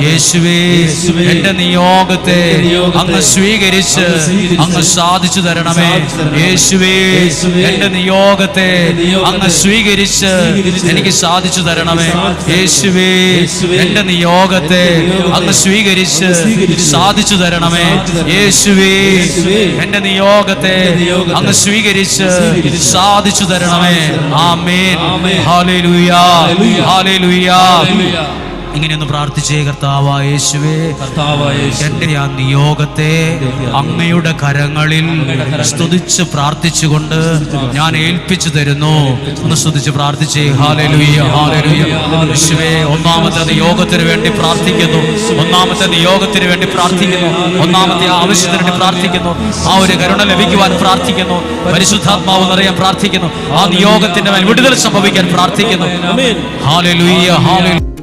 യേശുവേ, എന്റെ നിയോഗത്തെ അങ്ങ് സ്വീകരിച്ച് അങ്ങ് സാധിച്ചു തരണമേ. യേശുവേ, എന്റെ നിയോഗത്തെ അങ്ങ് സ്വീകരിച്ച് എനിക്ക് സാധിച്ചു തരണമേ. യേശുവേ, എന്റെ നിയോഗത്തെ അങ്ങ് സ്വീകരിച്ച് സാധിച്ചു തരണമേ. യേശുവേ, എന്റെ നിയോഗത്തെ അങ്ങ് സ്വീകരിച്ച് സാധിച്ചു തരണമേ. ആമേൻ. ഹല്ലേലൂയ, ഹല്ലേലൂയ. ഇങ്ങനെയൊന്ന് പ്രാർത്ഥിച്ചേ. കർത്താവായ യേശുവേ, എന്റെ ആ നിയോഗത്തെ അങ്ങയുടെ കരങ്ങളിൽ സ്തുതിച്ച് പ്രാർത്ഥിച്ചുകൊണ്ട് ഞാൻ ഏൽപ്പിച്ചു തരുന്നു. ഒന്ന് സ്തുതിച്ച് പ്രാർത്ഥിച്ചേ. Hallelujah, hallelujah. യേശുവേ, ഒന്നാമത്തെ നിയോഗത്തിന് വേണ്ടി പ്രാർത്ഥിക്കുന്നു. ഒന്നാമത്തെ നിയോഗത്തിന് വേണ്ടി പ്രാർത്ഥിക്കുന്നു. ഒന്നാമത്തെ ആവശ്യത്തിന് വേണ്ടി പ്രാർത്ഥിക്കുന്നു. ആ ഒരു കരുണ ലഭിക്കുവാൻ പ്രാർത്ഥിക്കുന്നു. പരിശുദ്ധാത്മാവ് നിറയാൻ പ്രാർത്ഥിക്കുന്നു. ആ നിയോഗത്തിന്റെ മേൽ വിടുതൽ സംഭവിക്കാൻ പ്രാർത്ഥിക്കുന്നു. Hallelujah, hallelujah.